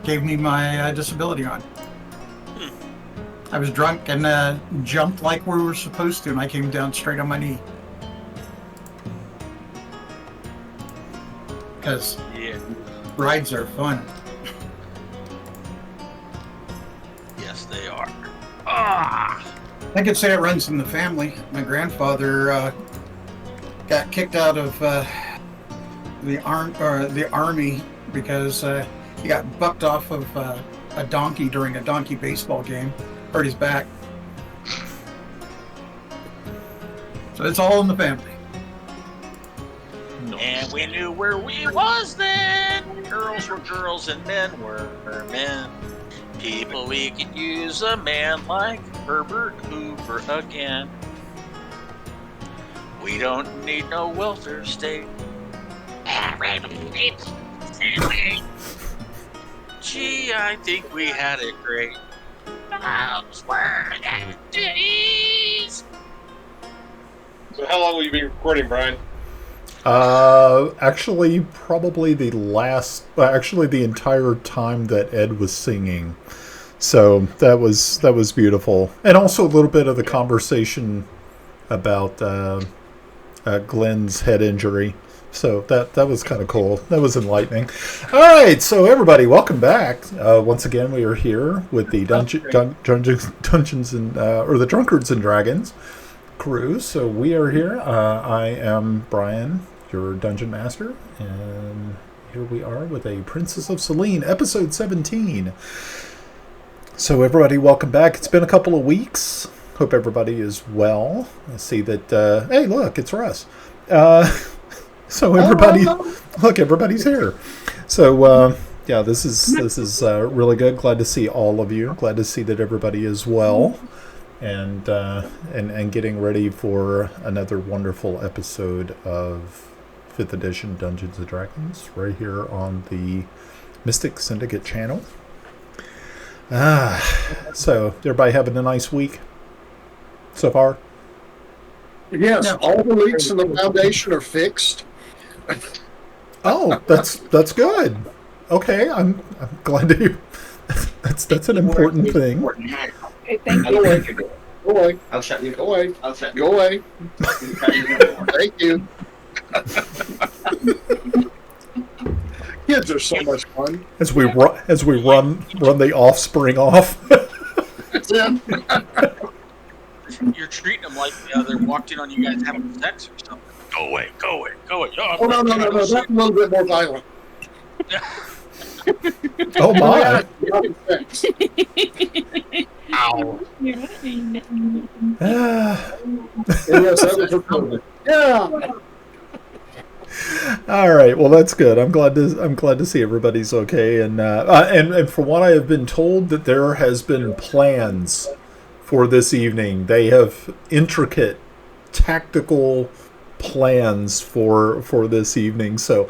gave me my disability on. I was drunk and jumped like we were supposed to, and I came down straight on my knee. Because rides are fun. Yes, they are. Ah! I could say it runs in the family. My grandfather got kicked out of the army because he got bucked off of a donkey during a donkey baseball game. Hurt his back. So it's all in the family. And we knew where we was then. Girls were girls and men were men. People, we could use a man like Herbert Hoover again. We don't need no welfare state. Gee, I think we had it great. Those were the days. So how long will you be recording, Brian? Actually, probably the entire time that Ed was singing. So that was beautiful, and also a little bit of the conversation about Glenn's head injury. So that was kind of cool. That was enlightening. All right, so everybody, welcome back. Once again, we are here with the Dungeons and or the Drunkards and Dragons crew. So we are here. I am Brian, your dungeon master, and here we are with a Princess of Celene, episode 17. So everybody, welcome back. It's been a couple of weeks. Hope everybody is well. I see that. Hey, look, it's Russ. So everybody, look, everybody's here. So yeah, this is really good. Glad to see all of you. Glad to see that everybody is well, and getting ready for another wonderful episode of 5th edition Dungeons and Dragons right here on the Mystic Syndicate channel. So everybody having a nice week so far? Yes, all the leaks in the foundation are fixed. Oh, that's good. Okay, I'm glad to hear. That's an important thing. Okay, thank Go away. you. Go away. I'll shut you. Go away. I'll shut you. Go away. Thank you. Kids are so much fun. As we run the offspring off. That's it. You're treating them like they walked in on you guys having sex or something. Go away, go away, go away. Oh, no. That's a little bit more violent. Oh my! Ow. Yeah. Yes, that was recorded. Yeah. All right. Well, that's good. I'm glad to see everybody's okay. And from what I have been told, that there has been plans for this evening. They have intricate tactical plans for this evening. So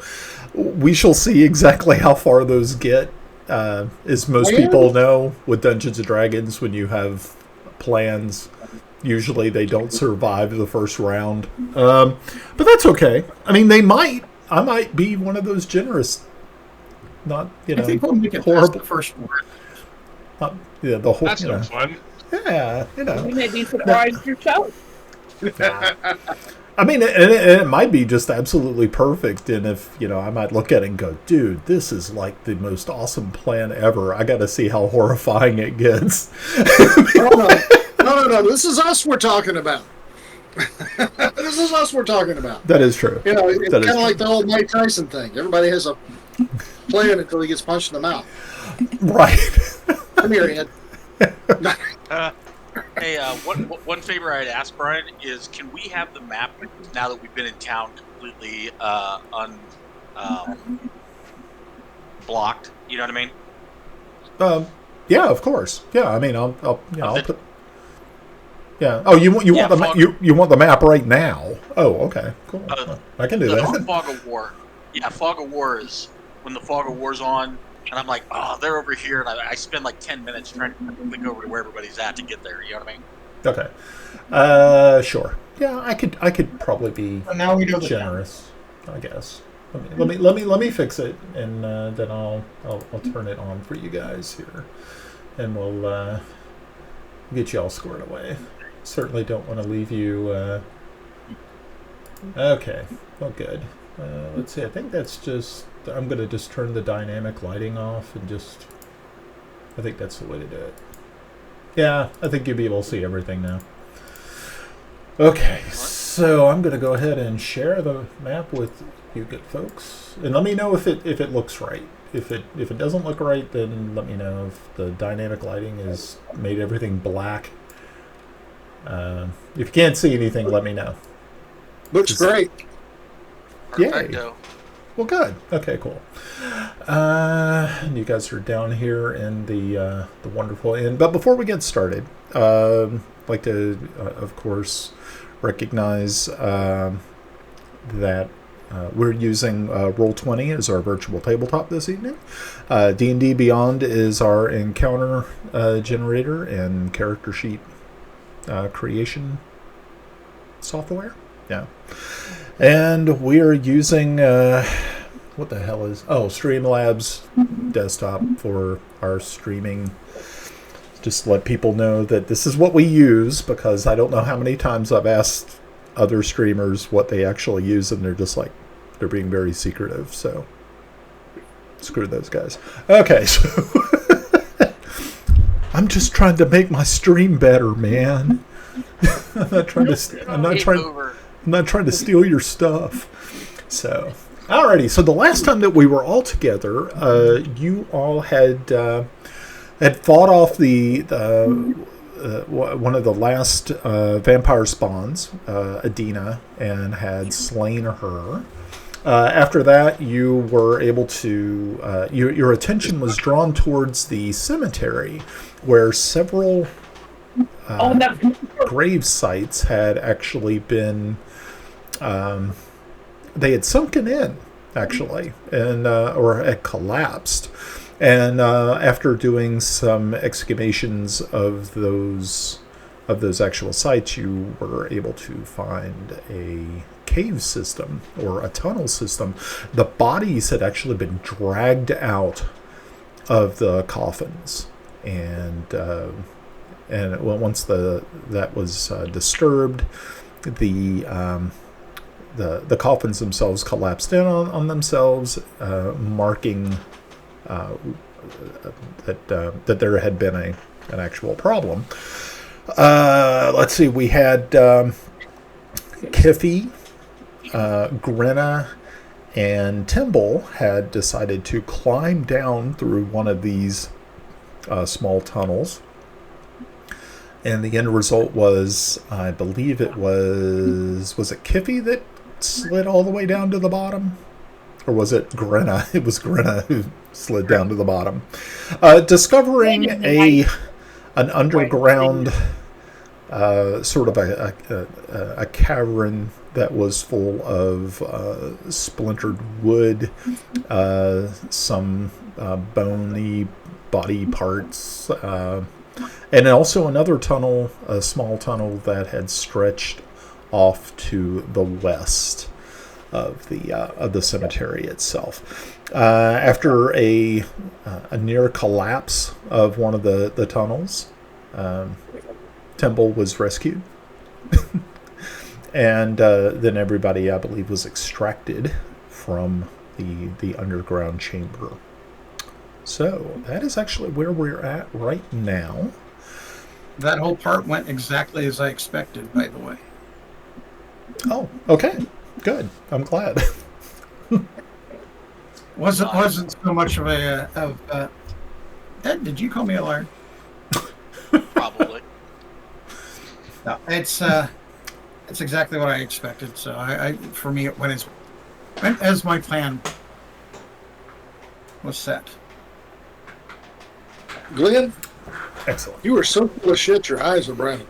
we shall see exactly how far those get. As most people know, with Dungeons and Dragons, when you have plans, usually they don't survive the first round. But that's okay. I mean, I might be one of those generous, not, I think we'll make it past horrible. the first one. Yeah, the whole. That's no fun. Yeah, You may be surprised yourself. I mean, it might be just absolutely perfect, and if, I might look at it and go, dude, this is like the most awesome plan ever. I got to see how horrifying it gets. No. This is us we're talking about. This is us we're talking about. That is true. It's kind of like the old Mike Tyson thing. Everybody has a plan until he gets punched in the mouth. Right. Come here, Ed. Hey, one favor I'd ask, Brian, is can we have the map now that we've been in town completely blocked? You know what I mean? Yeah, of course. Yeah, I mean, I'll put. Yeah. Oh, you want you want the map right now? Oh, okay, cool. I can do that. The Fog of War. Yeah, Fog of War is when the Fog of War's on, and I'm like, oh, they're over here, and I spend like 10 minutes trying to click over to where everybody's at to get there. You know what I mean? Okay. Sure. Yeah, I could probably be But now we know generous, I guess. Let me fix it, and then I'll turn it on for you guys here, and we'll get you all squared away. Certainly don't want to leave you. Okay, well, good. Let's see. I think that's just. I'm going to just turn the dynamic lighting off and just. I think that's the way to do it. Yeah, I think you'll be able to see everything now. Okay, so I'm going to go ahead and share the map with you good folks, and let me know if it looks right. If it doesn't look right, then let me know. If the dynamic lighting has made everything black. If you can't see anything, let me know. Looks great. Yay. Perfecto. Well, good. Okay, cool. And you guys are down here in the wonderful inn. But before we get started, I'd like to, of course, recognize that we're using Roll20 as our virtual tabletop this evening. D&D Beyond is our encounter generator and character sheet creation software. Yeah. And we are using, what the hell is, Streamlabs desktop for our streaming. Just to let people know that this is what we use, because I don't know how many times I've asked other streamers what they actually use, and they're just like, they're being very secretive, so screw those guys. Okay, so I'm just trying to make my stream better, man. I'm not trying to steal your stuff. So, alrighty. So the last time that we were all together, you all had fought off the one of the last vampire spawns, Adina, and had slain her. After that, you were able to your attention was drawn towards the cemetery, where several grave sites had actually been they had sunken in, actually, and or had collapsed. And after doing some exhumations of those actual sites, you were able to find a cave system or a tunnel system. The bodies had actually been dragged out of the coffins, and once that was disturbed, the coffins themselves collapsed in on themselves, marking that there had been an actual problem. Let's see, we had Kiffy, Grenna, and Timble had decided to climb down through one of these small tunnels. And the end result was, I believe it was it Kiffy that slid all the way down to the bottom? Or was it Grenna? It was Grenna who slid down to the bottom. Discovering an underground sort of a cavern that was full of splintered wood, some bony body parts, and also another tunnel, a small tunnel that had stretched off to the west of the cemetery itself. After a near collapse of one of the tunnels, Temple was rescued, and then everybody, I believe, was extracted from the underground chamber. So that is actually where we're at right now. That whole part went exactly as I expected, by the way. Oh, okay. Good. I'm glad. Wasn't so much of a Ed, did you call me a liar? Probably. No, it's exactly what I expected. So for me it went as my plan was set. Glenn, Excellent. you were so full of shit, your eyes were brown.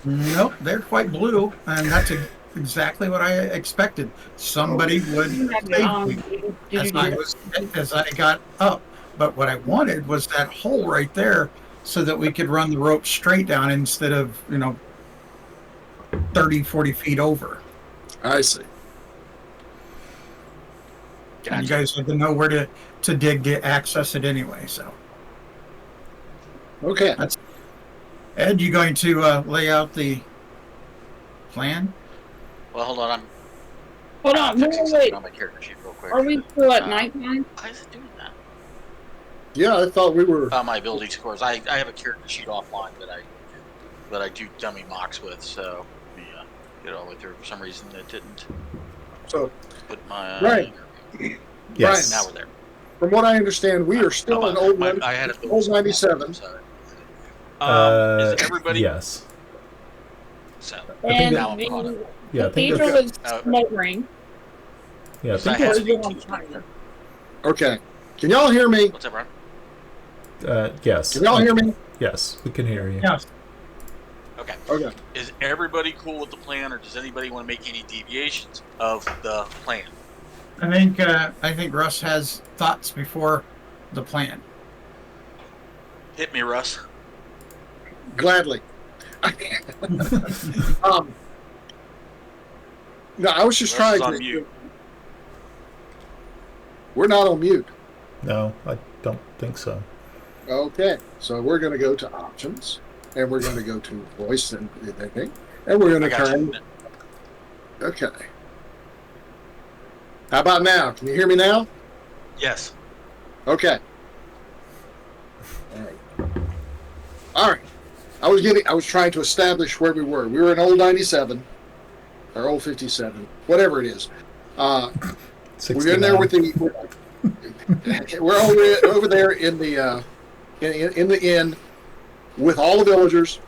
Nope, they're quite blue, and that's exactly what I expected. Somebody would save me as I got up. But what I wanted was that hole right there, so that we could run the rope straight down instead of 30, 40 feet over. I see. And you guys had to know where to dig to access it anyway. So, Okay. Ed, you going to lay out the plan? Well, hold on. Hold I'm on, fixing wait. something on my character sheet real quick. Are we still at nighttime? Why is it doing that? Yeah, I thought we were. My ability scores. I have a character sheet offline that I do dummy mocks with. So let me get all the way through. For some reason, it didn't. So, Put my right. Yes. Now we're there. From what I understand, we are still in old I had it old 97. Sorry. Is Uh, everybody? Yes. So And now I'm caught up. Yeah, I think cathedral that's, is smoldering. yeah, I So I think had that's, 18 smoke. Okay. Can y'all hear me? What's up, Ron? yes. Can y'all hear me? Yes, we can hear you. Yes. Okay. Okay. Is everybody cool with the plan, or does anybody want to make any deviations of the plan? I think Russ has thoughts before the plan. Hit me, Russ. Gladly. No, I was just Russ is trying on to. mute. We're not on mute. No, I don't think so. Okay, so we're going to go to options, and we're going to go to voice and everything, and we're going I to got turn. you. Okay. How about now? Can you hear me now? Yes. Okay. All right. All right. I was trying to establish where we were. We were in old 97, or old 57, whatever it is. We're in there with the. We're over there in the in the inn with all the villagers.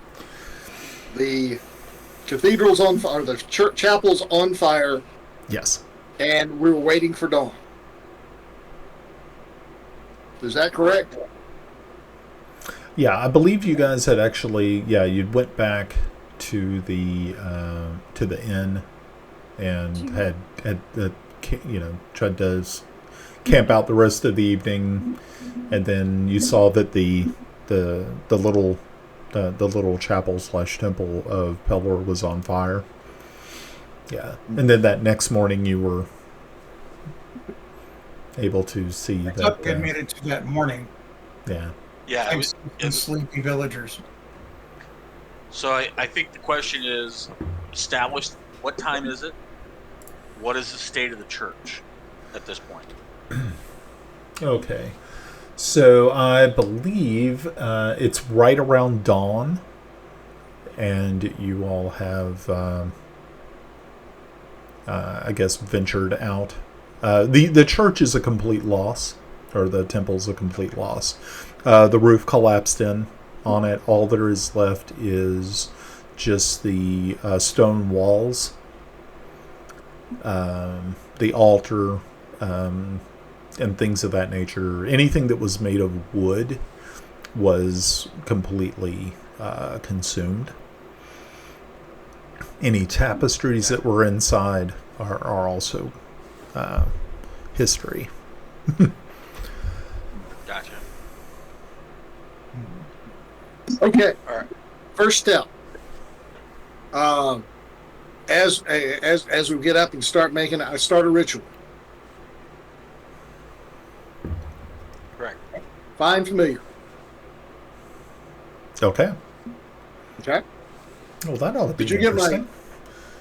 The cathedral's on fire. The chapel's on fire. Yes. And we were waiting for dawn. Is that correct? Yeah, I believe you guys had actually. Yeah, you went back to the inn and had tried to camp out the rest of the evening, and then you saw that the little chapel / temple of Pelor was on fire. Yeah, and then that next morning you were able to see I that. thought we had made it to that morning. Yeah. Yeah. Thanks to sleepy villagers. So I think the question is established. What time is it? What is the state of the church at this point? Okay. So I believe it's right around dawn, and you all have, I guess, ventured out. The church is a complete loss, or the temple's a complete loss. The roof collapsed in on it. All there is left is just the stone walls, the altar, and things of that nature. Anything that was made of wood was completely consumed. Any tapestries that were inside are also history. Gotcha. Okay. All right. First step. As we get up and start I start a ritual. Correct. Find familiar. Okay. Okay. Well, that ought to be Did you get interesting.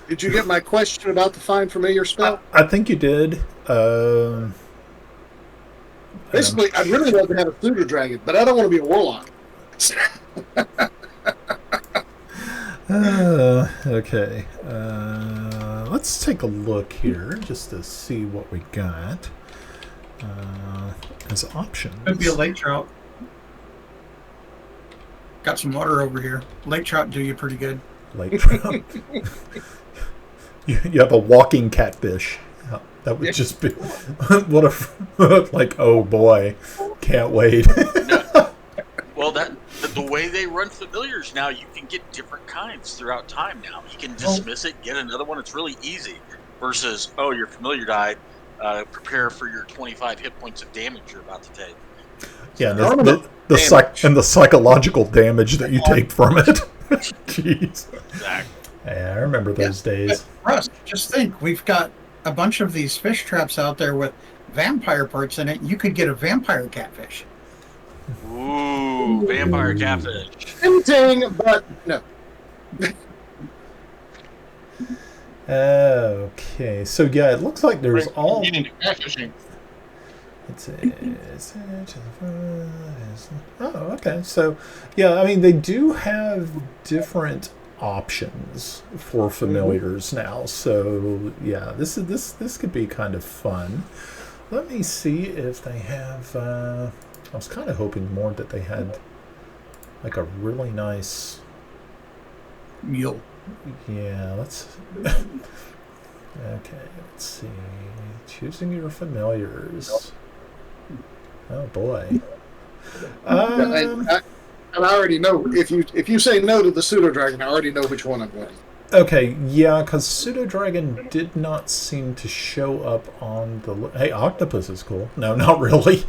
Did you get my question about the find familiar spell? I think you did. Basically, I'd really love to have a pseudo dragon, but I don't want to be a warlock. Okay. Let's take a look here just to see what we got as options. Could be a lake trout. Got some water over here. Lake trout do you pretty good. Lake trout. You have a walking catfish. That would just be what a like. Oh boy, can't wait. Well, the way they run familiars now, you can get different kinds throughout time. Now you can dismiss it, get another one. It's really easy. Versus, oh, your familiar died. Prepare for your 25 hit points of damage you're about to take. Yeah, the psychological damage that you take from it. Jeez. Exactly. Yeah, I remember those days. But Russ, just think, we've got a bunch of these fish traps out there with vampire parts in it, you could get a vampire catfish. Ooh, vampire catfish. Tempting, but no. Okay, so yeah, it looks like there's all. Getting into catfishing. Oh, okay. So, yeah, I mean, they do have different options for familiars now. So, yeah, this could be kind of fun. Let me see if they have. I was kind of hoping more that they had like a really nice. Mule. Yeah, let's. Okay, let's see. Choosing your familiars. Oh boy. I already know if you say no to the pseudo dragon, I already know which one I'm going. Okay, yeah, because pseudo dragon did not seem to show up on the. Hey, octopus is cool. No, not really.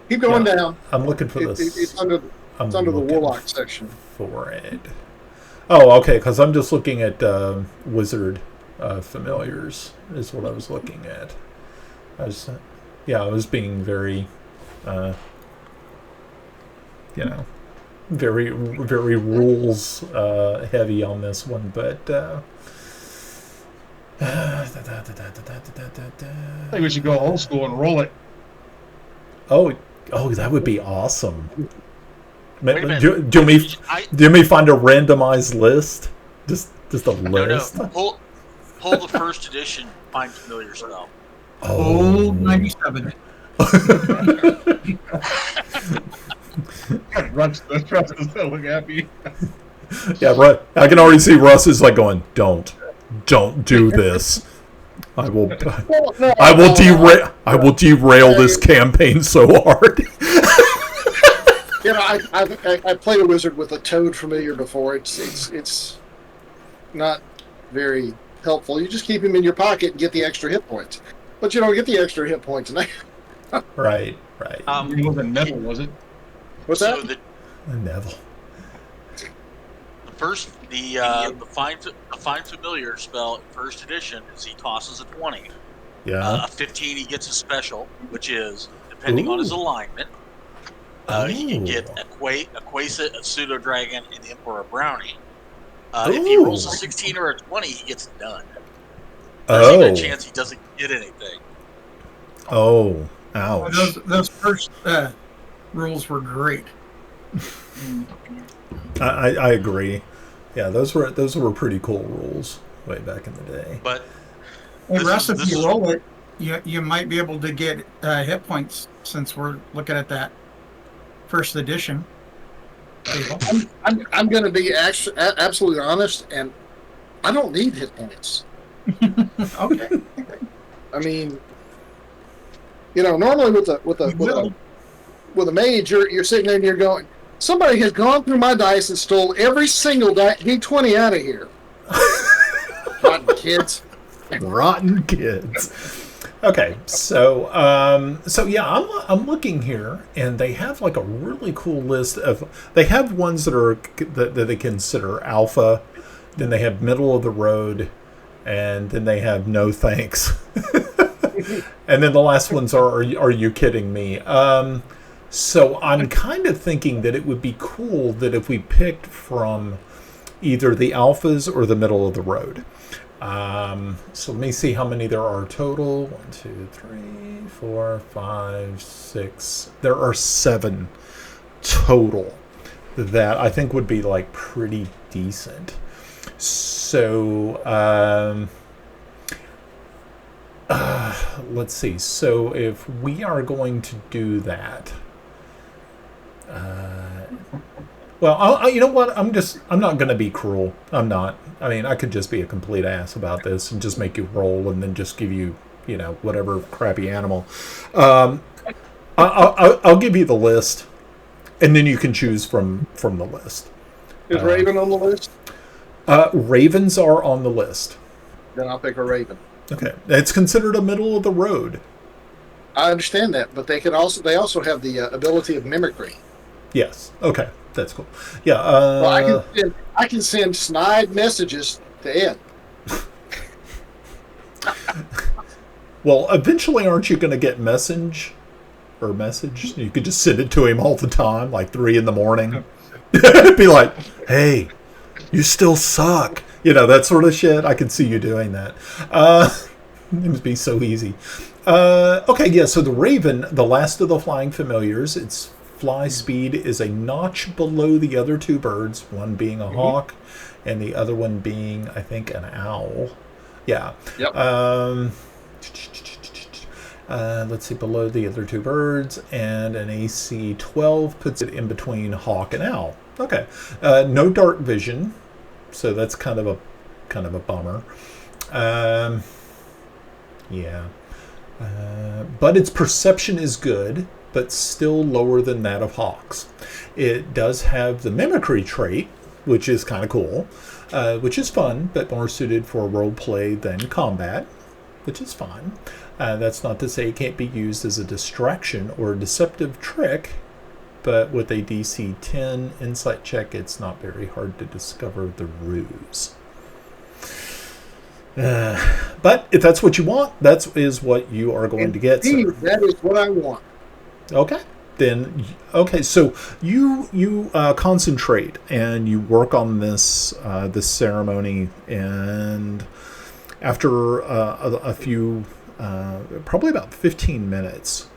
Keep going down. I'm looking for this. It's under the warlock section. For it. Oh, okay, because I'm just looking at wizard familiars is what I was looking at. I was being very, very rules heavy on this one, but. I think we should go old school and roll it. Oh, that would be awesome. Wait a minute. Do you me find a randomized list? Just a list. No. Pull the first edition Find Familiar spell. Old 97. Russ is so happy. Yeah, right. I can already see Russ is like going, Don't do this. I will derail this campaign so hard. You know, I played a wizard with a toad familiar before. It's not very helpful. You just keep him in your pocket and get the extra hit points, but you don't get the extra hit points. Right. It wasn't Neville, was it? What's So that? Neville. The Find Familiar spell in first edition is he tosses a 20. Yeah. A 15 he gets a special, which is depending on his alignment. He can get a Quasit, a Pseudo Dragon, and Emperor Brownie. If he rolls a 16 or a 20, he gets none. There's even a chance he doesn't get anything. Oh, ouch. Those first rules were great. I agree. Yeah, those were pretty cool rules way back in the day. But If you roll it, you might be able to get hit points since we're looking at that first edition. I'm going to be absolutely honest, and I don't need hit points. Okay. I mean, normally with a mage, you're sitting there and you're going, somebody has gone through my dice and stole every single D20 out of here. Rotten kids. Rotten kids. Okay, so yeah, I'm looking here, and they have like a really cool list of. They have ones that they consider alpha, then they have middle of the road, and then they have no thanks, and then the last ones are you kidding me? So I'm kind of thinking that it would be cool that if we picked from either the alphas or the middle of the road. So let me see how many there are total. 1, 2, 3, 4, 5, 6. There are 7 total that I think would be like pretty decent. So let's see. So if we are going to do that, well, you know what? I'm not going to be cruel. I'm not. I mean, I could just be a complete ass about this and just make you roll and then just give you, whatever crappy animal. I'll give you the list, and then you can choose from the list. Is Raven on the list? Ravens are on the list. Then I'll pick a Raven. Okay, it's considered a middle of the road. I understand that, but they also have the ability of mimicry. Yes. Okay. That's cool. Yeah. Well, I can send snide messages to Ed. Well, eventually, aren't you going to get message? You could just send it to him all the time, like 3 in the morning. Be like, hey, you still suck. That sort of shit. I can see you doing that. It would be so easy. Okay, yeah, so the Raven, the last of the flying familiars, its fly speed is a notch below the other 2 birds, one being a hawk and the other one being, I think, an owl. Yeah. Yep. Let's see, below the other 2 birds, and an AC 12 puts it in between hawk and owl. Okay. No dark vision, so that's kind of a bummer. Yeah. But its perception is good, but still lower than that of hawks. It does have the mimicry trait, which is kind of cool, which is fun, but more suited for role play than combat, which is fine. That's not to say it can't be used as a distraction or a deceptive trick, but with a DC 10 insight check, it's not very hard to discover the ruse. But if that's what you want, that is what you are going to get. Indeed, that is what I want. Okay. So you concentrate and you work on this ceremony, and after a few, probably about 15 minutes,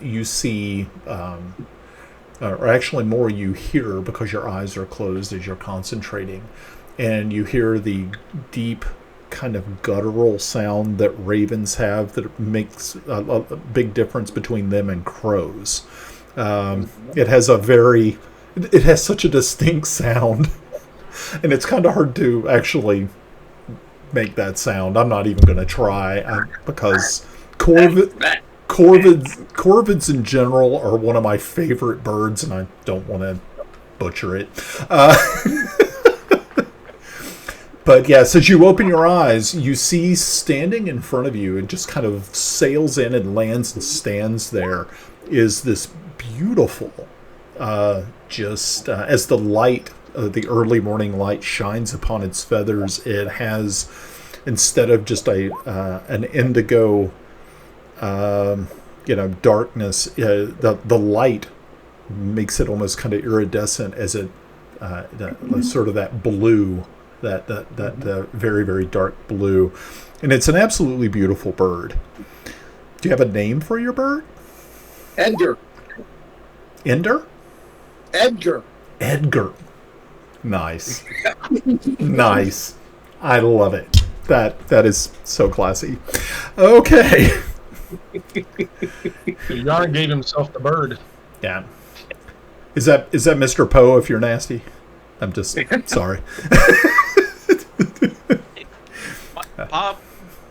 you see, or actually more, you hear, because your eyes are closed as you're concentrating, and you hear the deep kind of guttural sound that ravens have that makes a big difference between them and crows. It has such a distinct sound, and it's kind of hard to actually make that sound. I'm not even going to try because corvids in general are one of my favorite birds, and I don't want to butcher it. But yes, as you open your eyes, you see standing in front of you and just kind of sails in and lands and stands there is this beautiful, as the light, the early morning light shines upon its feathers, it has, instead of just an indigo, darkness, the light makes it almost kind of iridescent as it, sort of that blue, that very, very dark blue. And it's an absolutely beautiful bird. Do you have a name for your bird? Edgar. Ender? Edgar. Edgar. Nice. Nice. I love it. That is so classy. Okay. Yarn gave himself the bird. Yeah. Is that Mr. Poe if you're nasty? I'm just sorry. Bob,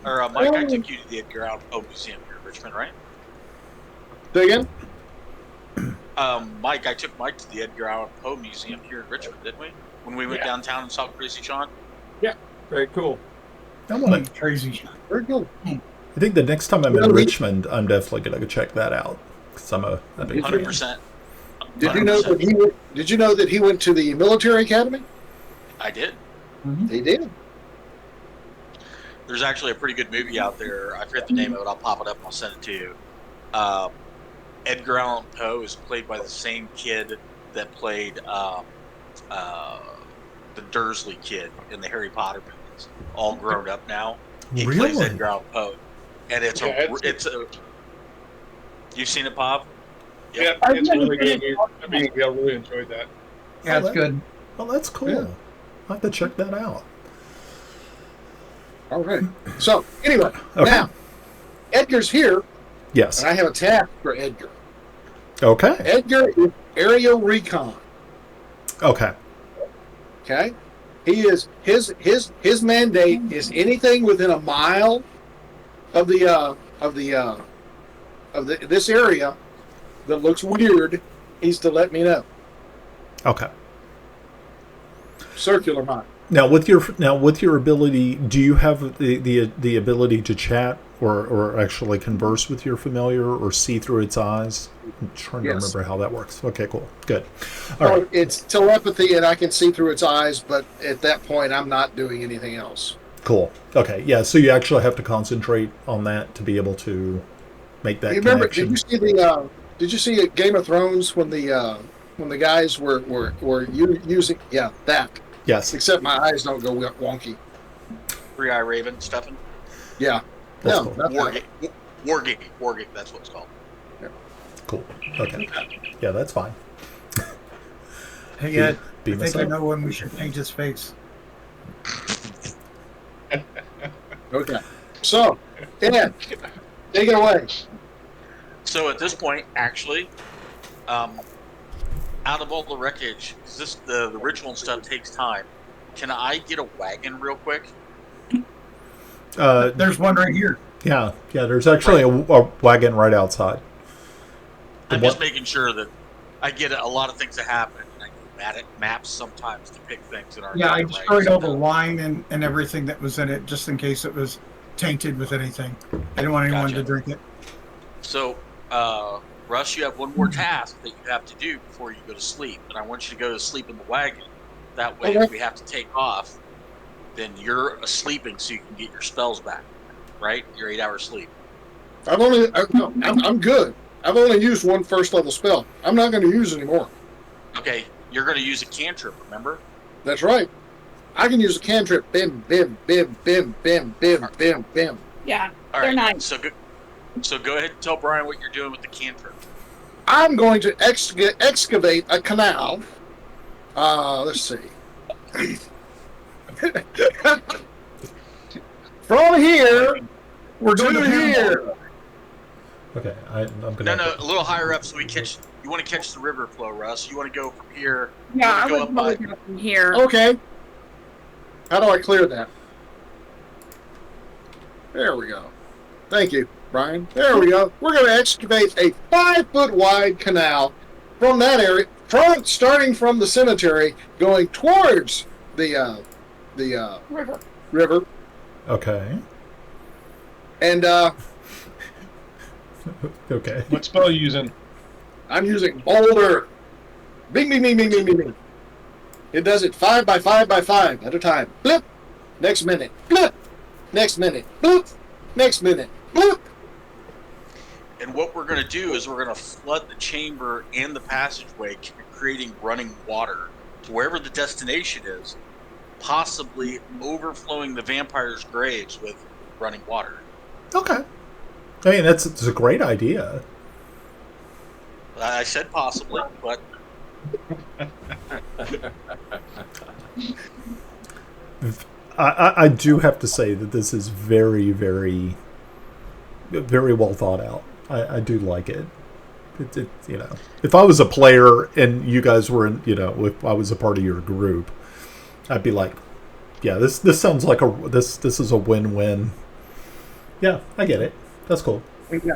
or Mike, I took you to the Edgar Allan Poe Museum here in Richmond, right? Say again? Mike, I took Mike to the Edgar Allan Poe Museum here in Richmond, didn't we? When we went downtown and saw Crazy Sean? Yeah, very cool. I want to. Crazy. Very cool. I think the next time I'm in Richmond, I'm definitely going to go check that out. Because I'm a big fan. 100%. Did you know that he? Did you know that he went to the military academy? I did. Mm-hmm. He did. There's actually a pretty good movie out there. I forget the name of it. I'll pop it up and I'll send it to you. Edgar Allan Poe is played by the same kid that played the Dursley kid in the Harry Potter movies. All grown up now. He plays Really? Edgar Allan Poe, and it's a. You've seen it, Bob? Yeah, it's really good. I really enjoyed that. Yeah, it's good. Well, that's cool. Yeah. I'll have to check that out. All right. So anyway, Okay. now Edgar's here, Yes. and I have a task for Edgar. Okay. Edgar is aerial recon. Okay. Okay, he is his mandate is anything within a mile of this area that looks weird. He's to let me know. Okay. Circular mile. Now with your ability, do you have the ability to chat or actually converse with your familiar or see through its eyes? I'm trying to remember how that works. Okay, cool. Good. All right. It's telepathy, and I can see through its eyes, but at that point, I'm not doing anything else. Cool. Okay. Yeah. So you actually have to concentrate on that to be able to make that You remember? connection. Did you see Game of Thrones when the guys were using that? Yes. Except my eyes don't go wonky. Three-Eye Raven, Stefan. Yeah. That's No, cool. not that. Wargate, that's what it's called. Cool. Okay. Yeah, that's fine. Hey, Ed, Beam I us think I up. know when we should paint his face. Okay. So, Ed, take it away. So at this point, actually, out of all the wreckage, because the ritual and stuff takes time. Can I get a wagon real quick? There's one right here. Yeah. There's actually a wagon right outside. I'm just making sure that I get a lot of things that happen. I can add maps sometimes to pick things that aren't. Yeah, I right. destroyed all the wine and everything that was in it just in case it was tainted with anything. I didn't want anyone Gotcha. to drink it. So, Russ, you have one more task that you have to do before you go to sleep, and I want you to go to sleep in the wagon. That way, if we have to take off, then you're sleeping so you can get your spells back, right? Your 8-hour sleep. I'm good. I've only used one first level spell. I'm not going to use anymore. Okay, you're going to use a cantrip, remember? That's right. I can use a cantrip. Bim, bim, bim, bim, bim, bim, bim, bim. Yeah, All they're right, nice. so go ahead and tell Brian what you're doing with the cantrip. I'm going to excavate a canal. Let's see. From here We're going to to here. Okay. I'm gonna. No, a little higher up so we catch. You want to catch the river flow, Russ. You want to go from here. Yeah, I go would up probably by- go from here. Okay. How do I clear that? There we go. Thank you, Brian. There we go. We're going to excavate a 5-foot wide canal from that area, starting from the cemetery, going towards the River. river. Okay. And Okay. What spell are you using? I'm using boulder. Bing, bing, bing, bing, bing, bing, bing. It does it 5 by 5 by 5 at a time. Blip. Next minute. Blip. Next minute. Bloop. Next minute. Bloop. And what we're going to do is we're going to flood the chamber and the passageway, creating running water to wherever the destination is, possibly overflowing the vampires' graves with running water. Okay. I mean, it's a great idea. I said possibly, but I do have to say that this is very, very, very well thought out. I do like it. If I was a player and you guys were in, if I was a part of your group, I'd be like, yeah, this sounds like this is a win-win. Yeah, I get it. That's cool. Yeah.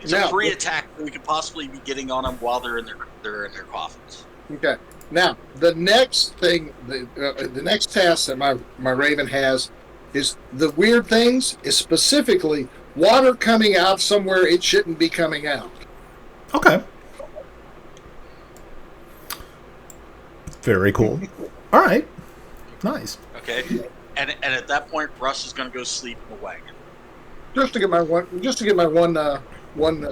it's Now- a free attack that we could possibly be getting on them while they're in their coffins. Okay. Now, the next thing, the next task that my Raven has is the weird things, is specifically water coming out somewhere it shouldn't be coming out. Okay. Very cool. All right. Nice. Okay, and at that point, Russ is going to go sleep in the wagon. Just to get my one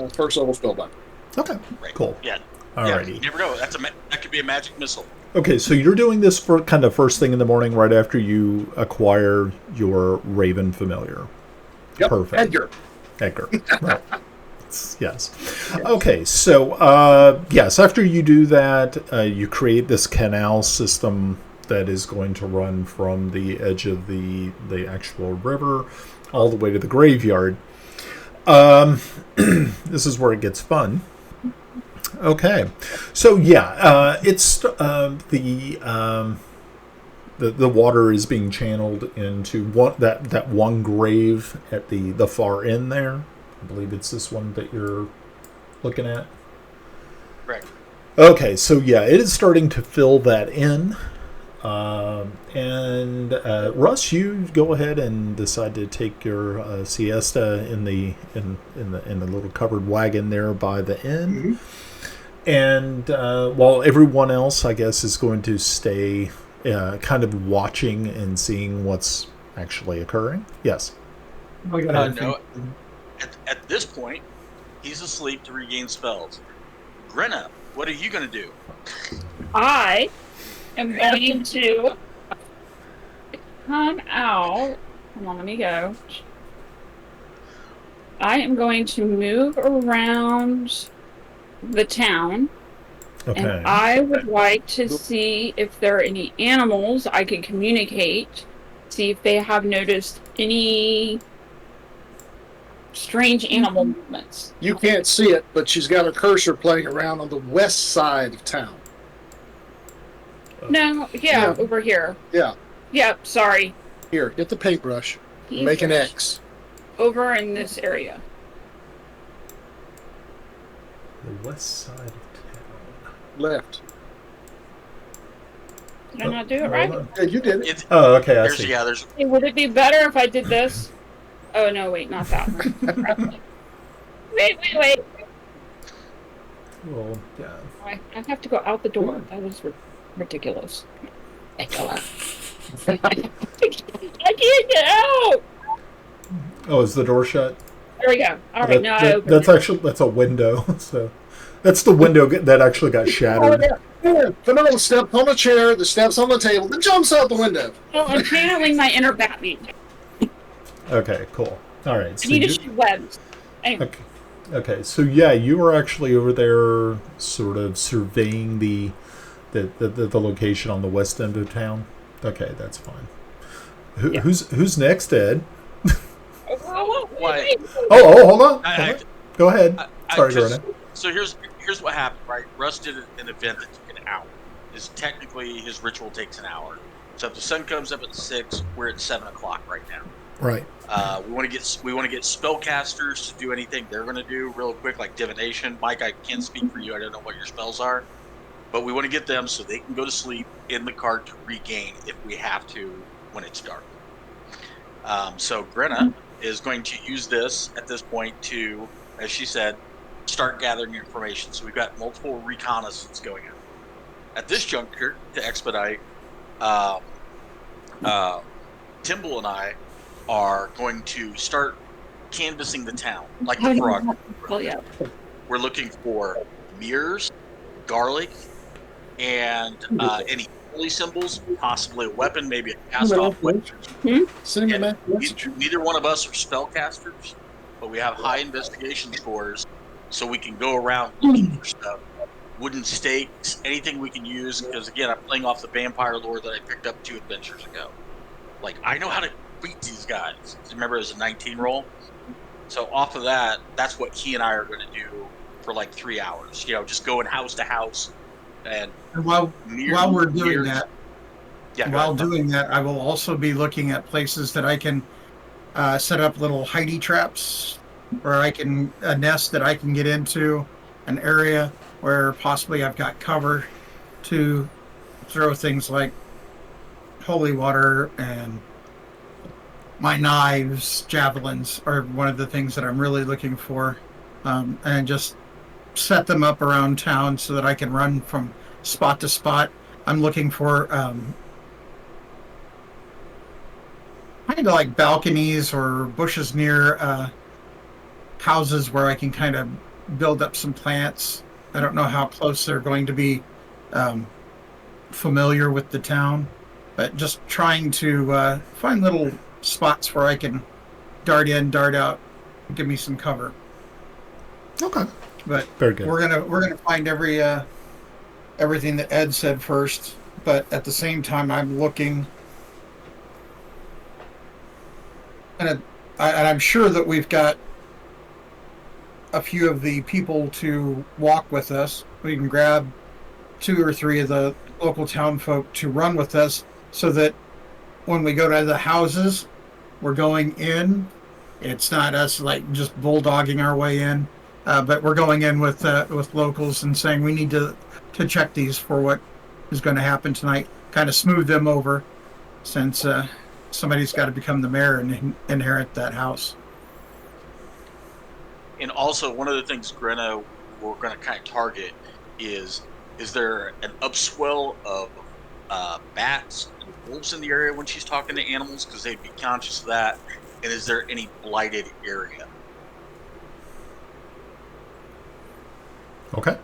first level spell back. Okay. Right. Cool. Yeah. Alrighty. Yeah, you never know. That could be a magic missile. Okay, so you're doing this for kind of first thing in the morning, right after you acquire your Raven familiar. Yep. Perfect. Edgar. Right. Yes. Okay, so yes, after you do that, you create this canal system that is going to run from the edge of the actual river all the way to the graveyard. This is where it gets fun. Okay, so yeah, it's the water is being channeled into that one grave at the far end there. I believe it's this one that you're looking at. Right. Okay, so yeah, it is starting to fill that in. And Russ, you go ahead and decide to take your siesta in the little covered wagon there by the inn. Mm-hmm. And while everyone else, I guess, is going to stay kind of watching and seeing what's actually occurring. Yes. Oh, yeah, No, at this point, he's asleep to regain spells. Grenna, what are you going to do? I am going to come out. Hold on, let me go. I am going to move around the town. Okay. And I would like to see if there are any animals I can communicate, see if they have noticed any strange animal movements. You can't see it, but she's got her cursor playing around on the west side of town. No, Yeah. over here. Yeah. Yep, sorry. Here, get the paintbrush. Make an X. Over in this area. The west side of town. Left. Did I not do it right? Yeah, you did it. Oh, okay, I see. There's Hey, would it be better if I did this? Oh, no, wait, not that one. wait. Well, yeah. I have to go out the door. That was ridiculous. I can't get out! Oh, is the door shut? There we go. All right, now I opened that's it. actually that's a window. So that's the window that actually got shattered. Phenomenal step on the chair, the steps on the table, then jumps out the window. Well, I'm channeling my inner Batman. Okay, cool. All right. I need to shoot webs. Anyway. Okay. So yeah, you were actually over there, sort of surveying the location on the west end of town. Okay, that's fine. Yeah. Who's next, Ed? Why? Oh, hold on. Go ahead. Sorry, Grenna. So here's what happened, right? Russ did an event that took an hour. Technically his ritual takes an hour. So if the sun comes up at 6, we're at 7 o'clock right now. Right. We want to get spellcasters to do anything they're going to do real quick, like divination. Mike, I can't speak for you. I don't know what your spells are, but we want to get them so they can go to sleep in the cart to regain if we have to when it's dark. So Grenna is going to use this at this point to, as she said, start gathering information. So we've got multiple reconnaissance going on. At this juncture, to expedite, Timble and I are going to start canvassing the town like the frog. Oh, yeah. We're looking for mirrors, garlic, and any holy symbols, possibly a weapon, maybe a cast-off weapon. Neither one of us are spellcasters, but we have high investigation scores, so we can go around looking for stuff. Wooden stakes, anything we can use, because again, I'm playing off the vampire lore that I picked up 2 adventures ago. Like, I know how to beat these guys. Remember, it was a 19 roll. So off of that, that's what he and I are going to do for like 3 hours. Just going house to house, and while we're doing that, yeah. Doing that, I will also be looking at places that I can set up little hidey traps, where a nest that I can get into, an area where possibly I've got cover to throw things like holy water, and my knives, javelins are one of the things that I'm really looking for, and just set them up around town so that I can run from spot to spot. I'm looking for kind of like balconies or bushes near houses where I can kind of build up some plants. I don't know how close they're going to be familiar with the town, but just trying to find little spots where I can dart in, dart out, and give me some cover. Okay. But very good. We're gonna find everything that Ed said first, but at the same time, I'm looking, and I'm sure that we've got a few of the people to walk with us. We can grab 2 or 3 of the local town folk to run with us, so that when we go to the houses, we're going in. It's not us like just bulldogging our way in, but we're going in with locals and saying we need to check these for what is going to happen tonight. Kind of smooth them over, since somebody's got to become the mayor and inherit that house. And also, one of the things, Grenna, we're going to kind of target is there an upswell of bats and wolves in the area when she's talking to animals? Because they'd be conscious of that. And is there any blighted area? Okay.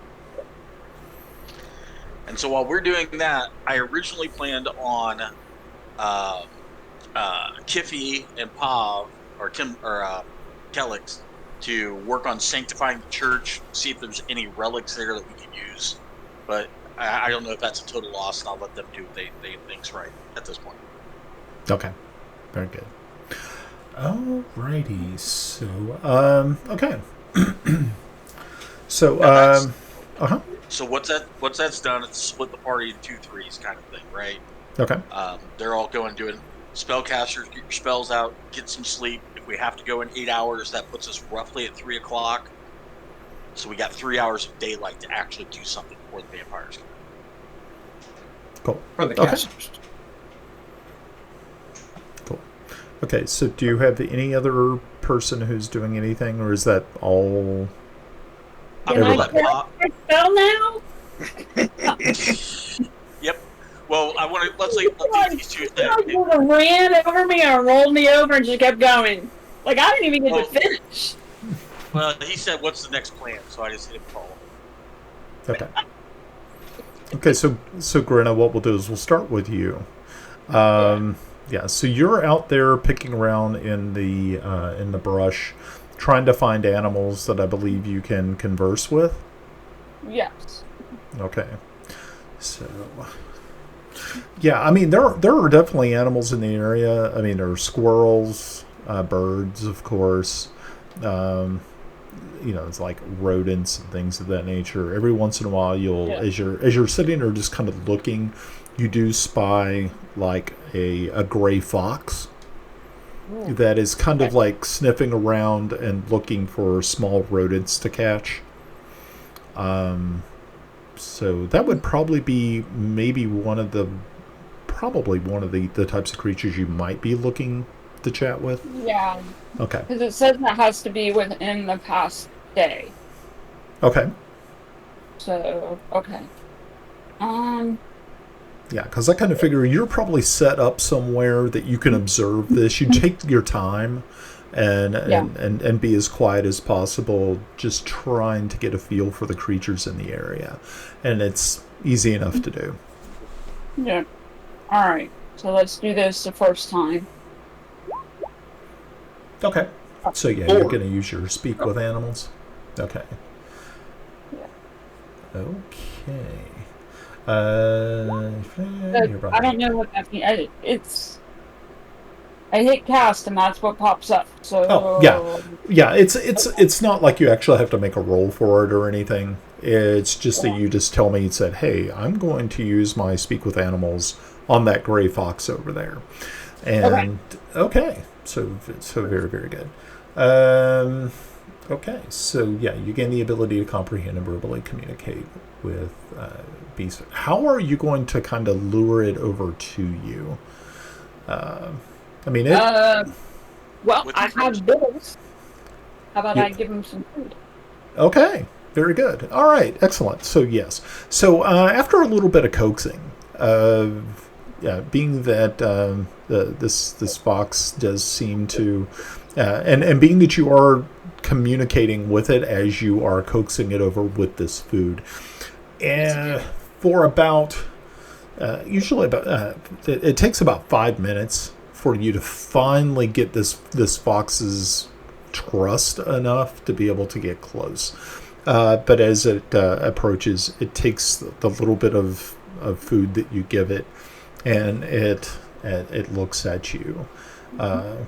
And so while we're doing that, I originally planned on Kiffy and Pav or Kellix to work on sanctifying the church, see if there's any relics there that we can use. But I don't know if that's a total loss, and I'll let them do what they think's right at this point. Okay. Very good. Alrighty. So, okay. So, So once that's done, it's split the party in 2 threes kind of thing, right? Okay. They're all going doing spellcasters, get your spells out, get some sleep. If we have to go in 8 hours, that puts us roughly at 3 o'clock. So we got 3 hours of daylight to actually do something before the vampires come. Cool. For the Okay. casters. Cool. Okay, so do you have any other person who's doing anything, or is that all? I'm Can gonna I let cast my spell now? Yep. Well, I want to let's see these two He things. ran over me and rolled me over and just kept going. Like, I didn't even get to finish. Well, he said, "What's the next plan?" So I just hit him follow. Okay. Okay, so Grinna, what we'll do is we'll start with you. Yeah, so you're out there picking around in the brush, trying to find animals that I believe you can converse with. Yes. Okay. So, yeah, I mean there are definitely animals in the area. I mean there are squirrels, birds, of course. It's like rodents and things of that nature. Every once in a while, as you're sitting there just kind of looking, you do spy like a gray fox that is kind of like sniffing around and looking for small rodents to catch. So that would probably be maybe one of the types of creatures you might be looking to chat with. Yeah. Okay. Because it says that has to be within the past day. Okay. So, okay. Yeah, because I kind of figure you're probably set up somewhere that you can observe this. You take your time and be as quiet as possible, just trying to get a feel for the creatures in the area. And it's easy enough to do. Yeah. Alright. So let's do this the first time. Okay. So yeah, you're going to use your speak with animals? Okay. Yeah. Okay. I don't know what that means. I hit cast and that's what pops up. So yeah. It's not like you actually have to make a roll for it or anything. It's just that you just tell me, said, hey, I'm going to use my speak with animals on that gray fox over there. And okay. So very, very good. Okay, so yeah, you gain the ability to comprehend and verbally communicate with beasts. How are you going to kind of lure it over to you? Well, I have bills. How about I give him some food? Okay, very good. All right, excellent. So yes. So after a little bit of coaxing, being that this fox does seem to, and being that you are communicating with it as you are coaxing it over with this food, and for about it takes about 5 minutes for you to finally get this fox's trust enough to be able to get close. But as it approaches, it takes the little bit of food that you give it, and it looks at you,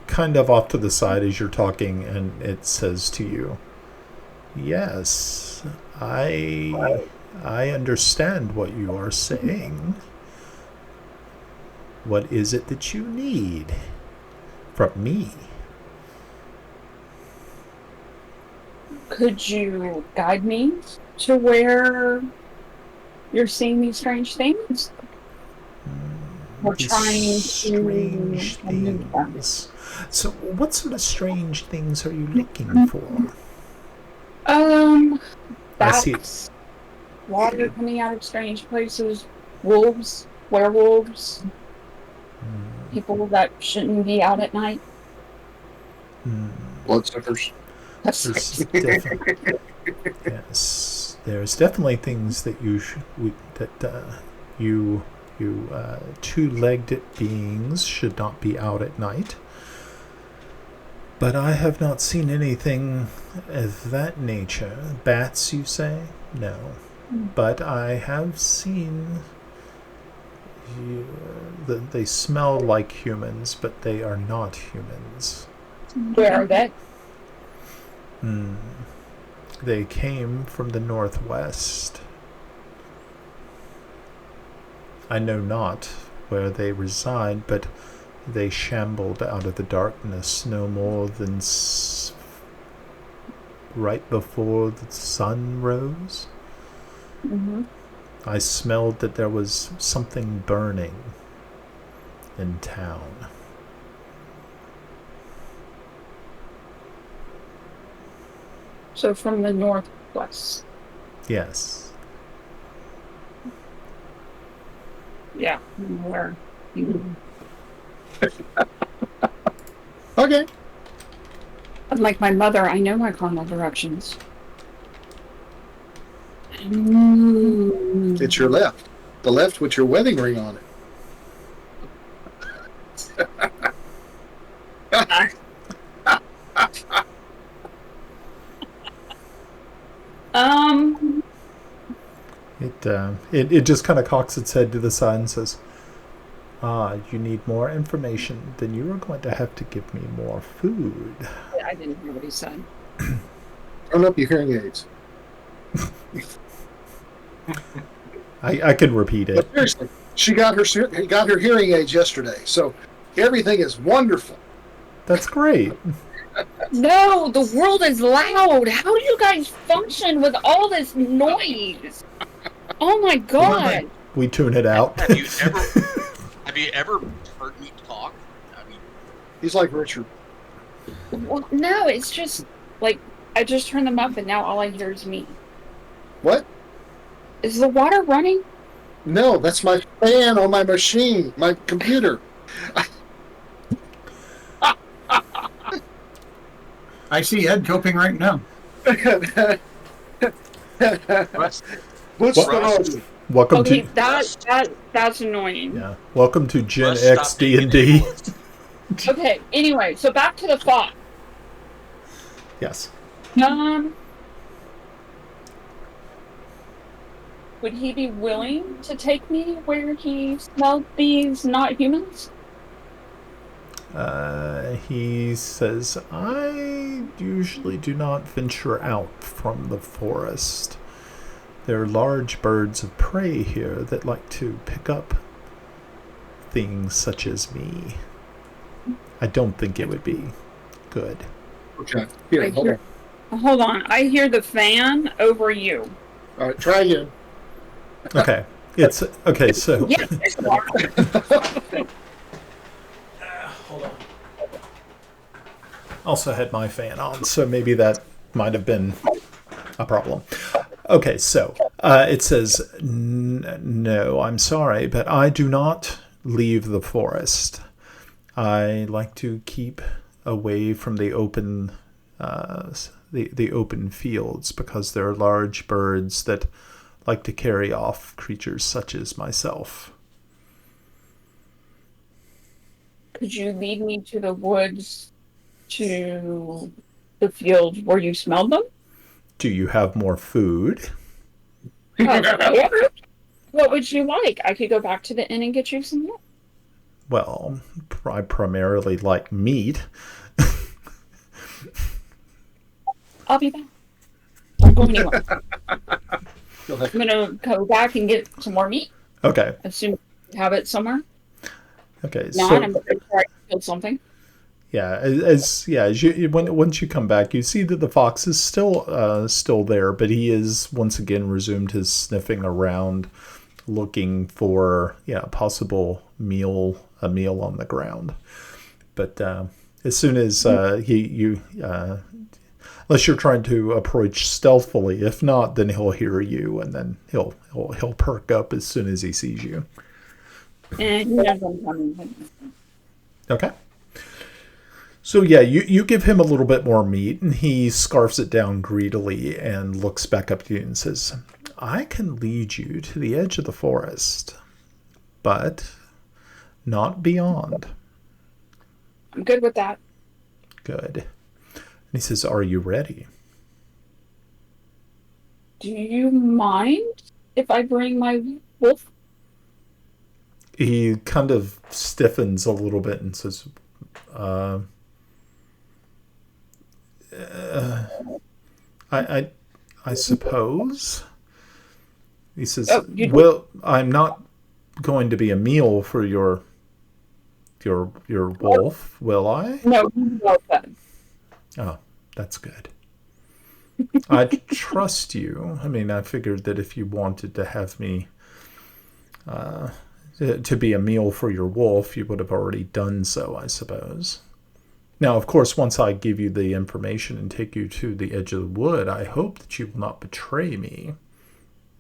kind of off to the side as you're talking, and it says to you, "Yes, I understand what you are saying. What is it that you need from me?" Could you guide me to where you're seeing these strange things? We're trying strange things. So, what sort of strange things are you looking for? Bats, water coming out of strange places, wolves, werewolves, people that shouldn't be out at night. Bloodsuckers. There's yes, there's definitely things that you two-legged beings should not be out at night. But I have not seen anything of that nature. Bats, you say? No. But I have seen... they smell like humans, but they are not humans. Where are they? They came from the northwest. I know not where they reside, but they shambled out of the darkness no more than right before the sun rose. I smelled that there was something burning in town. So from the northwest. Yes. Yeah, where? Okay. Like my mother, I know my cardinal directions. It's your left. The left with your wedding ring on it. It just kind of cocks its head to the side and says, you need more information, then you are going to have to give me more food. I didn't hear what he said. Turn up your hearing aids. I can repeat it. But seriously, she got her hearing aids yesterday, so everything is wonderful. That's great. No, the world is loud. How do you guys function with all this noise? Oh my god. We tune it out. Have you ever heard me talk? I mean, He's like Richard. Well, no, it's just like I just turned them up and now all I hear is me. What? Is the water running? No, that's my fan on my machine, my computer. I see Ed coping right now. What's going on? Welcome Okay, to that's annoying. yeah. Welcome to Gen Russ, X stop being D&D. ridiculous. Okay, anyway, so back to the fox. Yes. Would he be willing to take me where he smelled these not humans? He says, I usually do not venture out from the forest. There are large birds of prey here that like to pick up things such as me. I don't think it would be good. Okay. Here, hold on. Hold on, I hear the fan over you. All right, try again. Okay. It's okay, so Yes, it's Mark. hold on. Also had my fan on, so maybe that might have been a problem. Okay, so it says, no, I'm sorry, but I do not leave the forest. I like to keep away from the open the open fields because there are large birds that like to carry off creatures such as myself. Could you lead me to the woods, to the field where you smelled them? Do you have more food? What would you like? I could go back to the inn and get you some more. Well, I primarily like meat. I'll be back. Don't go anywhere. I'm gonna go back and get some more meat. Okay. Assume you have it somewhere. Okay. Not, So I'm pretty sure I killed something. yeah, as you once you come back, you see that the fox is still there, but he is once again resumed his sniffing around, looking for a possible meal on the ground. But as soon as unless you're trying to approach stealthily, if not, then he'll hear you and then he'll perk up as soon as he sees you. And he knows I'm coming. Okay. So yeah, you give him a little bit more meat, and he scarfs it down greedily and looks back up to you and says, I can lead you to the edge of the forest, but not beyond. I'm good with that. Good. And he says, are you ready? Do you mind if I bring my wolf? He kind of stiffens a little bit and says, I suppose. He says, well, I'm not going to be a meal for your wolf, will I? No, well done. Oh, that's good. I trust you. I mean, I figured that if you wanted to have me to be a meal for your wolf, you would have already done so, I suppose. Now, of course, once I give you the information and take you to the edge of the wood, I hope that you will not betray me.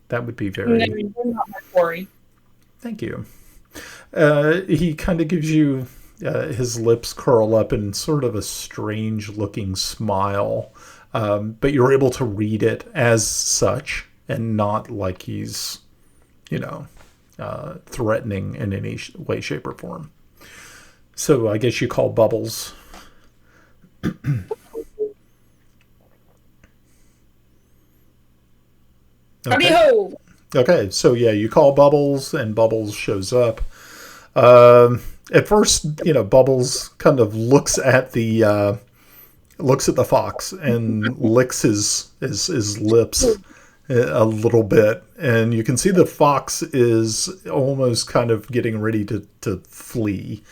That would be very... No, you're not my quarry. Thank you. He kind of gives you... his lips curl up in sort of a strange-looking smile, but you're able to read it as such, and not like he's, threatening in any way, shape, or form. So I guess you call Bubbles. Okay. Okay, so yeah, you call Bubbles, and Bubbles shows up. At first, Bubbles kind of looks at the fox and licks his lips a little bit, and you can see the fox is almost kind of getting ready to flee.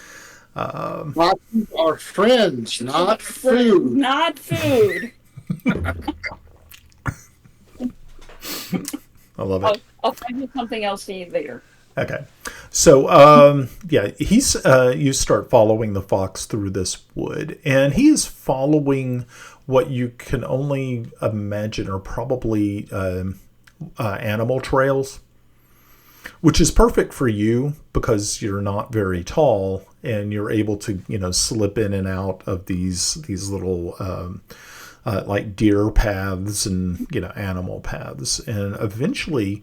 Foxes are friends, not food. Not food. I love it. I'll find you something else to eat later. Okay. So, you start following the fox through this wood, and he is following what you can only imagine are probably animal trails, which is perfect for you because you're not very tall and you're able to, slip in and out of these little like deer paths and, animal paths. And eventually,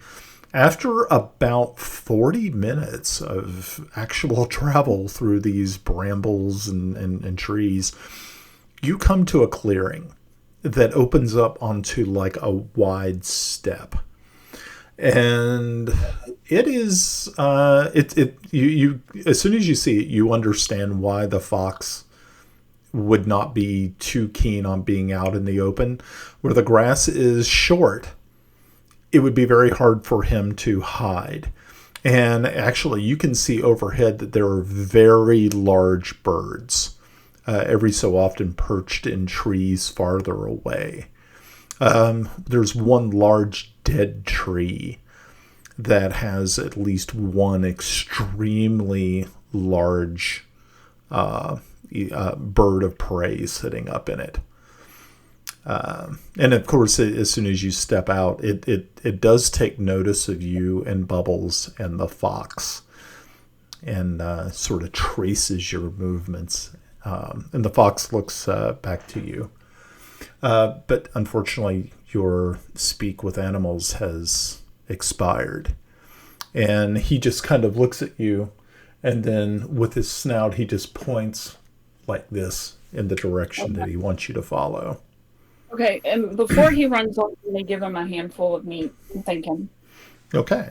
after about 40 minutes of actual travel through these brambles and trees, you come to a clearing that opens up onto like a wide steppe. And it is, you as soon as you see it, you understand why the fox would not be too keen on being out in the open. Where the grass is short, it would be very hard for him to hide. And actually, you can see overhead that there are very large birds, every so often perched in trees farther away. There's one large dead tree that has at least one extremely large bird of prey sitting up in it. And of course, as soon as you step out, it does take notice of you and Bubbles and the fox, and sort of traces your movements. And the fox looks back to you. But unfortunately, your speak with animals has expired. And he just kind of looks at you, and then with his snout, he just points like this in the direction that he wants you to follow. Okay, and before he runs off, I'm going to give him a handful of meat. I'm thinking. Okay.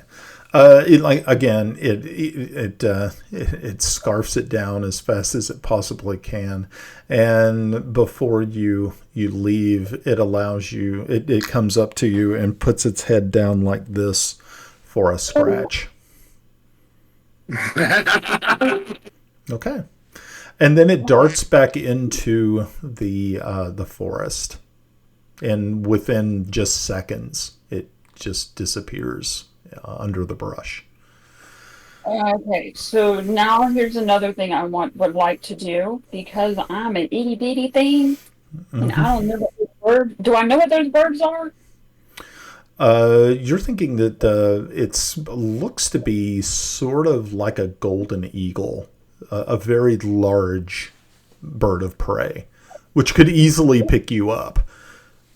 It scarfs it down as fast as it possibly can, and before you leave, it allows you. It comes up to you and puts its head down like this for a scratch. Okay, and then it darts back into the forest, and within just seconds, it just disappears under the brush. Okay, so now here's another thing I would like to do, because I'm an itty bitty thing, and I don't know what those birds. Do I know what those birds are? You're thinking that it looks to be sort of like a golden eagle, a very large bird of prey, which could easily pick you up.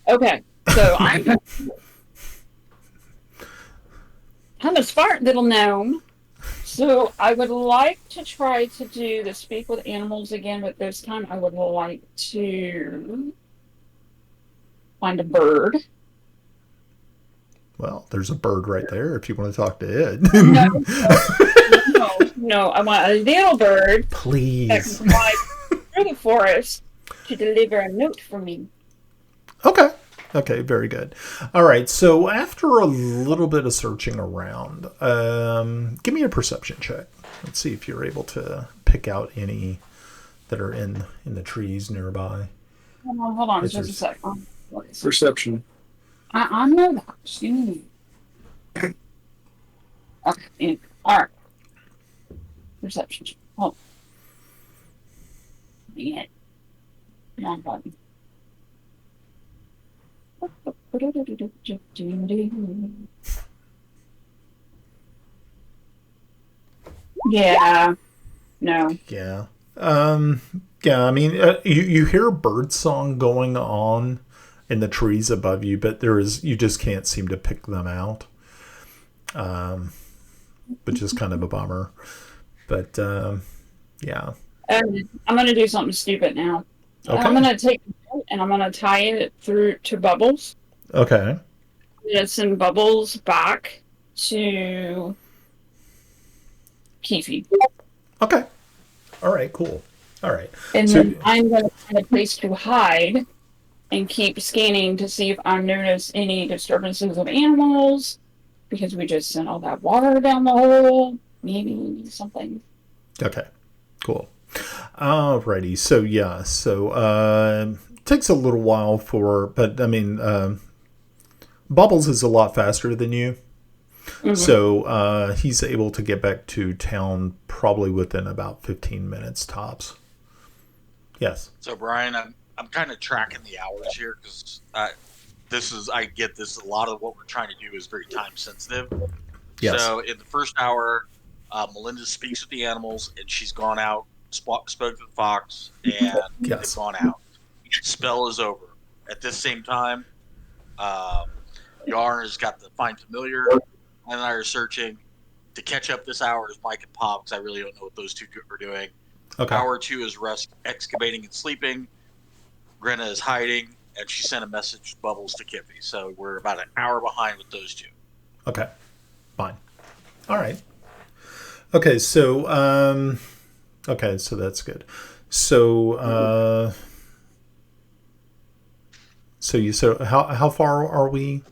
Okay, so I'm a smart little gnome. So I would like to try to do the speak with animals again, but this time I would like to find a bird. Well, there's a bird right there if you want to talk to Ed. No, I want a little bird that can Please. fly through the forest to deliver a note for me. Okay, very good. All right, so after a little bit of searching around, give me a perception check. Let's see if you're able to pick out any that are in the trees nearby. Hold on, just a sec. Perception. I know that. Okay, all right. Perception. Oh. Yeah. Wrong button. Yeah. No. Yeah. Yeah, I mean, you hear a bird song going on in the trees above you, but you just can't seem to pick them out. Which is kind of a bummer. But, yeah. I'm going to do something stupid now. Okay. I'm going to take it and I'm going to tie it through to Bubbles. Okay. I'm going to send Bubbles back to Keefe. Okay. All right, cool. All right. And then I'm going to find a place to hide and keep scanning to see if I notice any disturbances of animals, because we just sent all that water down the hole. Maybe something. Okay, cool. Alrighty, so yeah, takes a little while but I mean, Bubbles is a lot faster than you. Mm-hmm. So he's able to get back to town probably within about 15 minutes tops. Yes. So Brian, I'm kind of tracking the hours here because I get this. A lot of what we're trying to do is very time sensitive. Yes. So in the first hour, Melinda speaks with the animals, and she's gone out, spoke to the fox, and they've gone out. Spell is over. At this same time, Yarn has got the find familiar, and I are searching. To catch up this hour is Mike and Pop, because I really don't know what those two are doing. Okay. Hour 2 is Rest excavating and sleeping. Grenna is hiding, and she sent a message to Bubbles to Kippy. So we're about an hour behind with those two. Okay. Fine. All right. Okay, so so that's good. So how far are we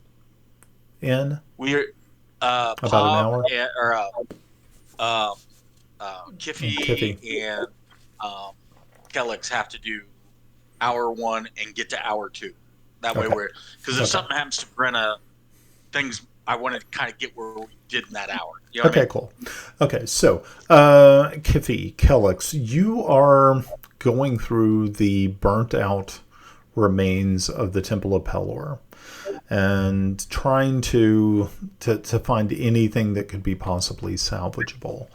in? We're about an hour. Kiffy and Kellex have to do hour 1 and get to hour 2. That way because if something happens to Brenna, things I want to kind of get where we did in that hour. You know Cool. Okay, so Kiffy, Kellex, you are going through the burnt out remains of the Temple of Pelor and trying to find anything that could be possibly salvageable.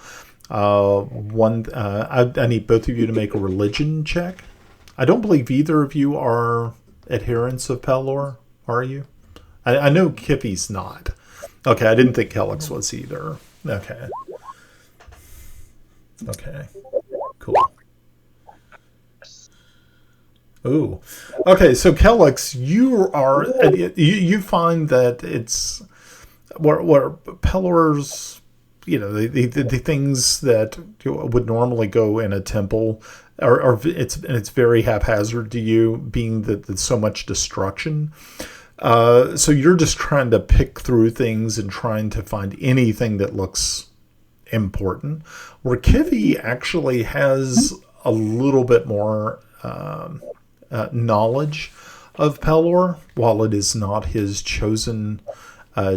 I need both of you to make a religion check. I don't believe either of you are adherents of Pelor, are you? I know Kippy's not. Okay, I didn't think Kellex was either. Okay. Cool. Ooh. Okay, so Kellex, you find that it's where Pelor's, the things that would normally go in a temple it's very haphazard to you, being that there's so much destruction. So you're just trying to pick through things and trying to find anything that looks important. Where Kiffy actually has a little bit more knowledge of Pelor, while it is not his chosen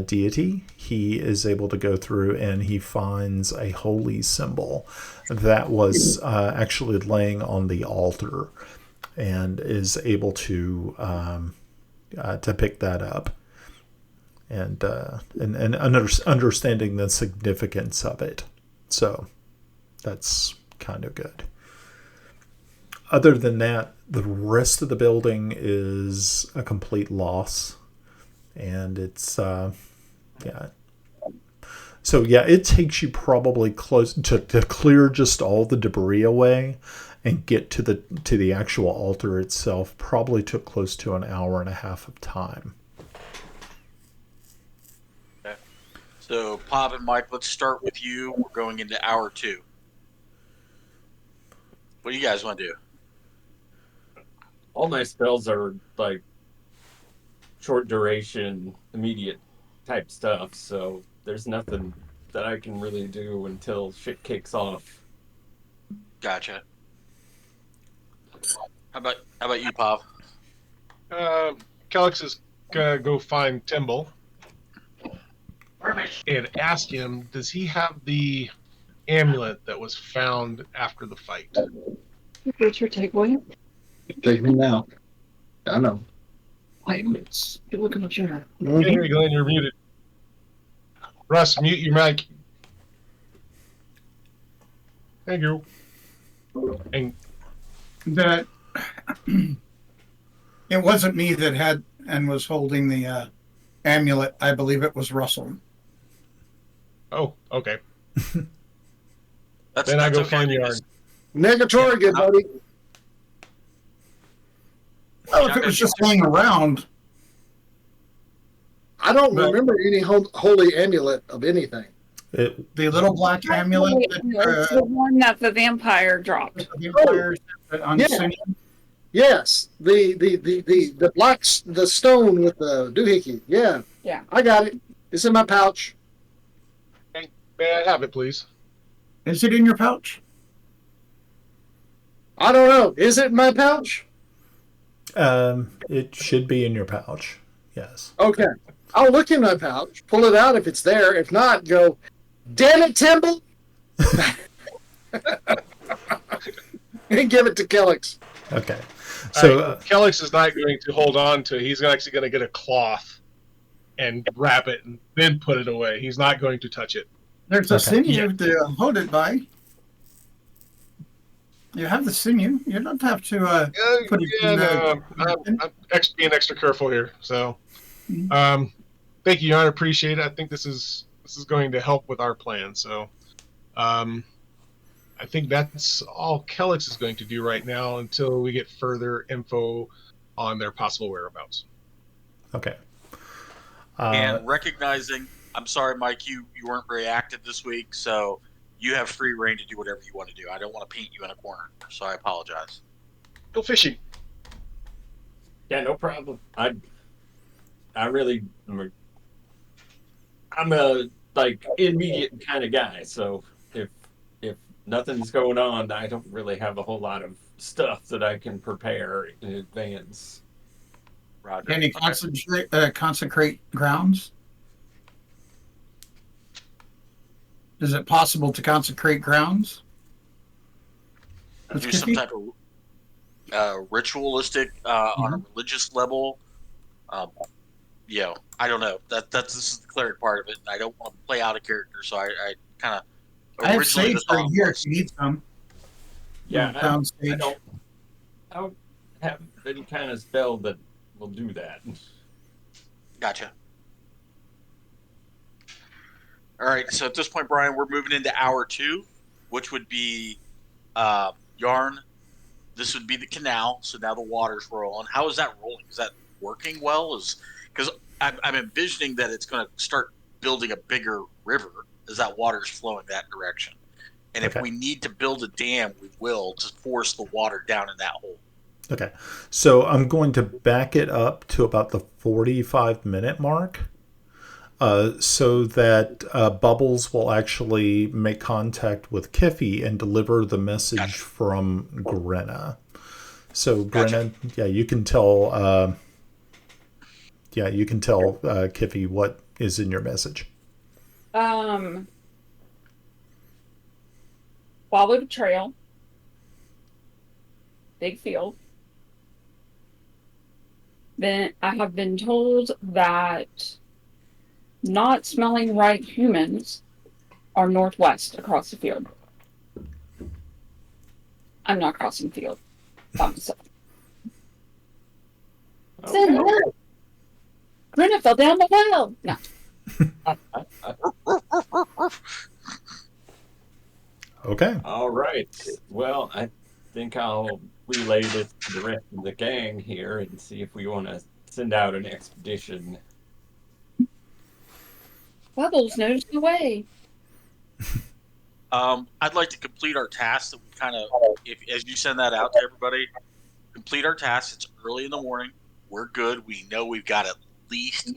deity. He is able to go through and he finds a holy symbol that was actually laying on the altar, and is able to pick that up. and understanding the significance of it. So that's kind of good. Other than that, the rest of the building is a complete loss, and it's yeah. So yeah, it takes you probably close to clear just all the debris away and get to the actual altar itself. Probably took close to an hour and a half of time. Okay. So, Pop and Mike, let's start with you. We're going into hour 2. What do you guys want to do? All my spells are like short duration, immediate type stuff, so there's nothing that I can really do until shit kicks off. Gotcha. How about you, Pop? Kellex is gonna go find Timble and ask him, does he have the amulet that was found after the fight? What's your takeaway? Take me now. I know. Wait, you're looking at your. Hey, Glenn, you're muted. Russ, mute your mic. Thank you. And That it wasn't me that had and was holding the amulet. I believe it was Russell. oh, okay. That's, Then I that's go okay. find Yarn. Negatory, good buddy. Well, if it was just laying around, I don't But- remember any holy amulet of anything. It, the little black amulet It's the one that the vampire dropped. the vampires on Yeah. Celene. Yes, the black the stone with the doohickey. Yeah, Yeah. I got it. It's in my pouch. May I have it, please? Is it in your pouch? I don't know. Is it in my pouch? it should be in your pouch. Yes. Okay. I'll look in my pouch, pull it out if it's there. If not, go, damn it, Timble! And give it to Kellex. Okay. So All right, Kellex is not going to hold on to it. He's actually going to get a cloth and wrap it and then put it away. He's not going to touch it. There's a Okay. sinew to hold it by. You have the sinew. You don't have to put it in no, I'm being extra careful here. So, thank you, Yarn. Appreciate it. I think this is going to help with our plan. So, I think that's all Kellex is going to do right now until we get further info on their possible whereabouts. okay. And recognizing, I'm sorry, Mike, you weren't very active this week, so you have free reign to do whatever you want to do. I don't want to paint you in a corner, so I apologize. Go fishing. Yeah, no problem. I really, I'm a like immediate kind of guy. So if nothing's going on, I don't really have a whole lot of stuff that I can prepare in advance. Roger. Can you consecrate grounds? Is it possible to consecrate grounds? Do some type of ritualistic on a religious level. Yeah, I don't know. This is the cleric part of it. And I don't want to play out a character, so I kind of I have originally sage right here if you need some. Yeah, Pound I sage. don't have any kind of spell that will do that. Gotcha. All right, so at this point, Brian, we're moving into hour 2, which would be Yarn. This would be the canal, so now the water's rolling. How is that rolling? Is that working well? Because I'm envisioning that it's going to start building a bigger river as that water's flowing that direction. And if Okay. we need to build a dam, we will to force the water down in that hole. Okay. So I'm going to back it up to about the 45-minute mark. So that Bubbles will actually make contact with Kiffy and deliver the message Gotcha. from Grenna. So Gotcha. Grenna, yeah, you can tell Kiffy what is in your message. Follow the trail. Big field. Then I have been told that not smelling right humans are northwest across the field. I'm not crossing the field by myself. Okay. Grinna fell down the well. No. Okay. All right. Well, I think I'll relay this to the rest of the gang here and see if we want to send out an expedition. Bubbles knows the way. I'd like to complete our task that we kind of, if as you send that out to everybody, complete our task. It's early in the morning. We're good. We know we've got at least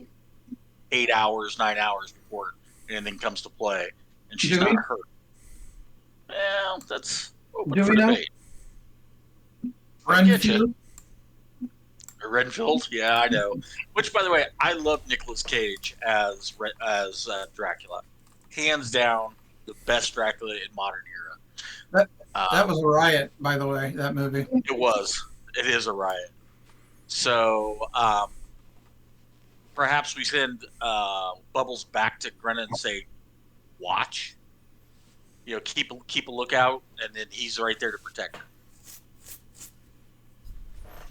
8 hours, 9 hours before anything comes to play, and she's Do we? not hurt. Well, that's open Do for we know? debate. I get you. Renfield? Renfield, yeah, I know. Which, by the way, I love Nicolas Cage as Dracula. Hands down, the best Dracula in modern era. That was a riot, by the way, that movie. It was. It is a riot. So perhaps we send Bubbles back to Grenna and say, "Watch." You know, keep a lookout, and then he's right there to protect her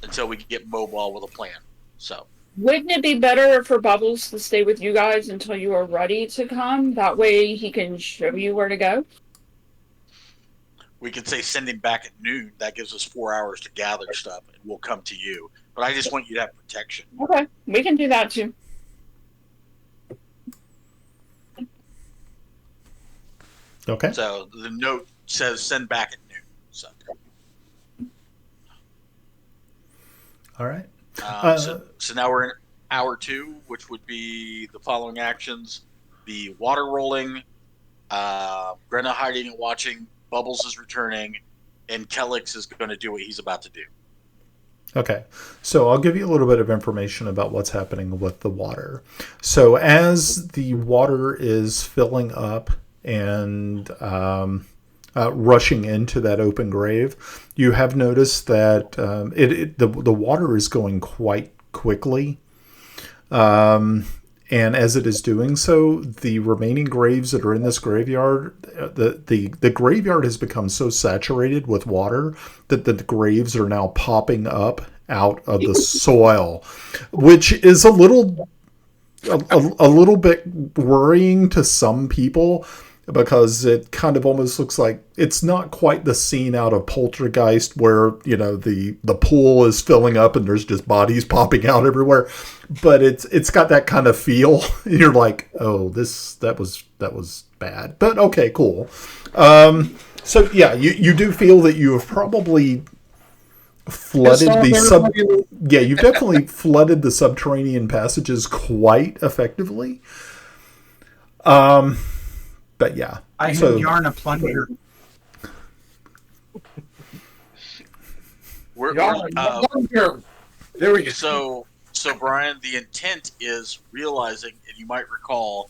until we get mobile with a plan. So. Wouldn't it be better for Bubbles to stay with you guys until you are ready to come? That way he can show you where to go. We could say send him back at noon. That gives us 4 hours to gather stuff, and we'll come to you. But I just want you to have protection. Okay, we can do that too. Okay. So the note says send back at noon. So, All right. so now we're in hour 2, which would be the following actions: the water rolling, Grenna hiding and watching, Bubbles is returning, and Kellix is going to do what he's about to do. Okay, so I'll give you a little bit of information about what's happening with the water. So as the water is filling up and rushing into that open grave, you have noticed that the water is going quite quickly. And as it is doing so, the remaining graves that are in this graveyard, the graveyard has become so saturated with water that the graves are now popping up out of the soil, which is a little bit worrying to some people, because it kind of almost looks like it's not quite the scene out of Poltergeist where, you know, the pool is filling up and there's just bodies popping out everywhere, but it's got that kind of feel. You're like, oh, that was bad, but okay, cool. So yeah, you do feel that you have probably flooded you've definitely flooded the subterranean passages quite effectively. But yeah, I had yarn a plunger. There we go. So Brian, the intent is realizing, and you might recall,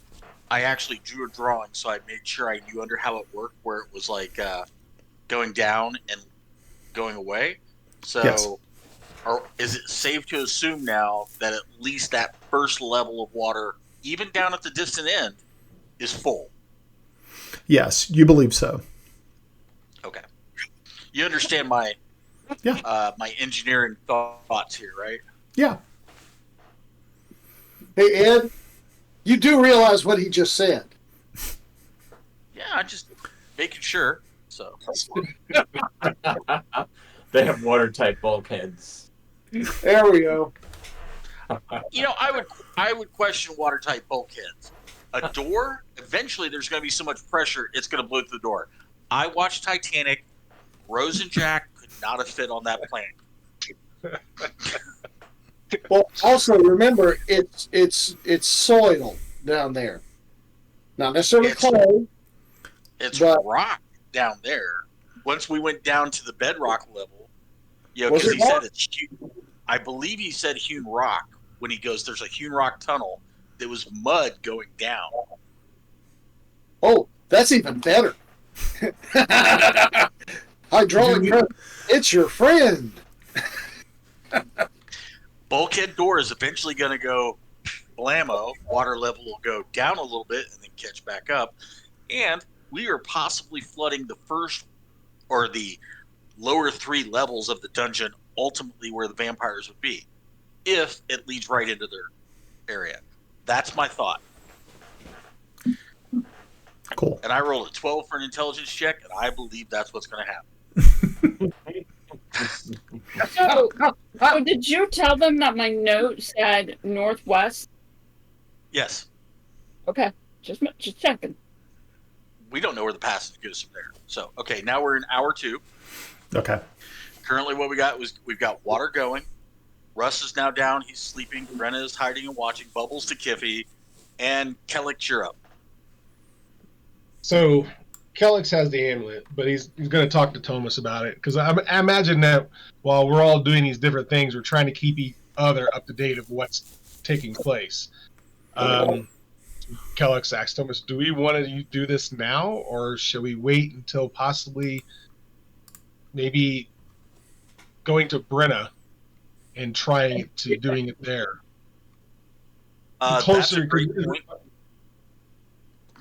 I actually drew a drawing, so I made sure I knew under how it worked, where it was like going down and going away. So, yes. Is it safe to assume now that at least that first level of water, even down at the distant end, is full? Yes, you believe so. Okay. You understand my my engineering thoughts here, right? Yeah. Hey, Ed, you do realize what he just said. Yeah, I'm just making sure. So They have watertight bulkheads. There we go. you know, I would question watertight bulkheads. A door, eventually there's going to be so much pressure, it's going to blow through the door. I watched Titanic. Rose and Jack could not have fit on that plane. Well, also remember, it's soil down there. Not necessarily clay. It's rock down there. Once we went down to the bedrock level, you know, because he said it's hewn. I believe he said hewn rock when he goes, there's a hewn rock tunnel. There was mud going down. Oh, that's even better. Hydraulic press, it's your friend. Bulkhead door is eventually going to go blammo, water level will go down a little bit and then catch back up. And we are possibly flooding the first or the lower 3 levels of the dungeon, ultimately where the vampires would be, if it leads right into their area. That's my thought. Cool. And I rolled a 12 for an intelligence check, and I believe that's what's going to happen. So did you tell them that my note said northwest? Yes. Okay, just checking. We don't know where the passage goes from there. So, okay, now we're in hour 2. Okay. Currently, what we got was we've got water going. Russ is now down. He's sleeping. Brenna is hiding and watching. Bubbles to Kiffy. And Kellic, you're up. So Kellex has the amulet, but he's going to talk to Thomas about it, because I imagine that while we're all doing these different things, we're trying to keep each other up to date of what's taking place. Kellex asks Thomas, do we want to do this now, or should we wait until possibly maybe going to Brenna and trying to doing it there? That's a great point.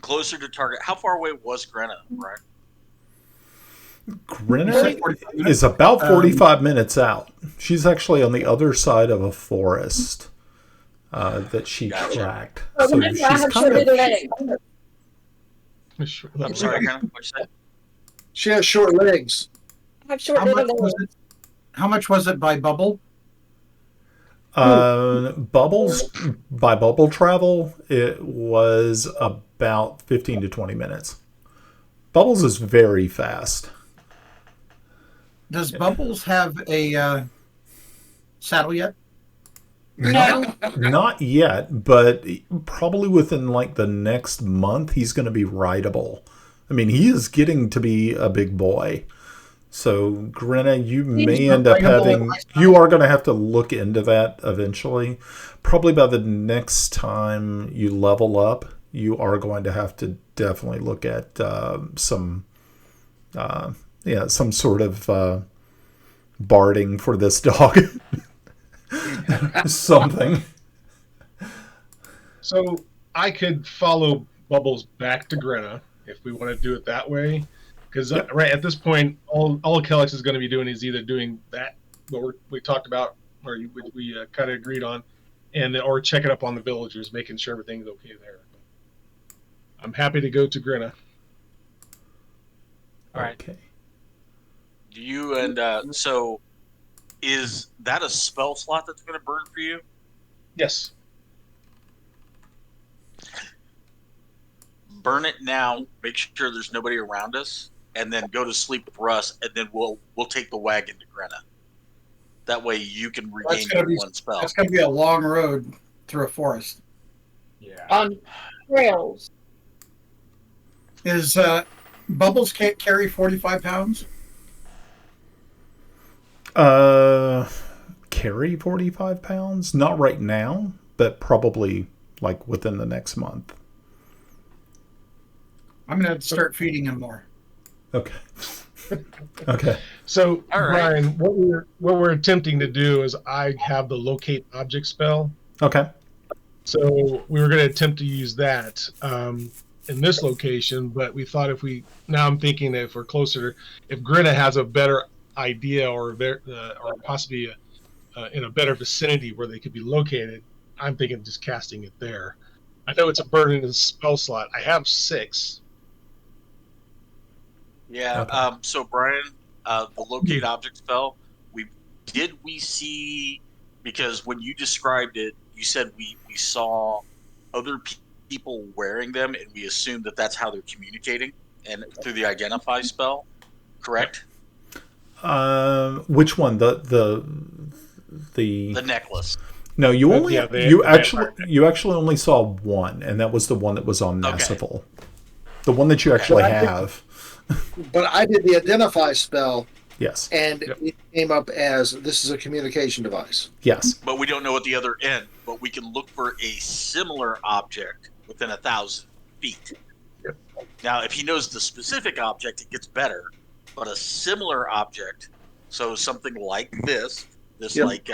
Closer to target. How far away was Grenna, Brian? Grenna is about 45 minutes out. She's actually on the other side of a forest that she tracked. So she's kind of... I'm sorry, Grenna. What'd you say? She has short legs. I have short legs. How much was it by bubble? Bubbles, by bubble travel, it was about 15 to 20 minutes. Bubbles is very fast. Does Bubbles have a saddle yet? No. Not yet, but probably within like the next month, he's going to be rideable. I mean, he is getting to be a big boy. So, Grenna, you may end up having... You are going to have to look into that eventually. Probably by the next time you level up, you are going to have to definitely look at some sort of barding for this dog. Something. So, I could follow Bubbles back to Grenna if we want to do it that way. Because right at this point, all Kellex is going to be doing is either doing that, what we talked about, or we kind of agreed on, or checking up on the villagers, making sure everything's okay there. I'm happy to go to Grenna. All right. Okay. Do you and so is that a spell slot that's going to burn for you? Yes. Burn it now. Make sure there's nobody around us, and then go to sleep with Russ, and then we'll take the wagon to Grenna. That way you can regain your one spell. That's going to be a long road through a forest. Yeah. On trails. Is Bubbles can't carry 45 pounds? Carry 45 pounds? Not right now, but probably like within the next month. I'm going to start feeding him more. Okay. Okay. So, All right. Brian, what we're attempting to do is I have the locate object spell. Okay. So we were going to attempt to use that in this location, but we thought now I'm thinking that if we're closer, if Grenna has a better idea or possibly in a better vicinity where they could be located, I'm thinking just casting it there. I know it's a burden in the spell slot. I have 6. Yeah. Okay. So Brian, the locate object spell. We see, because when you described it, you said we saw other people wearing them, and we assumed that that's how they're communicating, and through the identify spell, correct? Which one? The necklace. No, you only you actually only saw one, and that was the one that was on Massival. Okay. The one that you actually have. But I did the identify spell. Yes. And it came up as this is a communication device. Yes. But we don't know at the other end. But we can look for a similar object within 1,000 feet. Yep. Now, if he knows the specific object, it gets better. But a similar object, so something like this Yep. like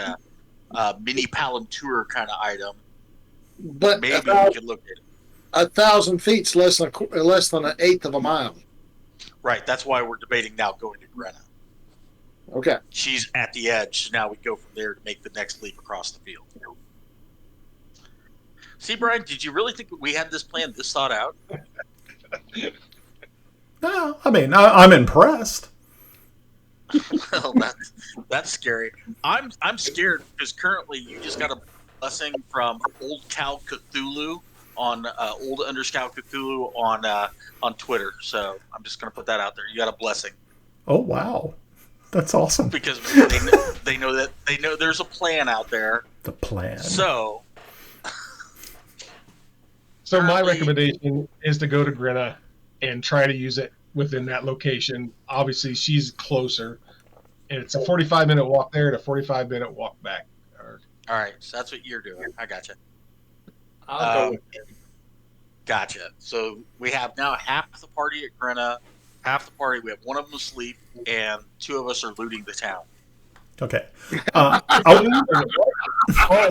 mini Palantir kind of item, But maybe we could look at it. 1,000 feet's less than an eighth of a mile. Right. That's why we're debating now going to Grenna. Okay. She's at the edge. So now we go from there to make the next leap across the field. See, Brian, did you really think we had this plan this thought out? No, I mean, I'm impressed. Well, that's scary. I'm scared because currently you just got a blessing from Old Cal Cthulhu on Old Underscout Cthulhu on Twitter. So I'm just gonna put that out there. You got a blessing. Oh wow, that's awesome. Because they know there's a plan out there. The plan. So my recommendation is to go to Grenna and try to use it within that location. Obviously, she's closer, and it's a 45-minute walk there and a 45-minute walk back. All right, so that's what you're doing. I gotcha. I'll go with it. Gotcha. So we have now half the party at Grenna, half the party. We have one of them asleep, and two of us are looting the town. Okay. Oh,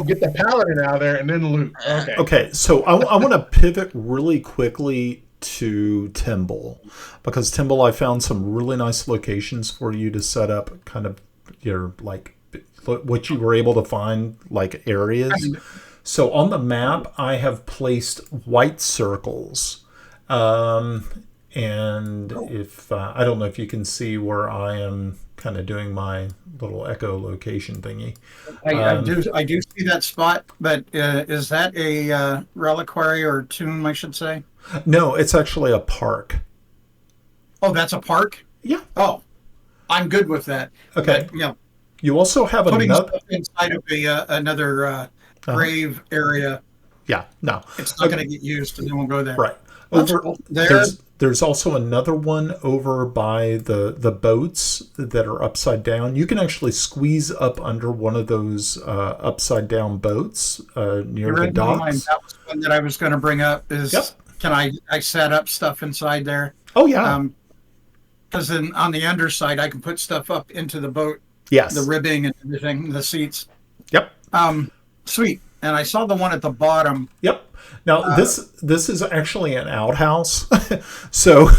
get the paladin out of there and then loot. Okay. Okay, so I want to pivot really quickly to Timble, because Timble, I found some really nice locations for you to set up kind of your, like, what you were able to find, like, areas. So on the map, I have placed white circles. And if I don't know if you can see where I am kind of doing my little echolocation thingy. I do see that spot, but is that a reliquary or tomb, I should say? No, it's actually a park. Oh, that's a park? Yeah. Oh, I'm good with that. Okay. But, yeah, You also have putting another. stuff inside of another grave area, Yeah. No. it's not going to get used, and then we'll go there. Right. That's Over cool. There. there's also another one over by the boats that are upside down. You can actually squeeze up under one of those upside down boats near the docks. That was one that I was going to bring up. Is Yep. can I set up stuff inside there? Oh yeah. Because then on the underside, I can put stuff up into the boat, Yes. the ribbing and everything, the seats. Yep. Sweet. And I saw the one at the bottom. Yep. Now this is actually an outhouse, so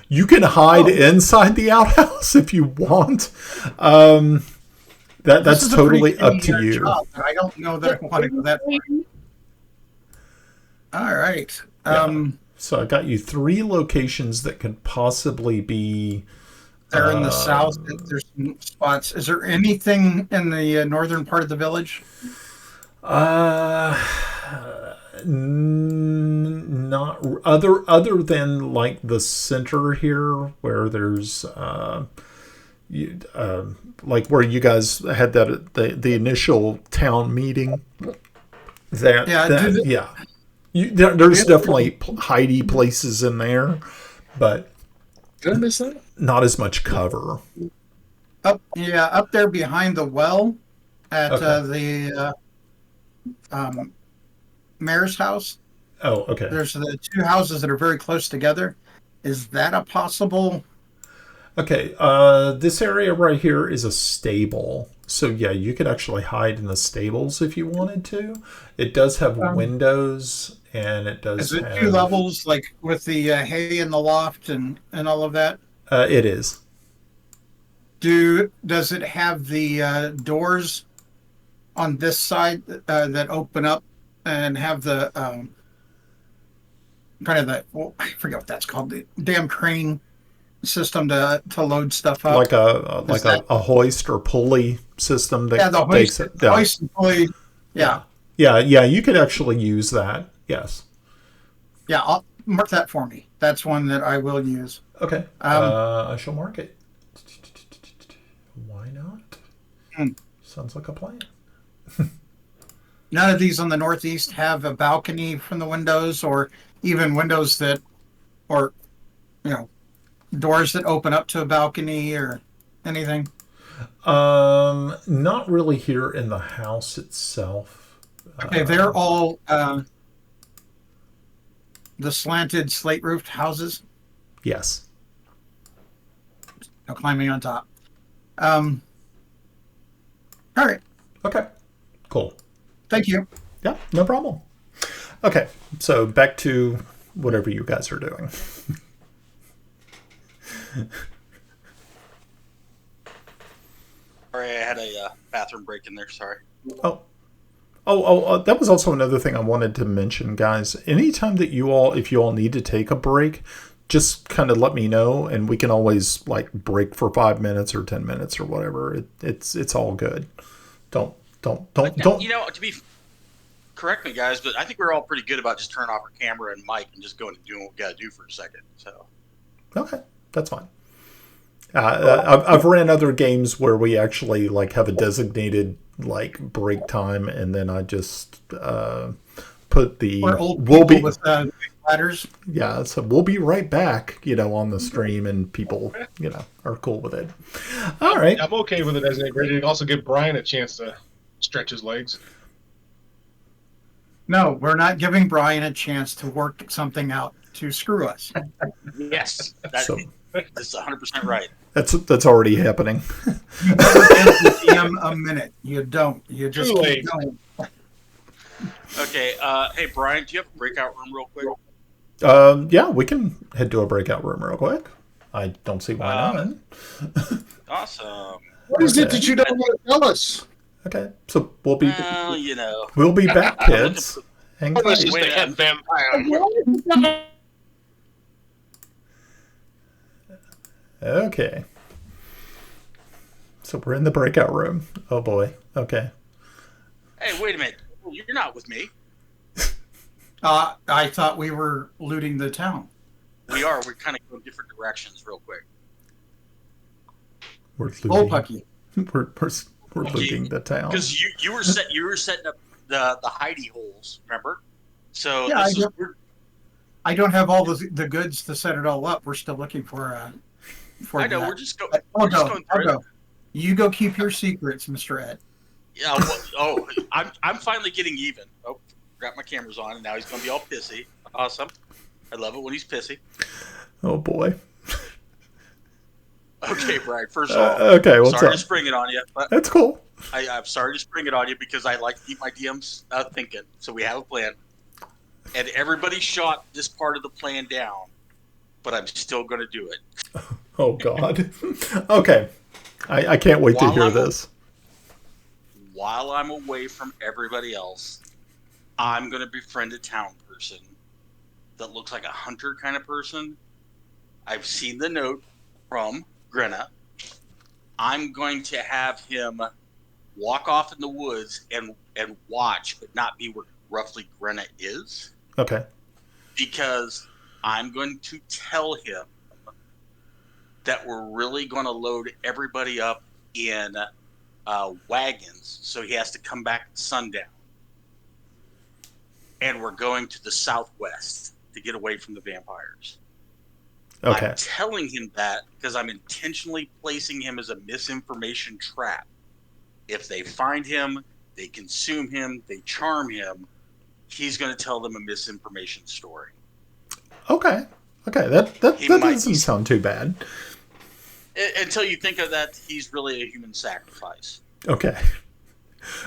you can hide inside the outhouse if you want. That's totally up to you. Job, I don't know that I want to go that far. All right. So I got you 3 locations that could possibly be. They're in the south. There's some spots. Is there anything in the northern part of the village? Not other than like the center here, where there's like where you guys had that the initial town meeting. There's definitely hidey places in there, but Did I miss that? not as much cover. Up there behind the well at the mayor's house. Oh, okay. There's the 2 houses that are very close together. Is that a possible? Okay, this area right here is a stable. So yeah, you could actually hide in the stables if you wanted to. It does have windows, and it does Is it have... 2 levels, like with the hay in the loft and all of that? It is. Does it have the doors on this side that open up and have the kind of the, I forget what that's called, the damn crane system to load stuff up? Like a hoist or pulley system that the takes hoist, it down. hoist and pulley. Yeah. Yeah, you could actually use that. Yes. Yeah, I'll mark that for me. That's one that I will use. Okay. I shall mark it. Why not? Sounds like a plan. None of these on the northeast have a balcony from the windows, or even windows that, or, doors that open up to a balcony or anything. Not really here in the house itself. Okay, they're all the slanted slate roofed houses. Yes. No climbing on top. All right. Okay. Cool. Thank you. Yeah, no problem. Okay, so back to whatever you guys are doing. Sorry, I had a bathroom break in there. Sorry. That was also another thing I wanted to mention, guys. Anytime that if you all need to take a break, just kind of let me know, and we can always like break for 5 minutes or 10 minutes or whatever. It's all good. Don't. You know, correct me, guys, but I think we're all pretty good about just turning off our camera and mic and just going and doing what we got to do for a second. So. Okay, that's fine. I've ran other games where we actually like have a designated like break time, and then I just put the we'll be with ladders. Yeah, so we'll be right back, on the stream, and people, are cool with it. All right, I'm okay with it as a break. Also give Brian a chance to stretch his legs. No, we're not giving Brian a chance to work something out to screw us. Yes, that's 100% right. That's already happening. You never give the DM a minute. You don't. You just keep going. Okay. Hey, Brian, do you have a breakout room real quick? Yeah, we can head to a breakout room real quick. I don't see why not. Awesome. What is it that you don't want to tell us? Okay, so we'll be. Well, We'll be back, kids. Hang tight. This is the head vampire. Okay. So we're in the breakout room. Oh boy. Okay. Hey, wait a minute. You're not with me. I thought we were looting the town. We are. We're kind of going different directions real quick. We're looting. Bullpucky. We're looting the town. Because you were setting up the hidey holes, remember? So yeah, I don't have all the goods to set it all up. We're still looking for I know. that. We're just going. I'll go. You go keep your secrets, Mr. Ed. Yeah. I'm finally getting even. Oh, got my cameras on, and now he's going to be all pissy. Awesome. I love it when he's pissy. Oh boy. Okay, Brian. First of all, okay. What's sorry up? to spring it on you. But That's cool. I'm sorry to spring it on you because I like to keep my DMs thinking. So we have a plan, and everybody shot this part of the plan down, but I'm still going to do it. Oh God. Okay. I can't wait to hear this. While I'm away from everybody else, I'm going to befriend a town person that looks like a hunter kind of person. I've seen the note from Grenna. I'm going to have him walk off in the woods and watch, but not be where roughly Grenna is. Okay. Because I'm going to tell him that we're really going to load everybody up in wagons, so he has to come back at sundown. And we're going to the southwest to get away from the vampires. Okay. I'm telling him that because I'm intentionally placing him as a misinformation trap. If they find him, they consume him, they charm him, he's going to tell them a misinformation story. Okay. That doesn't sound too bad. Until you think of that, he's really a human sacrifice. Okay.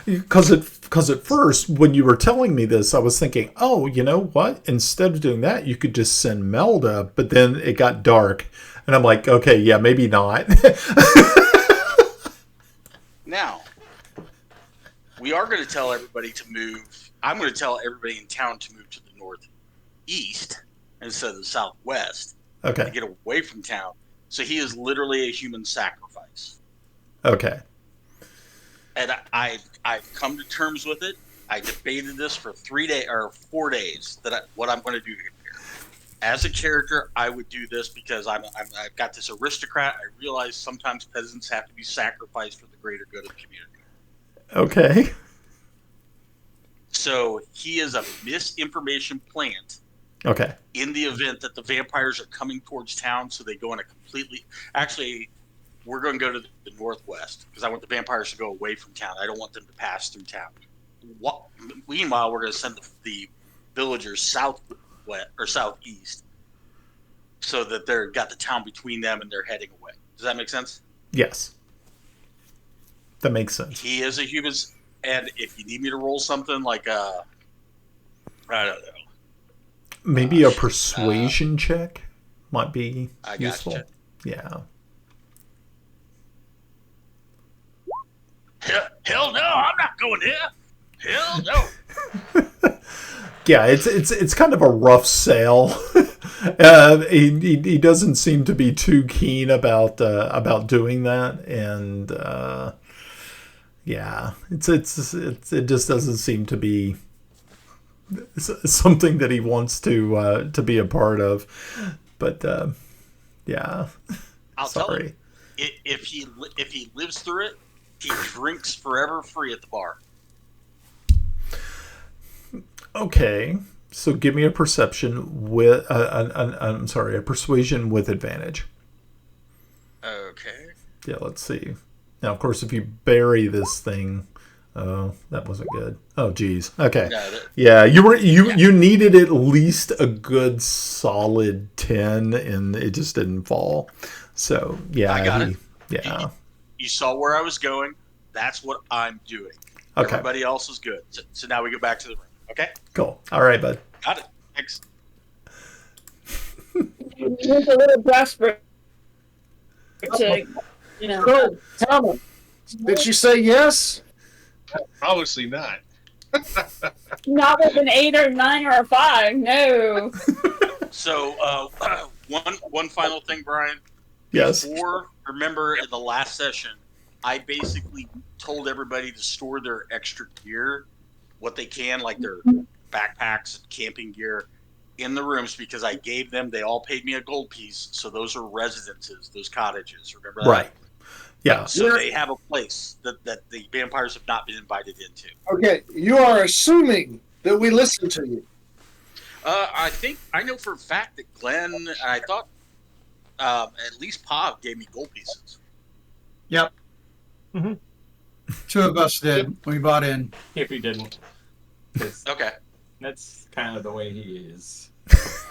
Because at first, when you were telling me this, I was thinking, oh, you know what? Instead of doing that, you could just send Melda. But then it got dark. And I'm like, okay, yeah, maybe not. Now, we are going to tell everybody to move. I'm going to tell everybody in town to move to the northeast instead of the southwest. Okay. To get away from town. So he is literally a human sacrifice. Okay. And I've come to terms with it. I debated this for 4 days. What I'm going to do here. As a character, I would do this because I've got this aristocrat. I realize sometimes peasants have to be sacrificed for the greater good of the community. Okay. So he is a misinformation plant. Okay. In the event that the vampires are coming towards town, so they go in a completely... Actually, we're going to go to the northwest because I want the vampires to go away from town. I don't want them to pass through town. Meanwhile, we're going to send the villagers southwest or southeast so that they've got the town between them and they're heading away. Does that make sense? Yes. That makes sense. He is a human... And if you need me to roll something like a I don't know. Maybe a persuasion check might be I useful. gotcha. Yeah. Hell no, I'm not going here. Hell no. Yeah, it's kind of a rough sale. He doesn't seem to be too keen about doing that, and yeah, it just doesn't seem to be something that he wants to be a part of. But yeah, I'll tell sorry. him if he lives through it, he drinks forever free at the bar. Okay, so give me a perception with I'm sorry, a persuasion with advantage. Okay. Yeah, let's see. Now, of course, if you bury this thing, oh, that wasn't good. Oh, geez. Okay. Yeah, you needed at least a good solid 10, and it just didn't fall. So yeah, I got it. Yeah. You saw where I was going. That's what I'm doing. Okay. Everybody else is good. So now we go back to the room. Okay. Cool. All right, bud. Got it. Thanks. He's a little desperate to, So, tell me, did she say yes? Obviously not. Not with an 8 or 9 or a 5. No. So one final thing, Brian. Yes. Remember in the last session, I basically told everybody to store their extra gear, what they can, like their backpacks and camping gear, in the rooms because I gave them. They all paid me a gold piece, so those are residences, those cottages. Remember that? Right. Yeah. So they have a place that the vampires have not been invited into. Okay, you are assuming that we listen to you. I know for a fact that Glenn, and I thought at least Pav gave me gold pieces. Yep. Mm-hmm. 2 of us did. We bought in. If he didn't. Okay. That's kind of the way he is.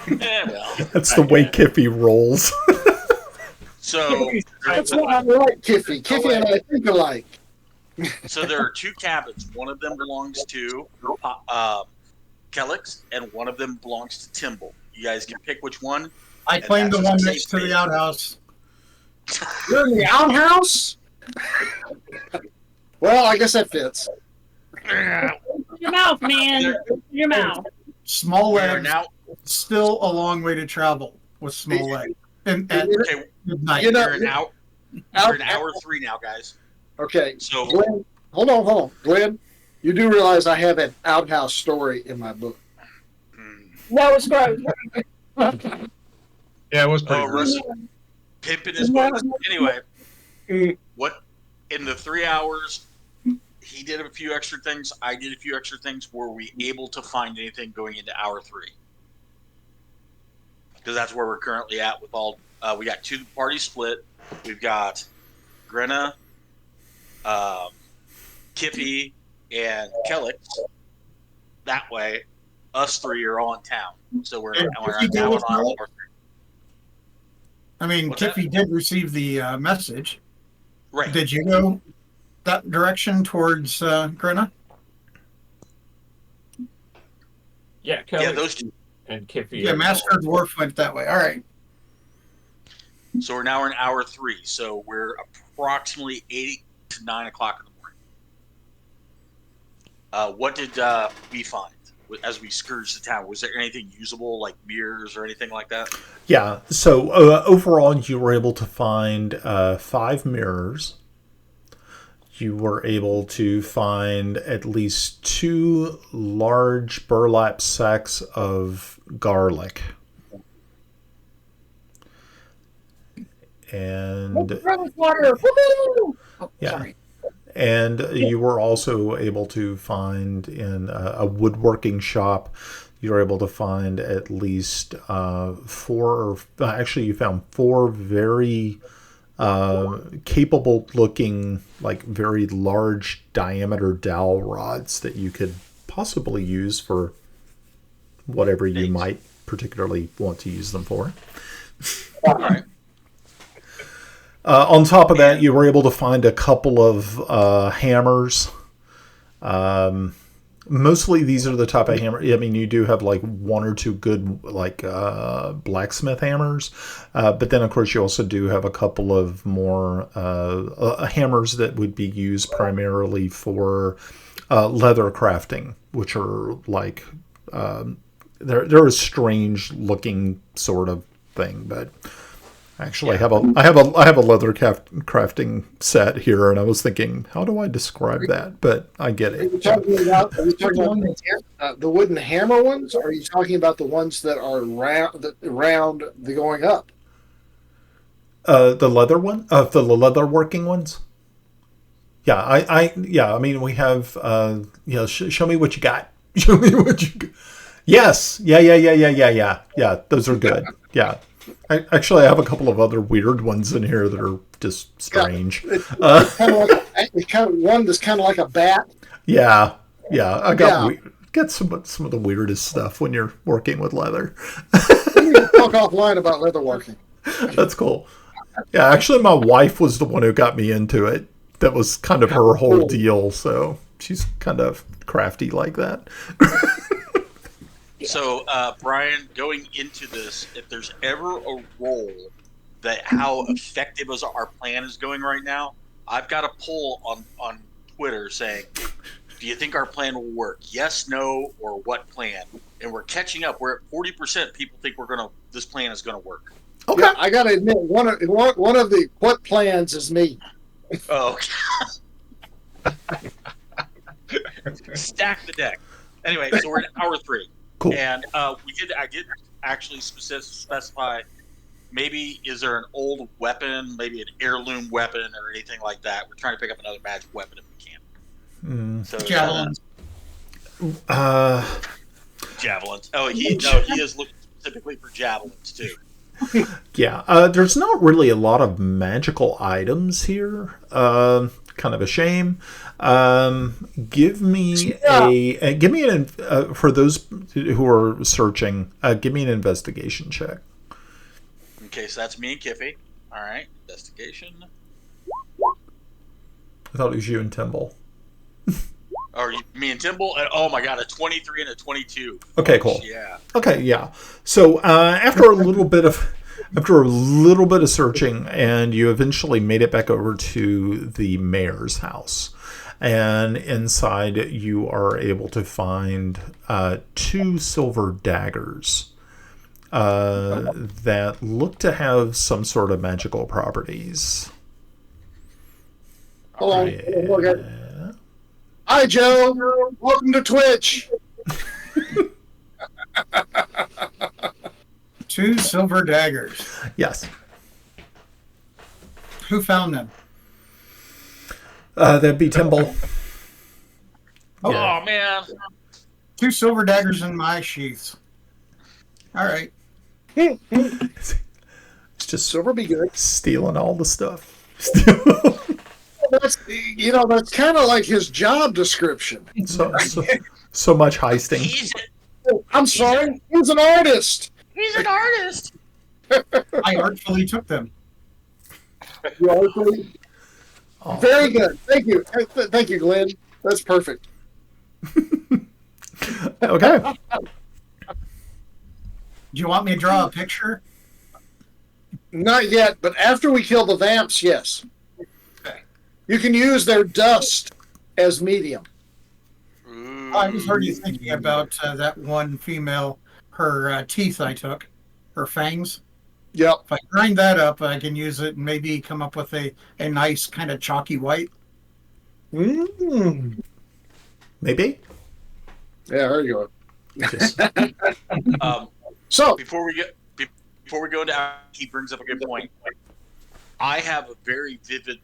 Yeah, well. That's the way Kiffy rolls. So That's why I like Kiffy. Kiffy and I think alike. So there are 2 cabins. One of them belongs to Kellix, and one of them belongs to Timble. You guys can pick which one. I claim the one next to the outhouse. You're in the outhouse? Well, I guess that fits. Your mouth, man. Your mouth. Small legs. Now, Still a long way to travel with small legs. And at okay, midnight. you're in hour 3 now, guys. Okay. So Glenn, hold on. Glenn, you do realize I have an outhouse story in my book. That was gross. Yeah, it was pretty. Russ pimping his butt. Anyway, what in the 3 hours? He did a few extra things. I did a few extra things. Were we able to find anything going into hour 3? Because that's where we're currently at with all. We got 2 parties split. We've got Grenna, Kiffy, and Kellix. That way, us 3 are all in town. So we're now on hour 3. I mean, What's Kiffy did receive the message. Right. Did you go that direction towards Grenna? Yeah, Kelly Yeah, those 2. and Kiffy. Yeah, Master Dwarf went that way. All right. So we're now in hour 3. So we're approximately 8 to 9 o'clock in the morning. What did we find as we scourged the town? Was there anything usable, like mirrors or anything like that? Yeah. So overall, you were able to find 5 mirrors. You were able to find at least 2 large burlap sacks of garlic. And Water. Woo-hoo! Oh, yeah. sorry. And you were also able to find in a woodworking shop, you were able to find at least 4, actually you found 4 very capable looking, like very large diameter dowel rods that you could possibly use for whatever you might particularly want to use them for. All right. On top of that, you were able to find a couple of hammers, mostly these are the type of hammer. I mean, you do have like one or two good like blacksmith hammers, but then of course you also do have a couple of more hammers that would be used primarily for leather crafting, which are like they're a strange looking sort of thing, but. Actually, I have a leather crafting set here, and I was thinking, how do I describe that? But I get Are you it. talking about the wooden hammer ones? Or are you talking about the ones that are round the going up? The leather one, the leather working ones. Yeah, I mean, we have. Show me what you got. Show me what you got. Yes, yeah. Those are good. Yeah. I have a couple of other weird ones in here that are just strange. It's kind of one that's kind of like a bat. Yeah. I got some of the weirdest stuff when you're working with leather. We need to talk offline about leather working. That's cool. Yeah, actually, my wife was the one who got me into it. That was kind of her whole deal. So she's kind of crafty like that. So, Brian, going into this, if there's ever a role that how effective as our plan is going right now, I've got a poll on Twitter saying, do you think our plan will work? Yes, no, or what plan? And we're catching up. We're at 40% people think this plan is gonna work. Okay. Yeah, I gotta admit, one of the what plans is me. Oh, stack the deck. Anyway, so we're at hour 3. Cool. And I did actually specify, maybe is there an old weapon, maybe an heirloom weapon or anything like that. We're trying to pick up another magic weapon if we can. So Javelins. Javelins. Oh, he is looking specifically for javelins too. Yeah, there's not really a lot of magical items here. Kind of a shame. Give me for those who are searching, give me an investigation check. Okay, so that's me and Kiffy. All right, investigation. I thought it was you and Timble. Or me and Timble? Oh my god, a 23 and a 22. Okay, cool. Yeah. Okay, yeah. So after a little bit of searching, and you eventually made it back over to the mayor's house, and inside you are able to find 2 silver daggers that look to have some sort of magical properties. Hold on. Okay. Hi, Joe. Welcome to Twitch. 2 silver daggers. Yes. Who found them? That'd be Timble. Oh, Yeah. man. 2 silver daggers in my sheath. All right. It's just Silver be good. stealing all the stuff. That's kind of like his job description. so much heisting. I'm sorry. He's an artist. He's an artist. I artfully took them. You artfully? Oh. Very good. Thank you. Thank you, Glenn. That's perfect. Okay. Do you want me to draw a picture? Not yet, but after we kill the vamps, yes. Okay. You can use their dust as medium. I just heard you thinking about that one female, her teeth I took, her fangs. Yep. If I grind that up, I can use it and maybe come up with a nice kind of chalky white. Mm. Maybe. Yeah, there you go. So before we go into, he brings up a good point. I have a very vivid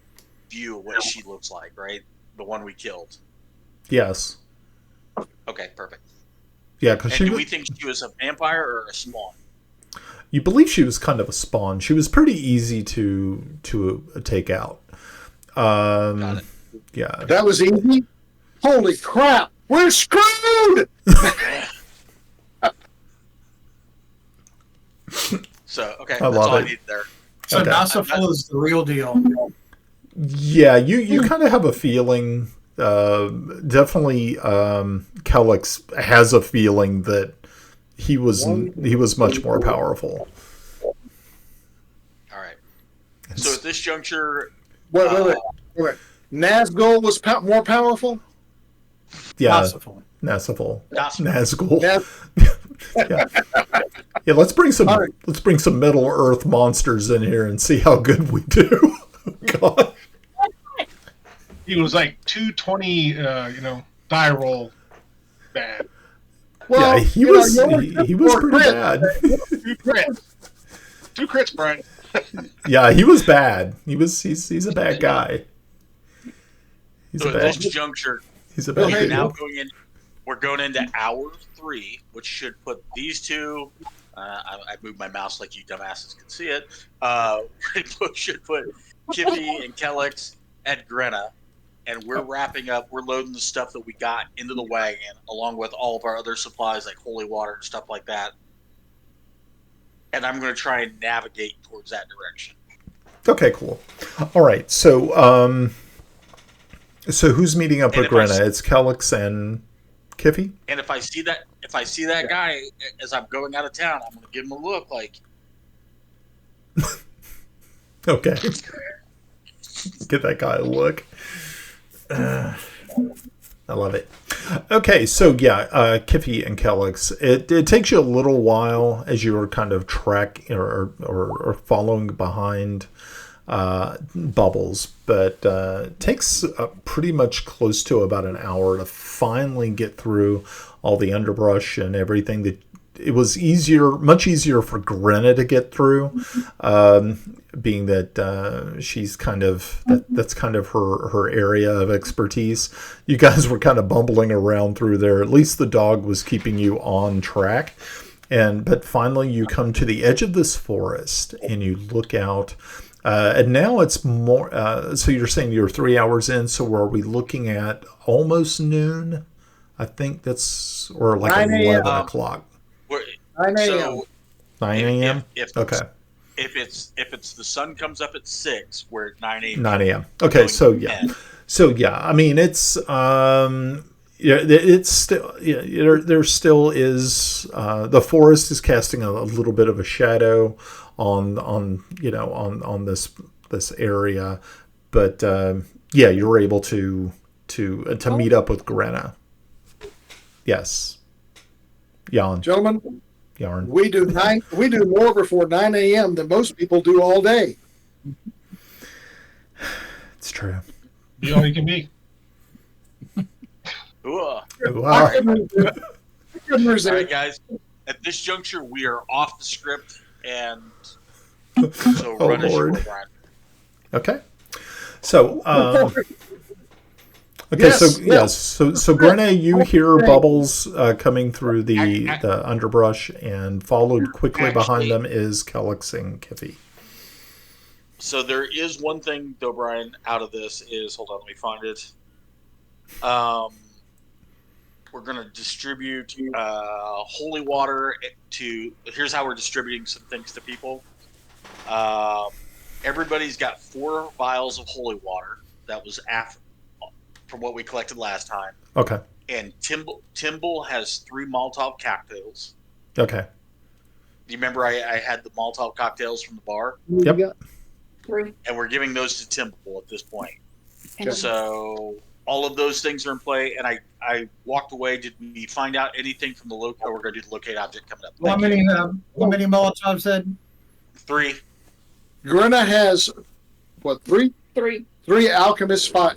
view of what she looks like, right? The one we killed. Yes. Okay, perfect. Yeah, because do we think she was a vampire or a spawn? You believe she was kind of a spawn. She was pretty easy to take out. Got it. Yeah. That was easy. Holy crap! We're screwed. So okay, I that's love all it. I need there. So Okay. Nasiful is the real deal. Yeah, you kind of have a feeling definitely Kellex has a feeling that he was much more powerful. All right. So at this juncture, Wait. Nazgul was more powerful? Yeah, Merciful. Nazgul. Naz- Yeah. Yeah, let's bring some Middle Earth monsters in here and see how good we do. God. He was like 220, die roll bad. Well, Yeah, he was pretty bad. Two crits, Brian. Yeah, he was bad. He's a bad guy. so at this juncture, He's a bad we're dude. now going into hour 3, which should put these two. I moved my mouse like you dumbasses can see it. Should put Kippy and Kellex at Grenna, and we're wrapping up. We're loading the stuff that we got into the wagon, along with all of our other supplies like holy water and stuff like that. And I'm going to try and navigate towards that direction. Okay, cool. All right, so who's meeting up with Grenna? It's Kellex and Kiffy. And if I see that guy as I'm going out of town, I'm going to give him a look like. Okay. Get that guy a look. I love it. Okay, so yeah, Kiffy and Kellex. It takes you a little while as you are kind of tracking or following behind Bubbles, but it takes pretty much close to about an hour to finally get through all the underbrush and everything. That it was much easier for Grenna to get through, being that she's kind of that's kind of her area of expertise. You guys were kind of bumbling around through there. At least the dog was keeping you on track. But finally you come to the edge of this forest and you look out. And now it's more. So you're saying you're 3 hours in. So are we looking at almost noon? I think that's or like 11 o'clock. 9 a.m. So 9 a.m. Okay. If it's the sun comes up at 6, we're at 9 a.m. 9 a.m. Okay, so yeah. I mean, it's it's still there still is the forest is casting a little bit of a shadow on this area, but you're able to meet up with Grenna. Yes, Jan. Gentlemen, Yarn. we do more before 9 a.m. than most people do all day. It's true. You know, you can be. All Wow. right, guys. At this juncture, we are off the script, and so run as you were, Brian. Okay. So, Yes. So Grenna, you hear Bubbles coming through the underbrush, and followed quickly behind them is Kellex and Kiffy. So there is one thing, though, Brian, out of this is, hold on, let me find it. We're going to distribute holy water here's how we're distributing some things to people. Everybody's got 4 vials of holy water. That was from what we collected last time. Okay. And Timble has 3 Molotov cocktails. Okay. Do you remember I had the Molotov cocktails from the bar? Yep. 3. And we're giving those to Timble at this point. Okay. So all of those things are in play, and I walked away. Did we find out anything from the locate? We're going to do the locate object coming up. How many Molotovs said? 3. Grenna has, what, 3? 3. 3 Alchemist Fire?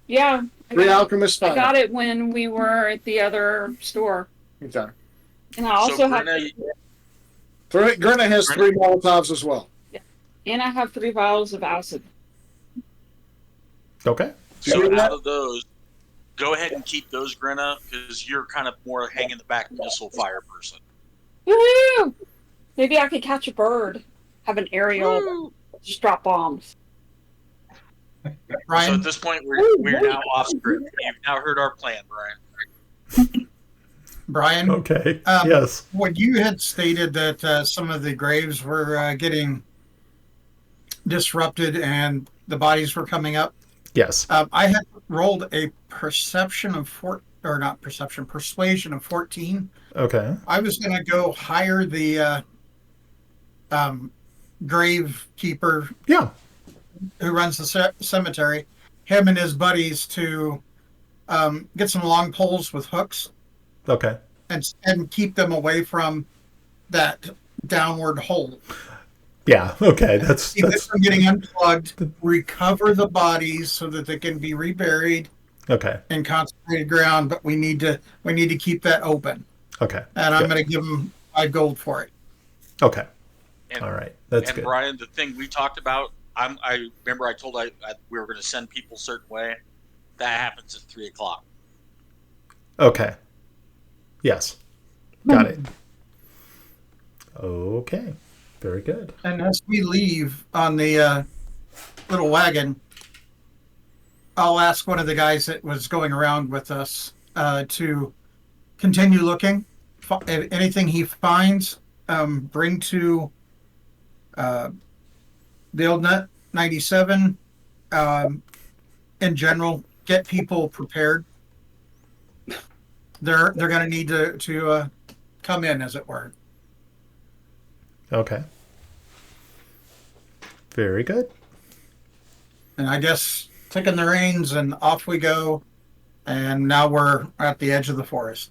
Yeah. 3 Alchemist Fire. I got it when we were at the other store. Okay. And I also have... Grenna has 3 Molotovs as well. And I have 3 vials of acid. Okay. So out of those, go ahead and keep those, Grenna, because you're kind of more hang in the back missile fire person. Woohoo! Maybe I could catch a bird. Have an aerial. Just drop bombs. Brian? So at this point, we're now off script. You've now heard our plan, Brian. Brian? Okay. Yes. When you had stated that some of the graves were getting disrupted and the bodies were coming up, Yes. I rolled a perception of persuasion of 14. Okay. I was going to go hire the grave keeper Yeah. who runs the cemetery, him and his buddies to get some long poles with hooks Okay. and keep them away from that downward hole. Yeah. Okay. Keep it from getting unplugged. Recover the bodies so that they can be reburied okay. in consecrated ground. But we need to keep that open. Okay. And I'm going to give them 5 gold for it. Okay. And, All right. That's and good. Brian, the thing we talked about, I remember I told we were going to send people a certain way. That happens at 3:00. Okay. Yes. Got it. Okay. Very good. And as we leave on the little wagon, I'll ask one of the guys that was going around with us to continue looking. Anything he finds, bring to the old Nut 97. In general, get people prepared. They're going to need to come in, as it were. Okay. Very good. And I guess taking the reins and off we go. And now we're at the edge of the forest.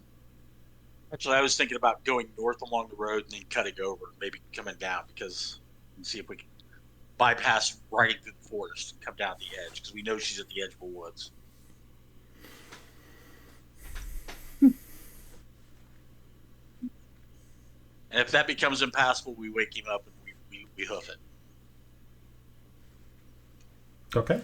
Actually, I was thinking about going north along the road and then cutting over, maybe coming down and see if we can bypass riding through the forest and come down the edge because we know she's at the edge of the woods. And if that becomes impassable, we wake him up and we hoof it. Okay.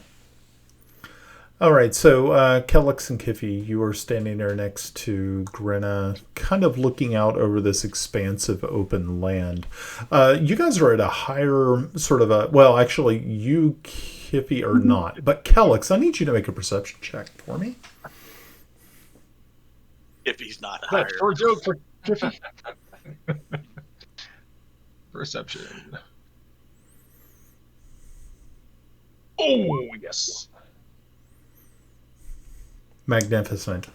All right. So, Kellix and Kiffy, you are standing there next to Grinna, kind of looking out over this expanse of open land. You guys are at a higher sort of well, actually, you, Kiffy, are not. But Kellix, I need you to make a perception check for me. If he's not higher. That's for a joke for Kiffy. Perception. Oh, yes. Magnificent.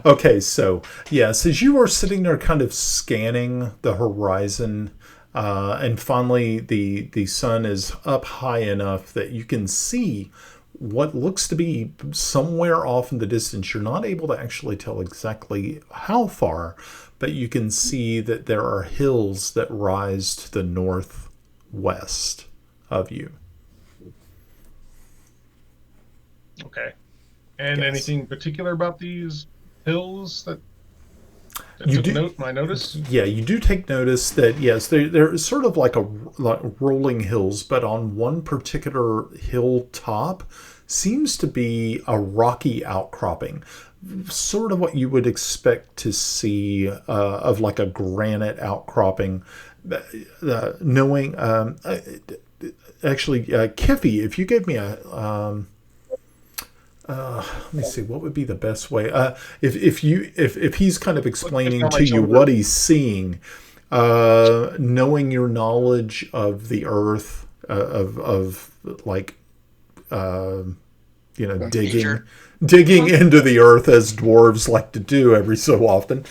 Okay, so yes, as you are sitting there kind of scanning the horizon, and finally the sun is up high enough that you can see what looks to be somewhere off in the distance. You're not able to actually tell exactly how far, but you can see that there are hills that rise to the northwest of you. Okay. And Yes. anything particular about these hills that You took my notice? Yeah, you do take notice that, yes, they're sort of like rolling hills, but on one particular hilltop seems to be a rocky outcropping, sort of what you would expect to see of like a granite outcropping. Knowing, actually, Kiffy, if you gave me a... let me see. What would be the best way? If he's kind of explaining to you what he's seeing, knowing your knowledge of the earth, of like, digging into the earth as dwarves like to do every so often.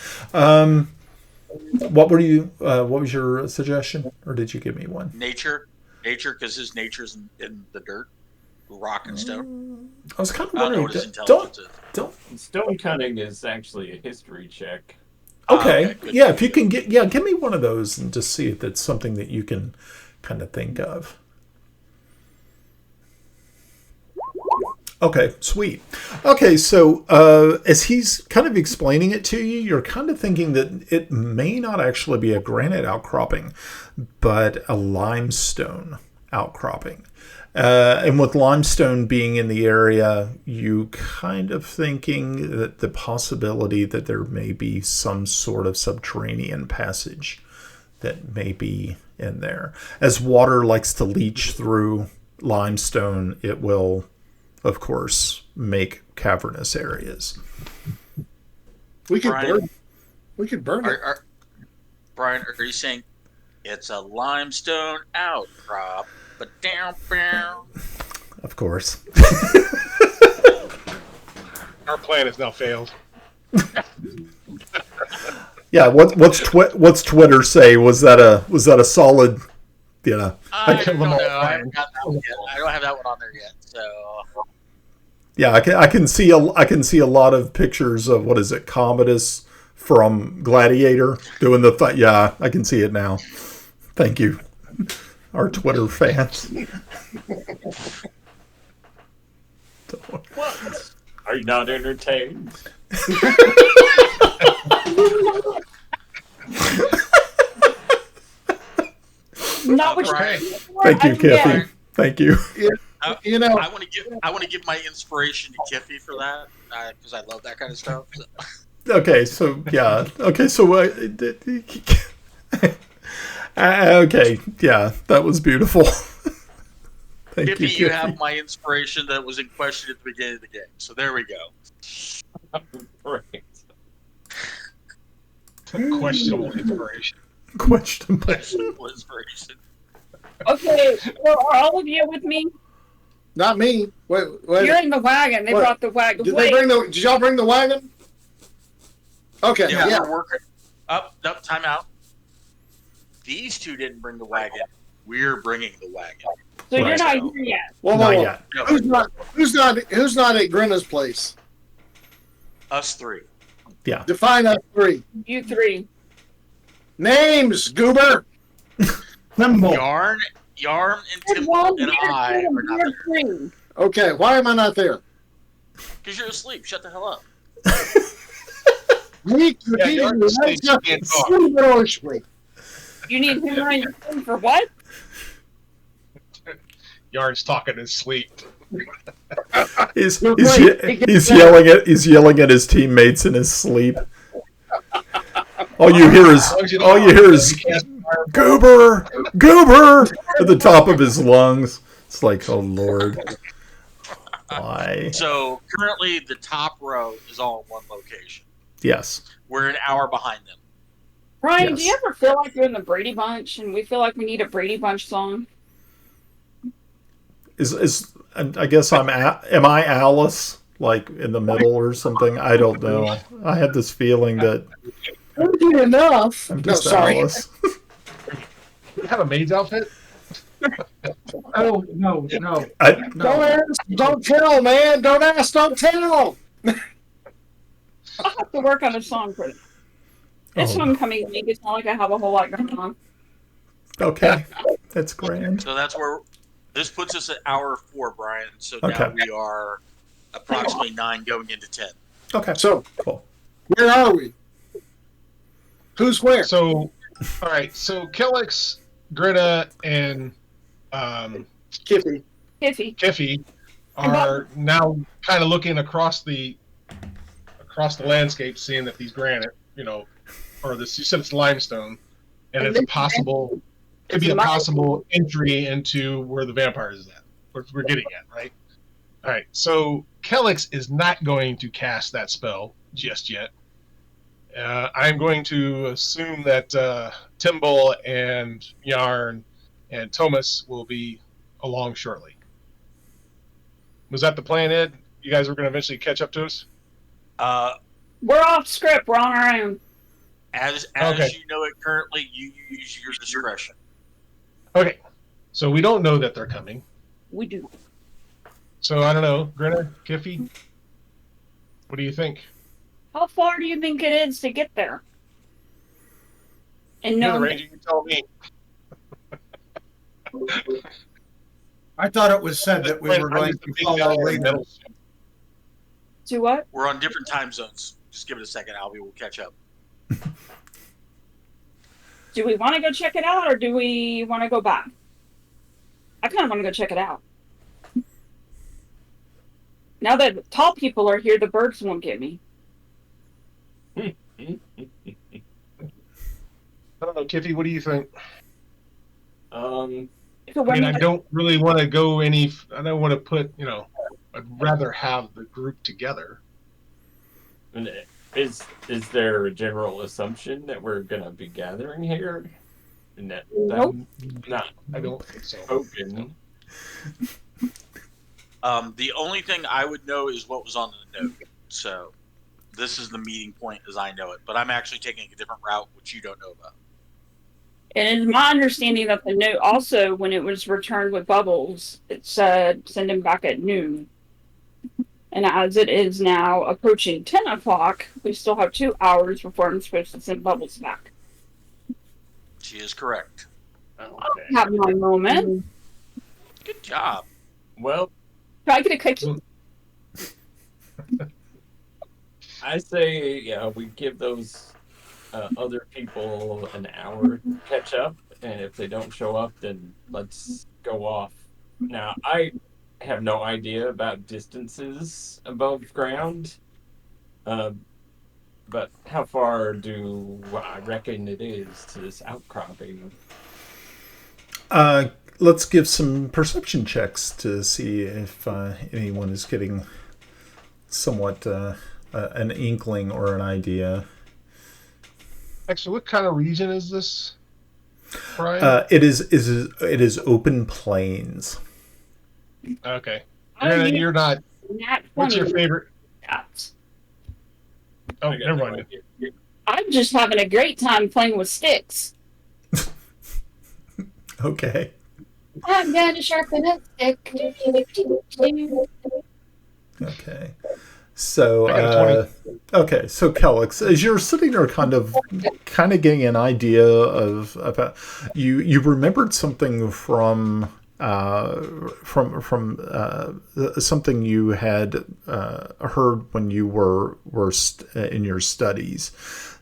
What was your suggestion, or did you give me one? Nature, because his nature's in the dirt. Rock and stone. I was kind of I don't know wondering. what his intelligence is. Don't. Stone cutting is actually a history check. Okay. Good. Yeah, if you can give me one of those and just see if that's something that you can kind of think of. Okay, sweet. Okay, so as he's kind of explaining it to you, you're kind of thinking that it may not actually be a granite outcropping, but a limestone outcropping. And with limestone being in the area, you kind of thinking that the possibility that there may be some sort of subterranean passage that may be in there. As water likes to leach through limestone, it will, of course, make cavernous areas. We could Brian, burn. We could burn it. Brian, are you saying it's a limestone outcrop? But down. Of course. Our plan has now failed. Yeah, what's Twitter say? Was that a solid? Yeah. I killed don't them know. all. I haven't got that one yet. I don't have that one on there yet. So Yeah, I can see a lot of pictures of what is it, Commodus from Gladiator doing the yeah, I can see it now. Thank you, our Twitter fans. What? Are you not entertained? Not what Brian. Thank you, Kiffy. Brian. Thank you. You know, I want to give my inspiration to Kiffy for that because I love that kind of stuff. So. Okay, so yeah. Okay, so okay, yeah, that was beautiful. Thank Kiffy, you, you Kiffy. have my inspiration that was in question at the beginning of the game. So there we go. Right. Questionable inspiration. Questionable. Questionable inspiration. Okay, well, are all of you with me? not me. Wait. You're in the wagon. They What? brought the wagon. Did Wait, Did y'all bring the wagon? Okay. Yeah, Yeah. we're working. Up, time out. These two didn't bring the wagon. We're bringing the wagon. so you're Right. not here yet. Whoa, Not whoa, whoa. yet. No, Who's not at Grenna's place? us three. Yeah. Define us three. You three. Names, Goober. Nimble. Yarn, and There's Timble one and here, I two, are not you're there three. Okay, why am I not there? because you're asleep. Shut the hell up. Me, Yeah, you're repeatedly, asleep, that's you can't talk. sleep or sleep. You need him on your phone for what? Yarn's talking in sleep. He's You're right. he's yelling at his teammates in his sleep. All you hear is Goober at the top of his lungs. It's like, oh Lord. Why? So currently, the top row is all in one location. Yes. We're an hour behind them. Ryan, do Yes. you ever feel like you're in the Brady Bunch and we feel like we need a Brady Bunch song? I guess am I Alice, like in the middle or something? I don't know. I had this feeling that Don't do enough. I'm No, just sorry. Alice. You have a maid's outfit? Oh, no. Don't ask, don't tell, man. Don't ask, don't tell. I'll have to work on a song for it. This Oh. one coming week, it's not like I have a whole lot going on. Okay, that's grand. So that's where this puts us at hour 4, Brian. So now Okay. we are approximately 9 going into 10. Okay, So, cool. where are we? Who's where? So, all right. So Kellex, Greta, and Kiffy. Iffy. Kiffy are now kind of looking across the landscape, seeing that these granite, or this. You said it's limestone, and it's a possible. Could be a possible entry into where the vampires is at. We're getting at, right? All right. So Kellex is not going to cast that spell just yet. I'm going to assume that Timble and Yarn and Thomas will be along shortly. Was that the plan, Ed? You guys were going to eventually catch up to us? We're off script. We're on our own. As Okay. you know it currently, you use your discretion. Okay. So we don't know that they're coming. We do. So I don't know. Greta, Kiffy, what do you think? How far do you think it is to get there? And You're no, the ranger, you tell me. I thought it was said that we were going to follow later. do what? We're on different time zones. Just give it a second, Albie. We'll catch up. Do we want to go check it out or do we want to go back? I kind of want to go check it out. Now that tall people are here, the birds won't get me. I don't know, Kiffy, what do you think? If it I mean, wasn't I don't really want to go any. I don't want to put. I'd rather have the group together. And is there a general assumption that we're gonna be gathering here? And that Nope. not I don't think so. open. The only thing I would know is what was on the note. So this is the meeting point as I know it. But I'm actually taking a different route, which you don't know about. And it's my understanding that the note also, when it was returned with Bubbles, it said send him back at noon. And as it is now approaching 10 o'clock, we still have 2 hours before I'm supposed to send Bubbles back. She is correct. I'll have my moment. Good job. Well, Can I get a cookie? I say, yeah, we give those other people an hour to catch up, and if they don't show up, then let's go off. Now, I have no idea about distances above ground, but how far do I reckon it is to this outcropping? Let's give some perception checks to see if anyone is getting somewhat an inkling or an idea. Actually, what kind of region is this, Brian? It is open plains. Okay. Oh, You're not. Nat What's your 20. favorite? That's- Oh, I got never no mind. idea. I'm just having a great time playing with sticks. Okay. I'm going to sharpen a stick. Okay. So I got a 20. okay, so Kellex, as you're sitting there kind of getting an idea of about you remembered something from something you had heard when you were in your studies,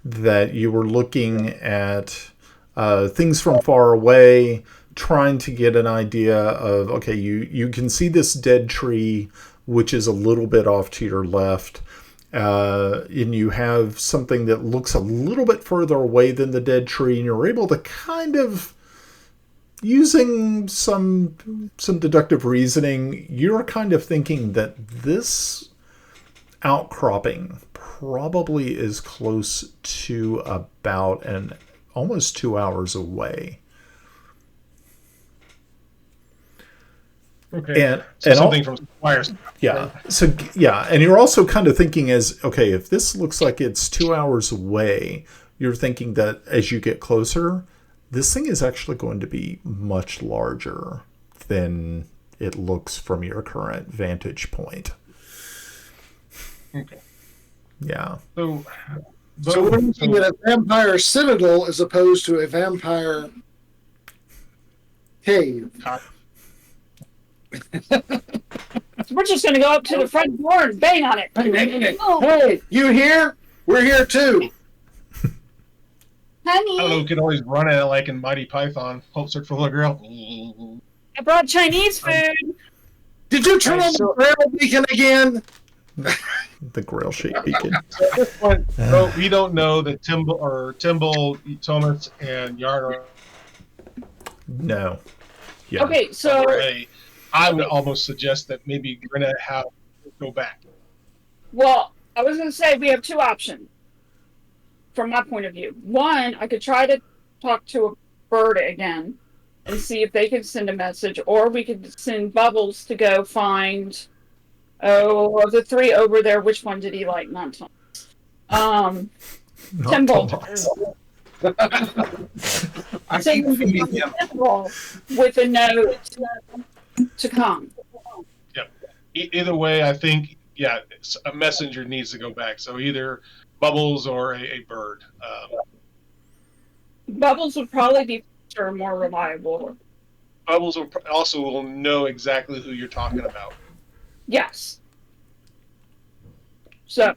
that you were looking at things from far away, trying to get an idea of, okay, you can see this dead tree, which is a little bit off to your left, and you have something that looks a little bit further away than the dead tree, and you're able to kind of, using some deductive reasoning, you're kind of thinking that this outcropping probably is close to about almost 2 hours away. Okay. And Something from Squires. yeah. So yeah, and you're also kind of thinking as, okay, if this looks like it's 2 hours away, you're thinking that as you get closer, this thing is actually going to be much larger than it looks from your current vantage point. Okay. Yeah. So we're looking at a vampire citadel as opposed to a vampire cave. We're just going to go up to the front door and bang on it. Hey, you here? We're here too. I don't know. Honey, We could always run at it like in Mighty Python. Hope search for the girl. I brought Chinese food. Did you turn on the rail beacon again? The grail shape beacon. At this point, so we don't know that Timble, Thomas, and Yarn are No. Yeah. Okay, so ready. I would almost suggest that maybe we're gonna have to go back. well, I was going to say we have 2 options from my point of view. One, I could try to talk to a bird again and see if they can send a message, or we could send Bubbles to go find, of the 3 over there, which one did he like? Not Tom. Not Timble. Thomas. I Send keep him feeding to him. Timble with a note to come. Either way, I think a messenger needs to go back. So either Bubbles or a bird. Bubbles would probably be faster and more reliable. Bubbles will know exactly who you're talking about. Yes. So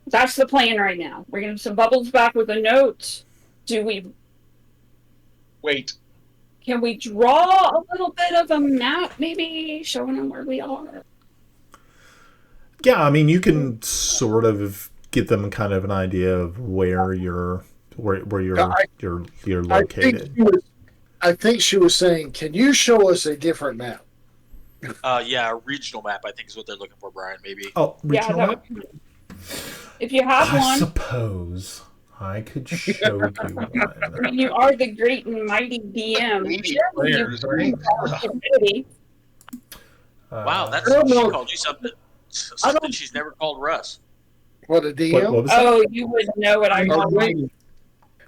that's the plan right now. We're going to send Bubbles back with a note. Wait. Can we draw a little bit of a map, maybe showing them where we are? Yeah, I mean, you can sort of give them kind of an idea of where you're located. I think she was saying, can you show us a different map? A regional map, I think, is what they're looking for, Brian. Maybe. Oh, regional Yeah, map? if you have I one. suppose I could show you I one. mean, you are the great and mighty DM. Players, right? Wow, that's I don't she know. called you something. Something she's never called Russ. What a DM? What was that? Oh, you wouldn't know what I Or call great,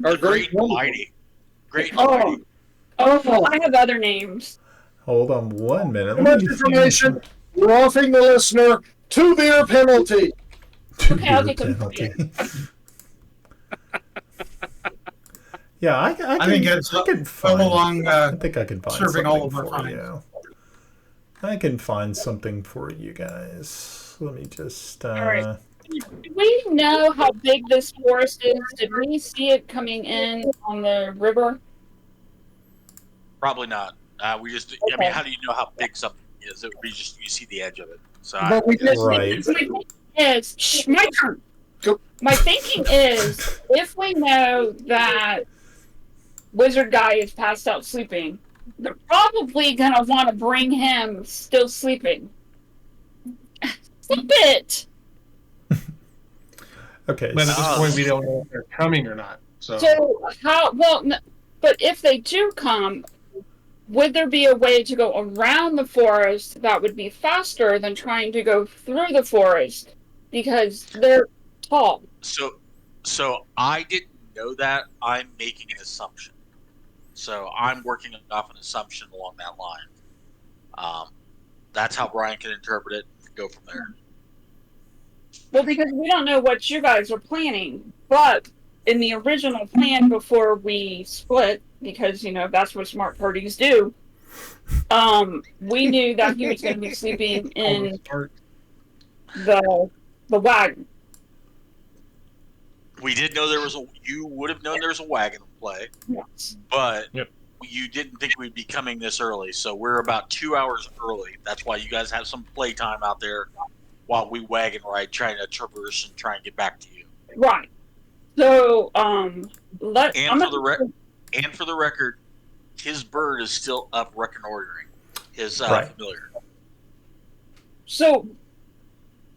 or Great and wonderful. mighty. Great and Oh, mighty. oh, I have other names. Hold on 1 minute. Too much information. We're offering the listener 2 beer penalty. Okay, I'll Two-year take them. penalty. Yeah, I think it's can well find. along I think I can find serving something all of our for fines. you. I can find something for you guys. Let me just. right. Do we know how big this forest is? Did we see it coming in on the river? Probably not. We just. I mean, how do you know how big something is? It would be just you see the edge of it. So But we did. Right. My thinking is, my turn. Go. My thinking is, if we know that Wizard Guy is passed out sleeping, they're probably gonna want to bring him still sleeping. Sleep it. Okay. But at this Oh, point, we don't know if they're coming or not. So, So how? Well, but if they do come, would there be a way to go around the forest that would be faster than trying to go through the forest because they're tall? So I didn't know that. I'm making an assumption. So I'm working off an assumption along that line. That's how Brian can interpret it and go from there. Well, because we don't know what you guys are planning, but in the original plan before we split, because that's what smart parties do, we knew that he was going to be sleeping in the wagon. We did know you would have known there was a wagon in play, Yes. but Yep. you didn't think we'd be coming this early. So we're about 2 hours early. That's why you guys have some playtime out there while we wagon ride, trying to traverse and try and get back to you. Right. So, And for the record, his bird is still up reconnoitering his Right. familiar. So,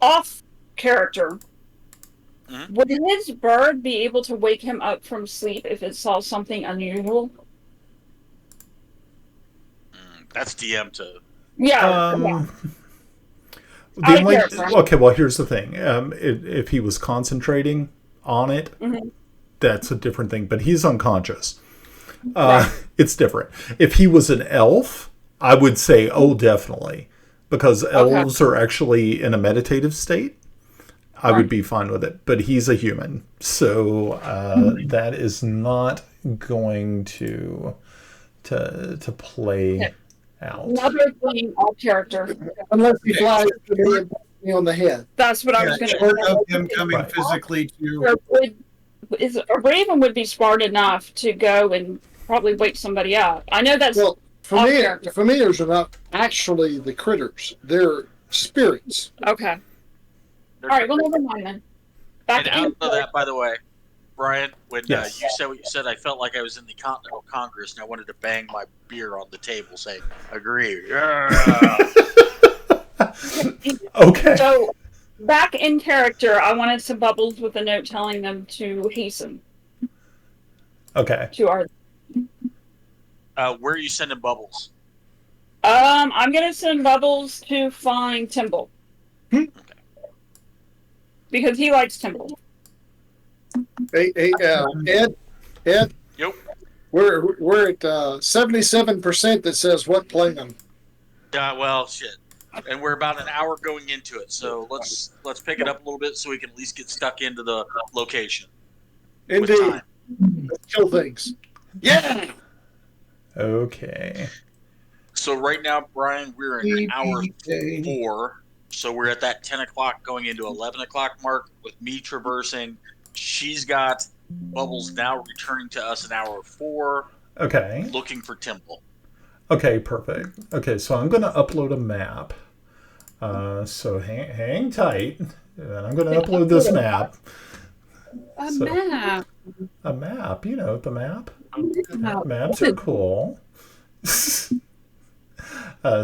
off character, Mhm. would his bird be able to wake him up from sleep if it saw something unusual? That's DM to. Yeah. The only, character. okay, well, here's the thing. If he was concentrating on it, Mhm. that's a different thing. But he's unconscious. It's different. If he was an elf, I would say, oh, definitely, because elves are actually in a meditative state. I would be fine with it. But he's a human, so that is not going to play out. Another thing, off character. Unless he flies to me and puts me on the head. That's what I was going Short to of him coming Right. physically to. A raven would be smart enough to go and probably wake somebody up. I know that's Well, off character. familiars are not actually the critters; they're spirits. Okay. All right. Well, never mind then. And out of that, by the way, Brian, when Yes. you said what you said, I felt like I was in the Continental Congress and I wanted to bang my beer on the table saying, agree. Yeah. Okay. So, back in character, I wanted some bubbles with a note telling them to hasten Okay. to our. Where are you sending bubbles? I'm gonna send bubbles to find Timble because he likes Timble. Hey, Ed. Yep. We're at 77% that says what plan. Well, shit. And we're about an hour going into it, so let's pick it up a little bit so we can at least get stuck into the location. With Indeed. time. Let's kill things. Yeah. Okay. So right now, Brian, we're in hour 4. So we're at that 10 o'clock going into 11 o'clock mark with me traversing. She's got Bubbles now returning to us in hour 4, Okay. looking for Temple. Okay, perfect. Okay, so I'm going to upload a map. So hang tight. And I'm going to upload this map. A So- map. A map, the map. Maps are cool.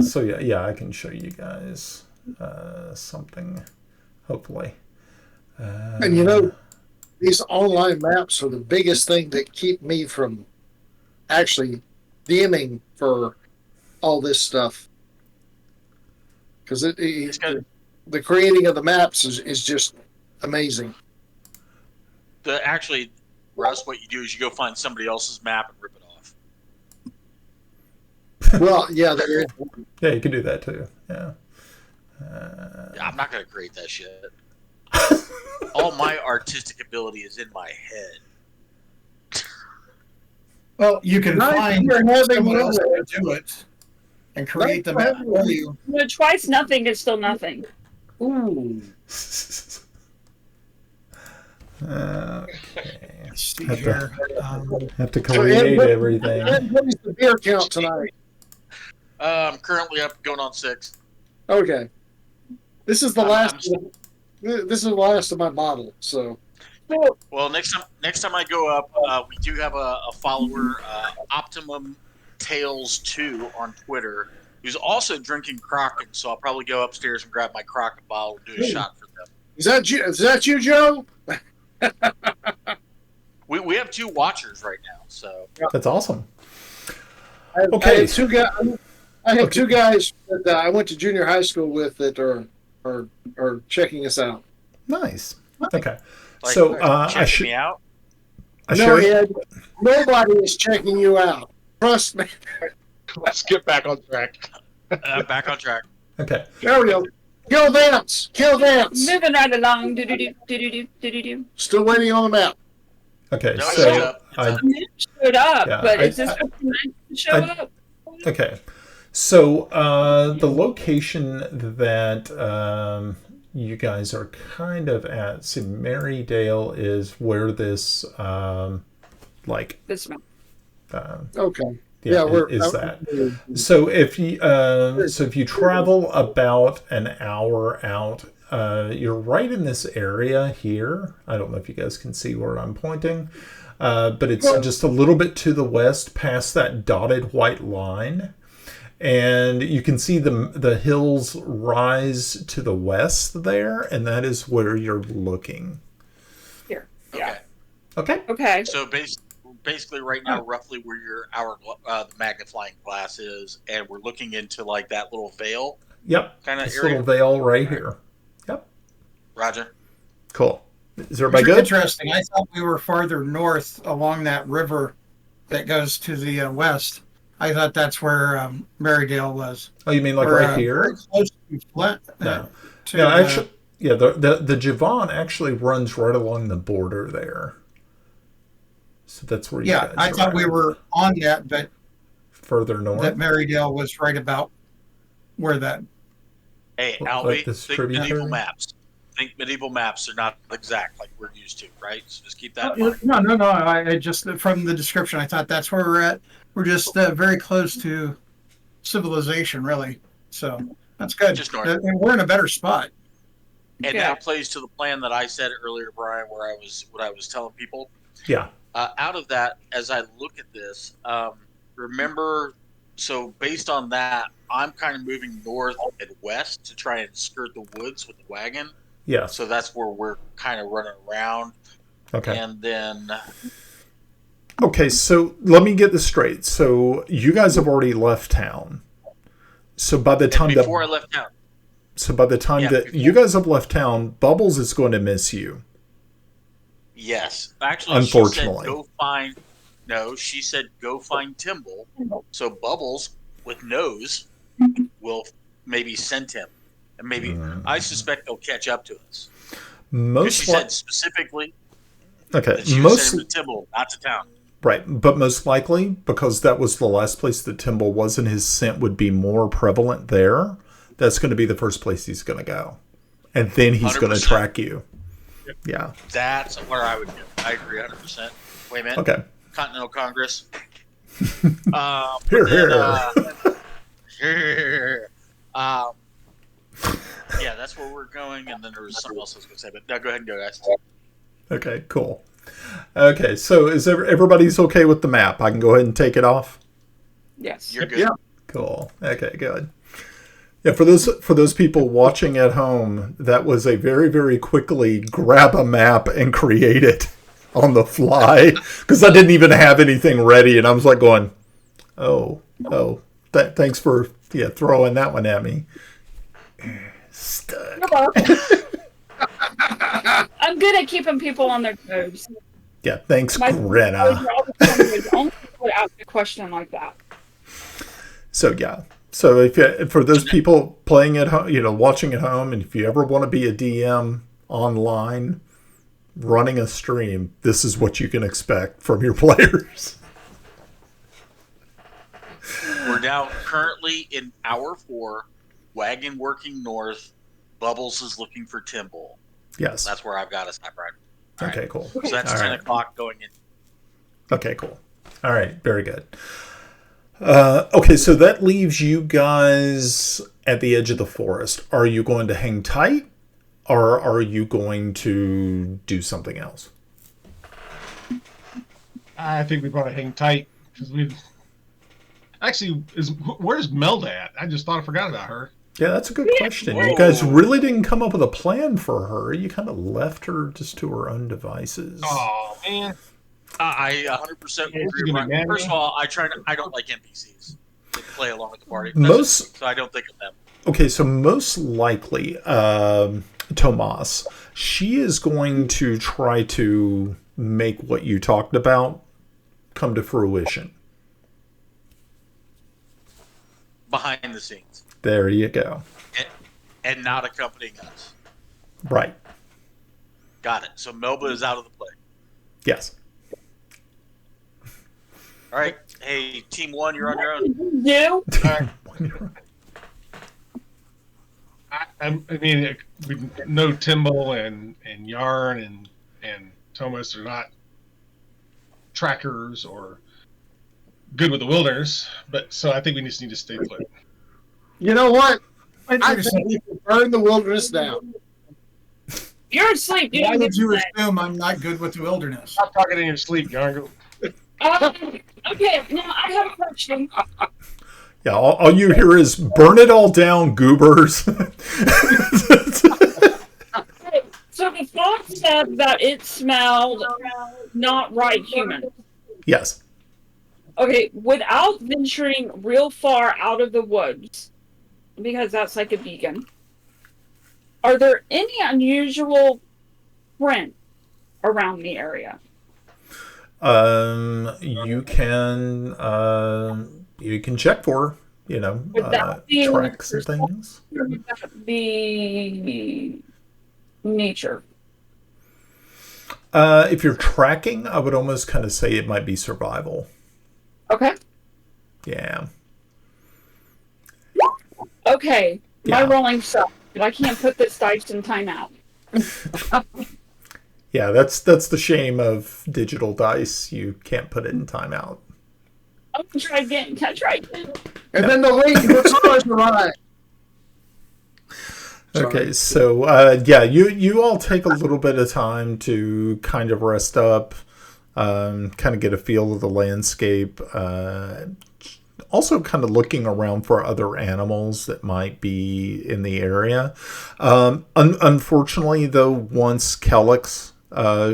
So yeah, I can show you guys something, hopefully. And these online maps are the biggest thing that keep me from actually DMing for all this stuff. Because It's the creating of the maps is just amazing. Actually, Russ, what you do is you go find somebody else's map and rip it off. Well, yeah, there is. Yeah, you can do that too. Yeah. I'm not going to create that shit. All my artistic ability is in my head. Well, you can find someone else to do it and create the map for you. Twice nothing is still nothing. Ooh. Okay. Let's see here. Have to create everything. What is the beer count tonight? I'm currently up, going on 6. Okay. This is the last. This is the last of my bottle. So. Well, next time I go up, we do have a follower, Optimum Tales 2 on Twitter, who's also drinking Crockett. So I'll probably go upstairs and grab my Crockett bottle and do a shot for them. Is that you, Joe? We have 2 watchers right now, so That's awesome. I have 2 guys. I have 2 guys that I went to junior high school with that are checking us out. Nice. Okay. like, So check me out. No, Ed, nobody is checking you out. Trust me. Let's get back on track. Back on track. Okay. There we go. Kill Vance. Kill Vance. Moving right along. Do-do-do. Still waiting on the map. Okay. No, So it's Showed up, Yeah, but is this what you meant to show up? okay. So the location that you guys are kind of at, see, Merrydale is where this This one. Okay. yeah, we're is that. So if you travel about an hour out, you're right in this area here. I don't know if you guys can see where I'm pointing, but it's just a little bit to the west, past that dotted white line, and you can see the hills rise to the west there, and that is where you're looking. Here. Okay. Okay. Okay. So basically right now, roughly where the magnifying glass is, and we're looking into like that little veil Yep. kind of This area. little veil right here. Yep. Roger. Cool. Is everybody It's good? interesting. I thought we were farther north along that river that goes to the west. I thought that's where Merrydale was. Oh, you mean like We're, right here? very close to Flint. No. To, No, actually, yeah, the Javon actually runs right along the border there. So that's where you yeah, guys I are thought we at. were on that, but Further north. that Merrydale was right about where that. Hey, Like Albie, this think tributary? medieval maps. Think medieval maps are not exact like we're used to, right? So just keep that in No, mind. no. I just from the description, I thought that's where we're at. We're just very close to civilization, really. So that's good. Just north. And we're in a better spot. And Yeah. that plays to the plan that I said earlier, Brian, where I was telling people. Yeah. Out of that, as I look at this, remember, so based on that, I'm kind of moving north and west to try and skirt the woods with the wagon. Yes. So that's where we're kind of running around. Okay. And then, Okay, so let me get this straight. So you guys have already left town. So by the time before I left town, Yeah, that before. you guys have left town, Bubbles is going to miss you. yes. Actually, Unfortunately. she said go find Timble. So Bubbles, with nose, will maybe send him. And maybe, I suspect they'll catch up to us. Because Most she said specifically okay, that she would most send him to Timble, not to town. right, but most likely because that was the last place that Timble was, and his scent would be more prevalent there. That's going to be the first place he's going to go, and then he's going to 100%. track you. Yeah. That's where I would go. I agree 100%. Wait a minute. Okay. Continental Congress. Here, Here. Yeah, that's where we're going, and then there was something else I was going to say, but no, go ahead and go, guys. Okay. Cool. Okay. So is everybody's okay with the map? I can go ahead and take it off. Yes. You're good. Yeah. Cool. Okay, good. Yeah, for those people watching at home, that was a very, very quickly grab a map and create it on the fly because I didn't even have anything ready, and I was like going, thanks for throwing that one at me. Stuck. You're welcome. I'm good at keeping people on their toes. Yeah, thanks, My Greta. only would ask a question like that. So yeah. So if for those people playing at home, watching at home, and if you ever want to be a DM online, running a stream, this is what you can expect from your players. We're now currently in hour 4. Wagon working north. Bubbles is looking for Timble. Yes. That's where I've got us at, right? Okay, cool. So that's All 10 right. o'clock going in. Okay, cool. All right, very good. Okay, so that leaves you guys at the edge of the forest. Are you going to hang tight, or are you going to do something else? I think we probably hang tight because we've actually where's Melda at? I just thought I forgot about her. Yeah, that's a good question. You guys really didn't come up with a plan for her. You kind of left her just to her own devices. Oh man, I 100% agree. gonna First of all, I don't like NPCs. They play along with the party. So I don't think of them. Okay, so most likely, Tomas, she is going to try to make what you talked about come to fruition. Behind the scenes. There you go. And not accompanying us. Right. Got it. So Melba is out of the play. Yes. All right. Hey, Team 1, you're on your own. No. I mean, we know Timble and Yarn and Thomas are not trackers or good with the wilderness, but so I think we just need to stay put. You know what? I think we can burn the wilderness down. You're asleep. Why would you assume I'm not good with the wilderness? Stop talking in your sleep, Yarn. Okay, now I have a question. Yeah, all you hear is burn it all down, goobers. So the fox said that it smelled not right human. Yes. Okay, without venturing real far out of the woods, because that's like a vegan, are there any unusual prints around the area? You can check for, tracks and things. Would that be nature? If you're tracking, I would almost kind of say it might be survival. Okay. Yeah. Okay. My Yeah. rolling sucks. I can't put this dice in timeout. Yeah, that's the shame of digital dice. You can't put it in timeout. I'm gonna try again. Can I try again? And then the late guitars arrive. Okay, so you all take a little bit of time to kind of rest up, kind of get a feel of the landscape. Also kind of looking around for other animals that might be in the area. Unfortunately, though, once Kellex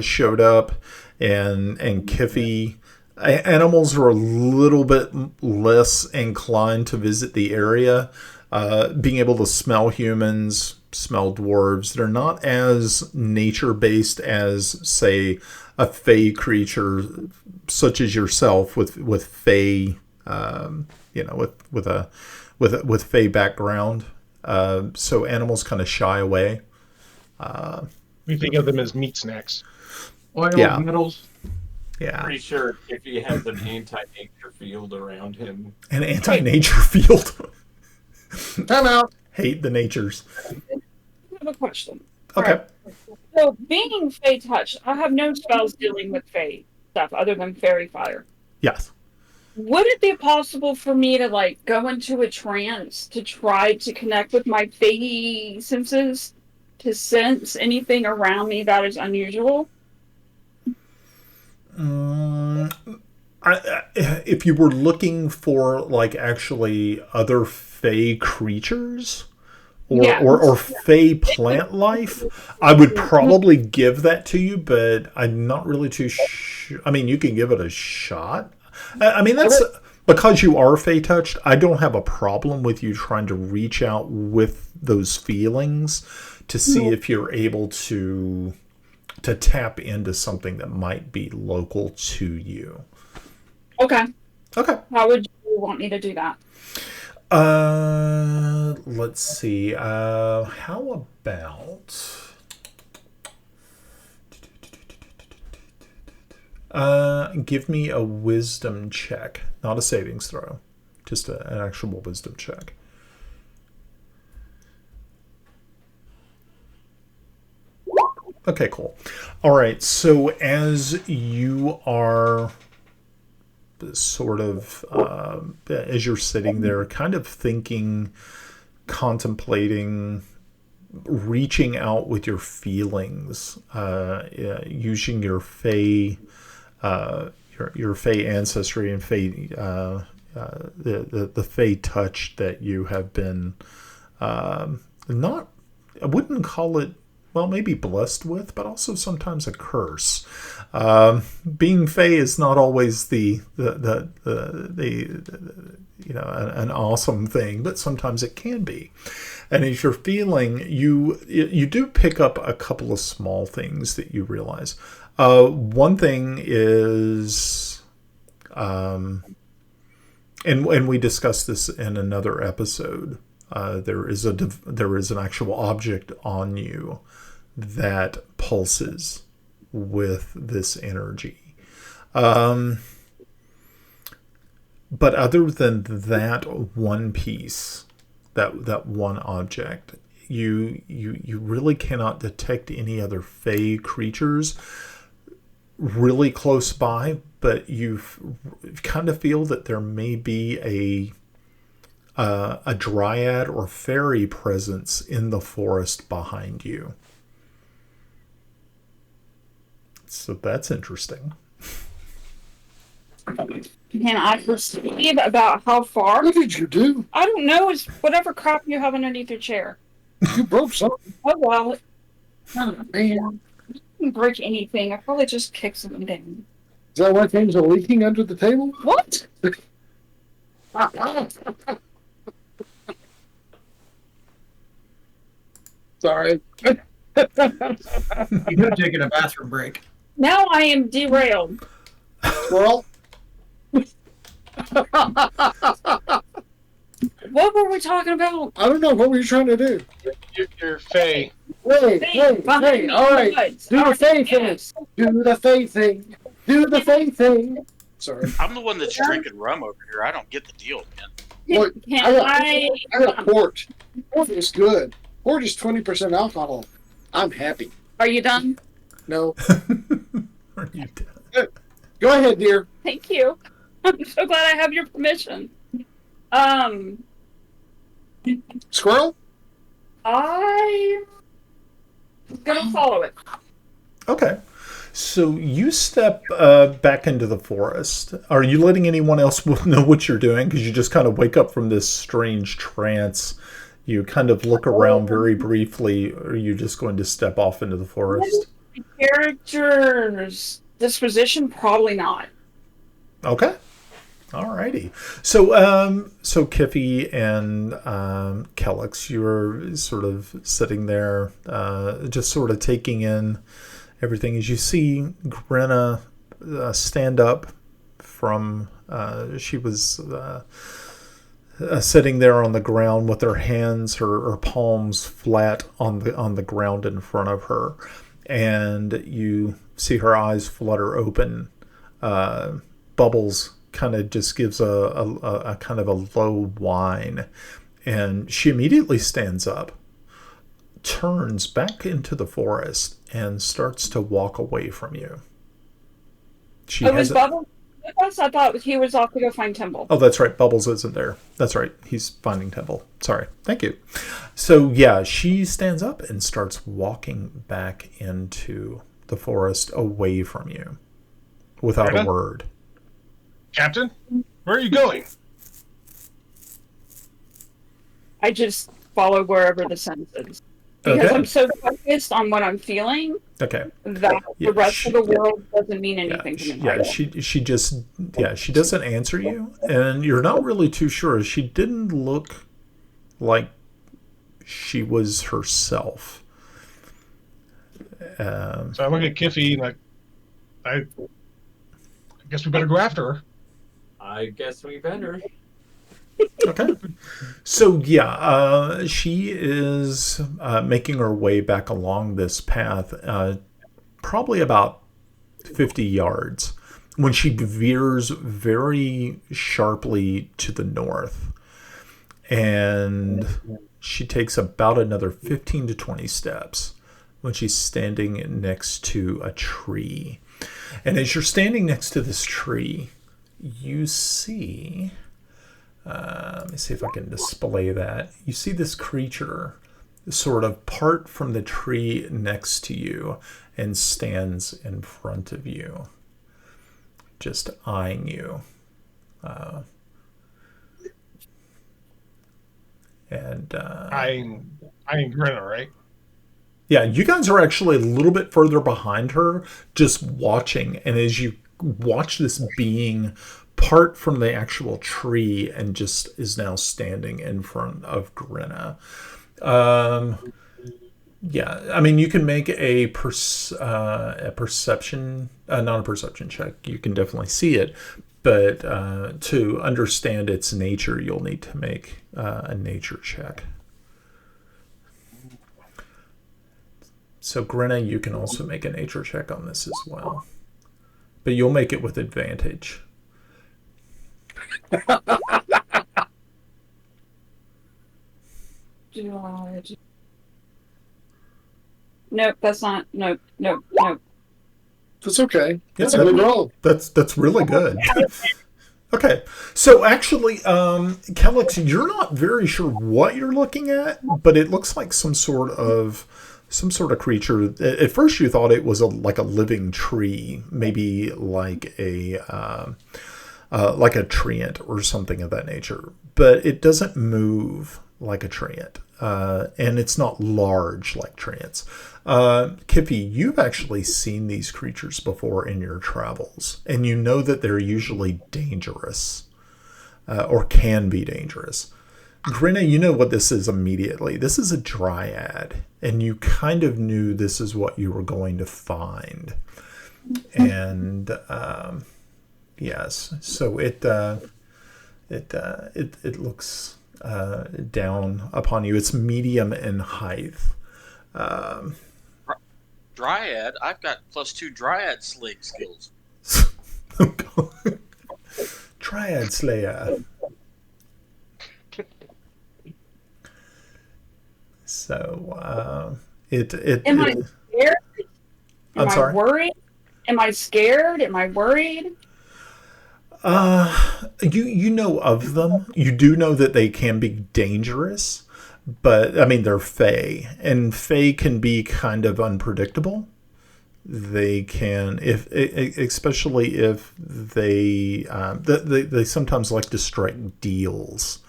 showed up and Kiffy, animals are a little bit less inclined to visit the area. Being able to smell humans, smell dwarves, they're not as nature-based as, say, a fey creature such as yourself with fey, with fey background. So animals kind of shy away. We think of them as meat snacks. Oil Yeah. metals. Yeah, Pretty sure if he has an anti-nature field around him. an anti-nature field. Time out. Hate the natures. I have a question. Okay. So, being Fey touched, I have no spells dealing with Fey stuff other than fairy fire. Yes. Would it be possible for me to go into a trance to try to connect with my Fey senses to sense anything around me that is unusual? If you were looking for actually other fey creatures or fey plant life, I would probably give that to you, but I'm not really too sure. I mean, you can give it a shot. I mean, because you are Fey touched, I don't have a problem with you trying to reach out with those feelings to see if you're able to tap into something that might be local to you. Okay. Okay. How would you want me to do that? Let's see. How about give me a wisdom check, not a savings throw, just an actual wisdom check. Okay, cool. All right, so as you are sort of, as you're sitting there, kind of thinking, contemplating, reaching out with your feelings, using your Fey, your Fey ancestry and Fey, the Fey touch that you have been, not, I wouldn't call it, well, maybe blessed with, but also sometimes a curse. Being Fey is not always the an awesome thing, but sometimes it can be. And as you're feeling, you do pick up a couple of small things that you realize. One thing is, and we discussed this in another episode. There is an actual object on you that pulses with this energy. But other than that one piece, that one object, you really cannot detect any other Fey creatures really close by, but you kind of feel that there may be a dryad or fairy presence in the forest behind you. So that's interesting. Can I perceive about how far? What did you do? I don't know. It's whatever crap you have underneath your chair. You broke something. Oh, well. Oh, man. I didn't break anything. I probably just kicked something down. Is that why things are leaking under the table? What? Sorry. You could have taken a bathroom break. Now I am derailed. Well, What were we talking about? I don't know. What were you trying to do? You're Fey. Hey, all right. Do the Fey thing. Do the Fey thing. Do the Fey thing. Sorry. I'm the one that's drinking rum over here. I don't get the deal, man. Look, I got port. Port is good. Port is 20% alcohol. I'm happy. Are you done? No. Are you done? Go ahead, dear. Thank you. I'm so glad I have your permission. Squirrel? I'm gonna follow it. Okay. So you step back into the forest. Are you letting anyone else know what you're doing? Because you just kind of wake up from this strange trance. You kind of look around very briefly. Or are you just going to step off into the forest? Character's disposition? Probably not. Okay. Alrighty. So Kiffy and Kellex, you're sort of sitting there, just sort of taking in everything as you see Grenna stand up from. She was sitting there on the ground with her hands, her palms flat on the ground in front of her, and you see her eyes flutter open. Bubbles kind of just gives a kind of a low whine, and she immediately stands up, turns back into the forest, and starts to walk away from you. Was Bubbles with us? I thought he was off to go find Temple. Oh, that's right. Bubbles isn't there. That's right. He's finding Temple. Sorry. Thank you. So yeah, she stands up and starts walking back into the forest away from you without a word. Captain, where are you going? I just follow wherever the sun is. because Okay. I'm so focused on what I'm feeling Okay. that Yeah, the rest of the world doesn't mean yeah, anything to me yeah. right now. She just she doesn't answer you, and you're not really too sure. She didn't look like she was herself. So I look at Kiffy and I guess we better go after her. I guess we better. Okay. So yeah, she is making her way back along this path, probably about 50 yards, when she veers very sharply to the north, and she takes about another 15 to 20 steps when she's standing next to a tree. And as you're standing next to this tree, you see. Let me see if I can display that. You see this creature sort of part from the tree next to you and stands in front of you, just eyeing you. Eyeing Grinner, right? Yeah, you guys are actually a little bit further behind her, just watching. And as you watch this being part from the actual tree and just is now standing in front of Grinna. Yeah, I mean, you can make a perception, not a perception check. You can definitely see it, but to understand its nature, you'll need to make a nature check. So, Grinna, you can also make a nature check on this as well, but you'll make it with advantage. Nope, that's not. Nope. That's okay. Yeah, That's a good roll. That's really good. Okay, so actually, Kellex, you're not very sure what you're looking at, but it looks like some sort of creature. At first, you thought it was like a living tree, maybe like a treant or something of that nature. But it doesn't move like a treant, and it's not large like treants. Kippy, you've actually seen these creatures before in your travels, and you know that they're usually dangerous, or can be dangerous. Grinna, you know what this is immediately. This is a dryad, and you kind of knew this is what you were going to find. And yes, so it looks down upon you. It's medium in height. Dryad, I've got +2 Dryad slaying skills. Dryad Slayer. So Am I scared? I'm sorry? Worried? Am I scared? Am I worried? You know of them. You do know that they can be dangerous, but I mean they're fae, and fae can be kind of unpredictable. They can, especially if they sometimes like to strike deals.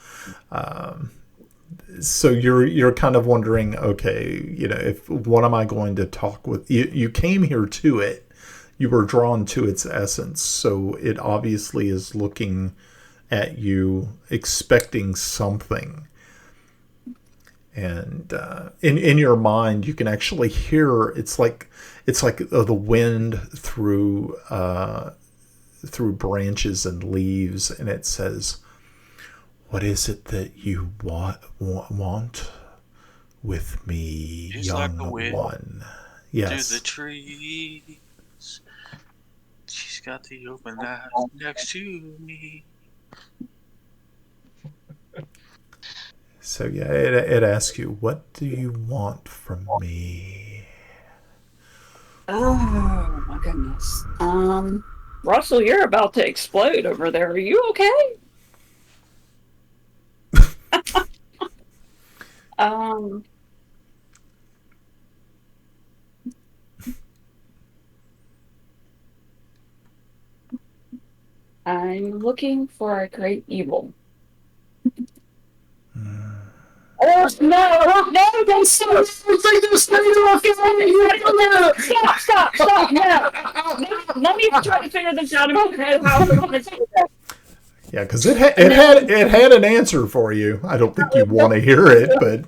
So you're kind of wondering, okay, if what am I going to talk with? You came here to it. You were drawn to its essence, so it obviously is looking at you, expecting something. And in your mind, you can actually hear it's like the wind through branches and leaves, and it says, "What is it that you want with me, It's young like a wind one?" Yes. To the trees. She's got the open eyes next to me. So yeah, it asks you, "What do you want from me?" Oh my goodness. Russell, you're about to explode over there. Are you okay? I'm looking for a great evil. No, don't stop. Stop. No. Let me try to figure this out in my head how I want to do this. Yeah, because it had an answer for you. I don't think you want to hear it, but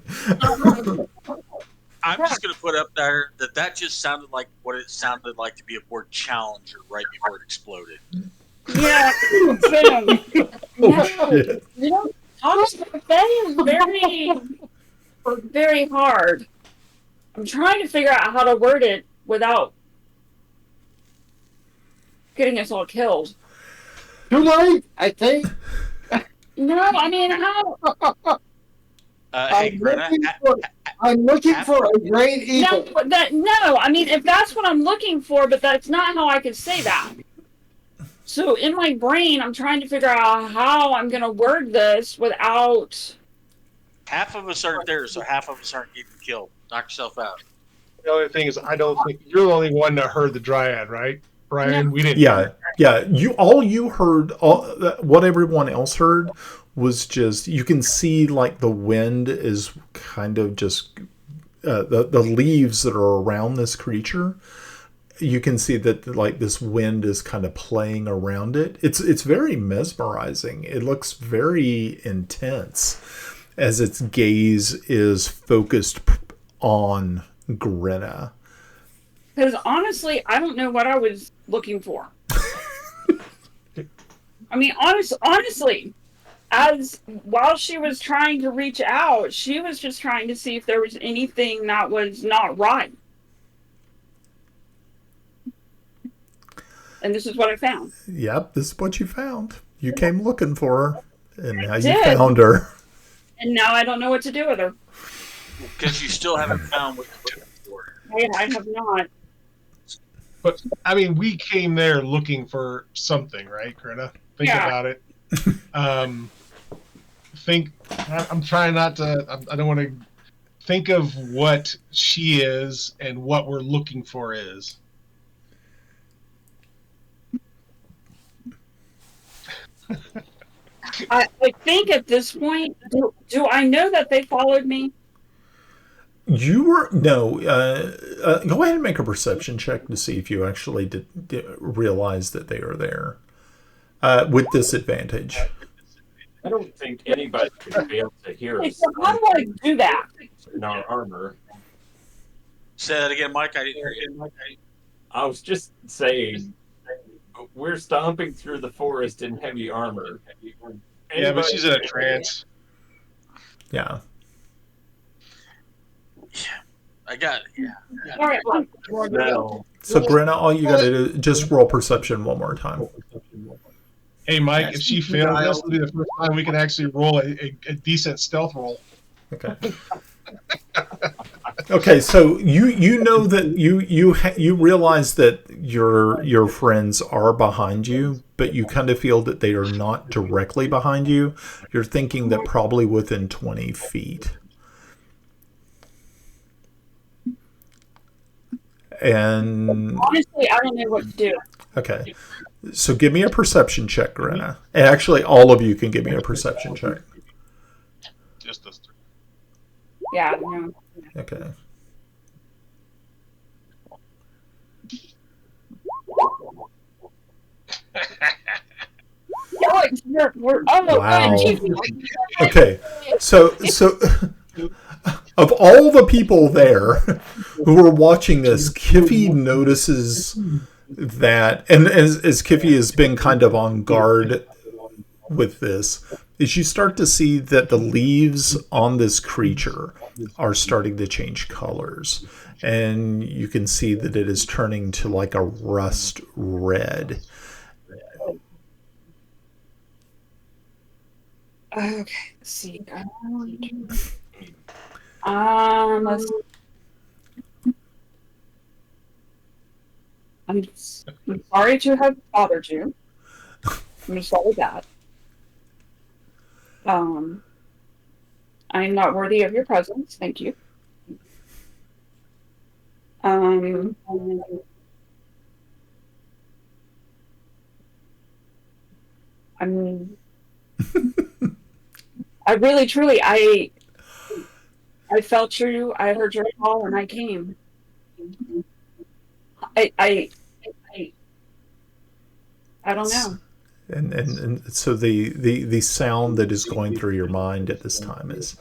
I'm just going to put up there that just sounded like what it sounded like to be a word challenger right before it exploded. Yeah. oh shit! You know, honestly, that is very hard. I'm trying to figure out how to word it without getting us all killed. Too late, I think. No, I mean, how? Hey, Greta, I'm looking for a great eagle. No, I mean, if that's what I'm looking for, but that's not how I could say that. So in my brain, I'm trying to figure out how I'm going to word this without... half of us aren't there, so half of us aren't getting killed. Knock yourself out. The other thing is, I don't think you're the only one that heard the dryad, right, Brian? No. We didn't. Yeah. You heard what everyone else heard was just you can see like the wind is kind of just the leaves that are around this creature. You can see that like this wind is kind of playing around it. It's very mesmerizing. It looks very intense as its gaze is focused on Grinna. Because honestly, I don't know what I was looking for. I mean, honestly, while she was trying to reach out, she was just trying to see if there was anything that was not right. And this is what I found. Yep, this is what you found. You came looking for her, and now you did. found her. And now I don't know what to do with her. Because you still haven't found what you're looking for. I have not. But I mean, we came there looking for something, right, Greta? Think about it. I'm trying not to. I don't want to think of what she is and what we're looking for is. I think at this point, do I know that they followed me? You were no. Go ahead and make a perception check to see if you actually did realize that they are there with disadvantage. I don't think anybody should be able to hear us. So how do I do that? In our armor. Say that again, Mike. I didn't hear you. I was just saying, we're stomping through the forest in heavy armor. Yeah, but she's in a trance. Yeah. I got it. Yeah. All right. No. So Brenna, all you got to do just roll perception one more time. Hey, Mike, if she fails, this will be the first time we can actually roll a decent stealth roll. Okay. Okay, so you know that you realize that your friends are behind you, but you kind of feel that they are not directly behind you. You're thinking that probably within 20 feet. And Honestly, I don't know what to do. okay, so give me a perception check, Grinna. And actually, all of you can give me a perception check. Just us three. Yeah, no. Okay. Wow. Okay, so of all the people there who are watching this, Kiffy notices that, and as Kiffy has been kind of on guard with this, is you start to see that the leaves on this creature are starting to change colors. And you can see that it is turning to like a rust red. Okay, let's see. I'm sorry to have bothered you. I'm sorry with that. I'm not worthy of your presence. Thank you. I really, truly, I felt you. I heard your call, and I came. I I don't know. And so the sound that is going through your mind at this time is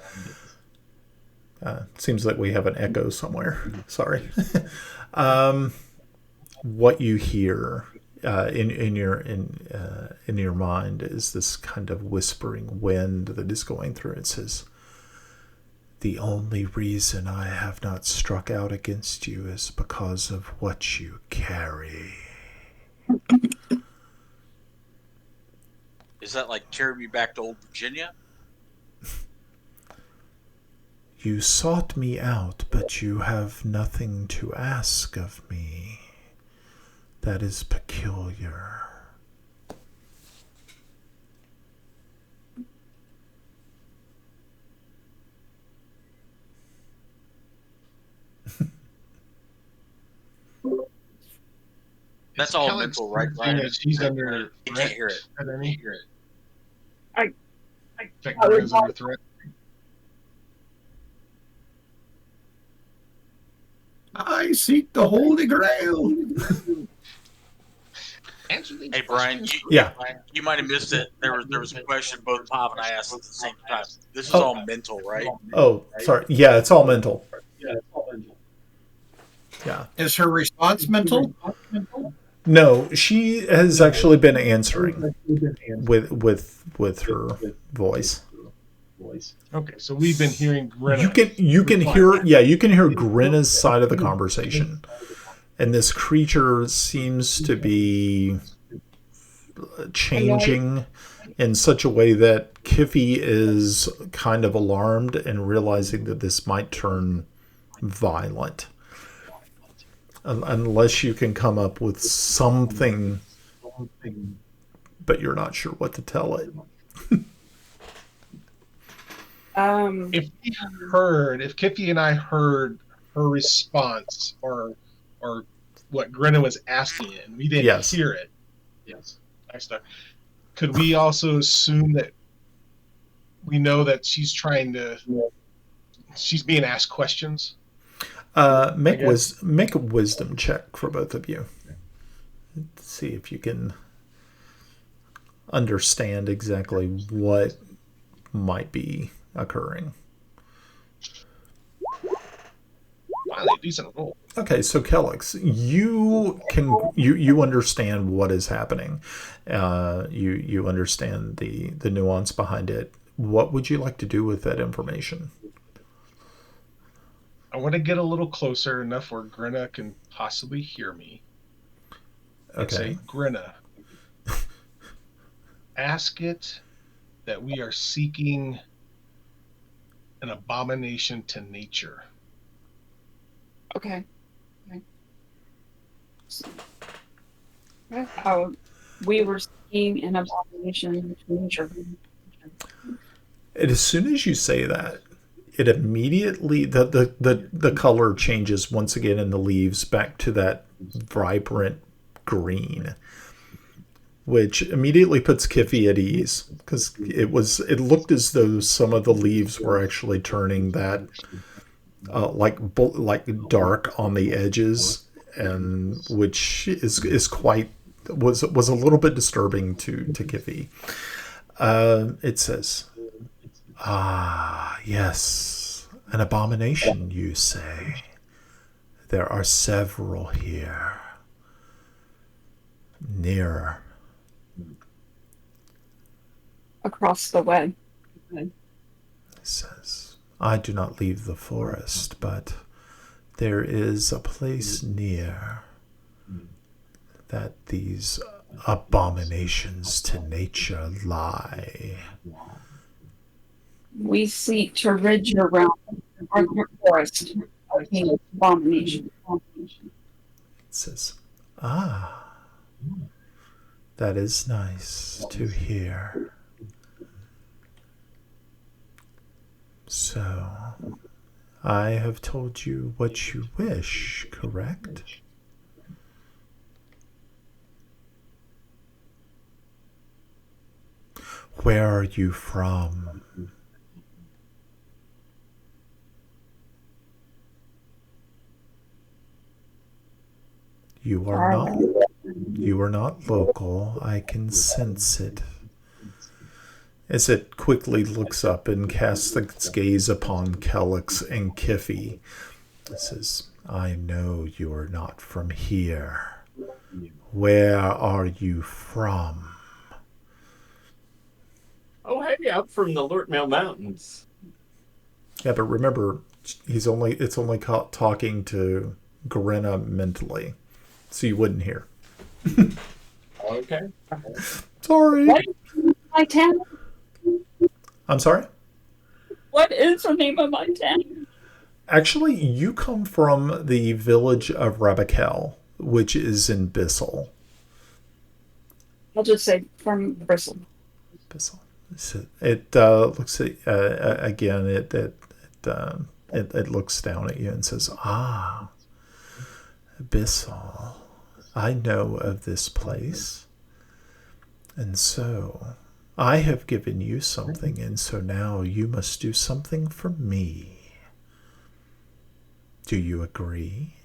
seems like we have an echo somewhere. Sorry. What you hear in your mind is this kind of whispering wind that is going through. It says, "The only reason I have not struck out against you is because of what you carry." Is that like carry me back to old Virginia? You sought me out, but you have nothing to ask of me. That is peculiar. That's all mental, right, Brian? She's under You threat. can't hear it. I don't hear it. I That Greta's under threat. I seek the Holy Grail. Hey, Brian, Yeah. you might have missed it. There was a question both Bob and I asked at the same time. This is all mental, right? Oh, sorry. Yeah, it's all mental. Yeah. Is her response mental? No, she has actually been answering with her voice. Okay, so we've been hearing Greta. You can hear Grinna's side of the conversation. And this creature seems to be changing in such a way that Kiffy is kind of alarmed and realizing that this might turn violent. Unless you can come up with something, but you're not sure what to tell it. If Kiffy and I heard her response or what Greta was asking and we didn't hear it. Yes. Could we also assume that we know that she's being asked questions? Make a wisdom check for both of you. Let's see if you can understand exactly what might be occurring. Finally, decent roll. Okay, so Kellix, you understand what is happening. You understand the nuance behind it. What would you like to do with that information? I want to get a little closer enough where Greta can possibly hear me. And say, Greta, ask it that we are seeking an abomination to nature. Okay. We were seeing an abomination to nature. And as soon as you say that, it immediately the color changes once again in the leaves back to that vibrant green, which immediately puts Kiffy at ease because it looked as though some of the leaves were actually turning that like dark on the edges, and which is quite was a little bit disturbing to Kiffy. It says, "Ah, yes, an abomination, you say. There are several here. Nearer." Across the way. It says, "I do not leave the forest, but there is a place near that these abominations to nature lie." We seek to rid your realm of your forest of the abomination. It says, "Ah, that is nice to hear. So, I have told you what you wish, correct?" "Where are you from?" You are not. You are not local. I can sense it. As it quickly looks up and casts its gaze upon Kellex and Kiffy, it says, I know you are not from here. Where are you from? Oh, hey, up from the Lurtmail Mountains. Yeah, but remember, it's only talking to Grenna mentally, so you wouldn't hear. Okay. Sorry. What is my town? I'm sorry? What is the name of my town? Actually, you come from the village of Rabakel, which is in Bissell. I'll just say from Bristle. Bissell. So it looks at again. It looks down at you and says, "Ah, Bissell. I know of this place, and so I have given you something, and so now you must do something for me. Do you agree?"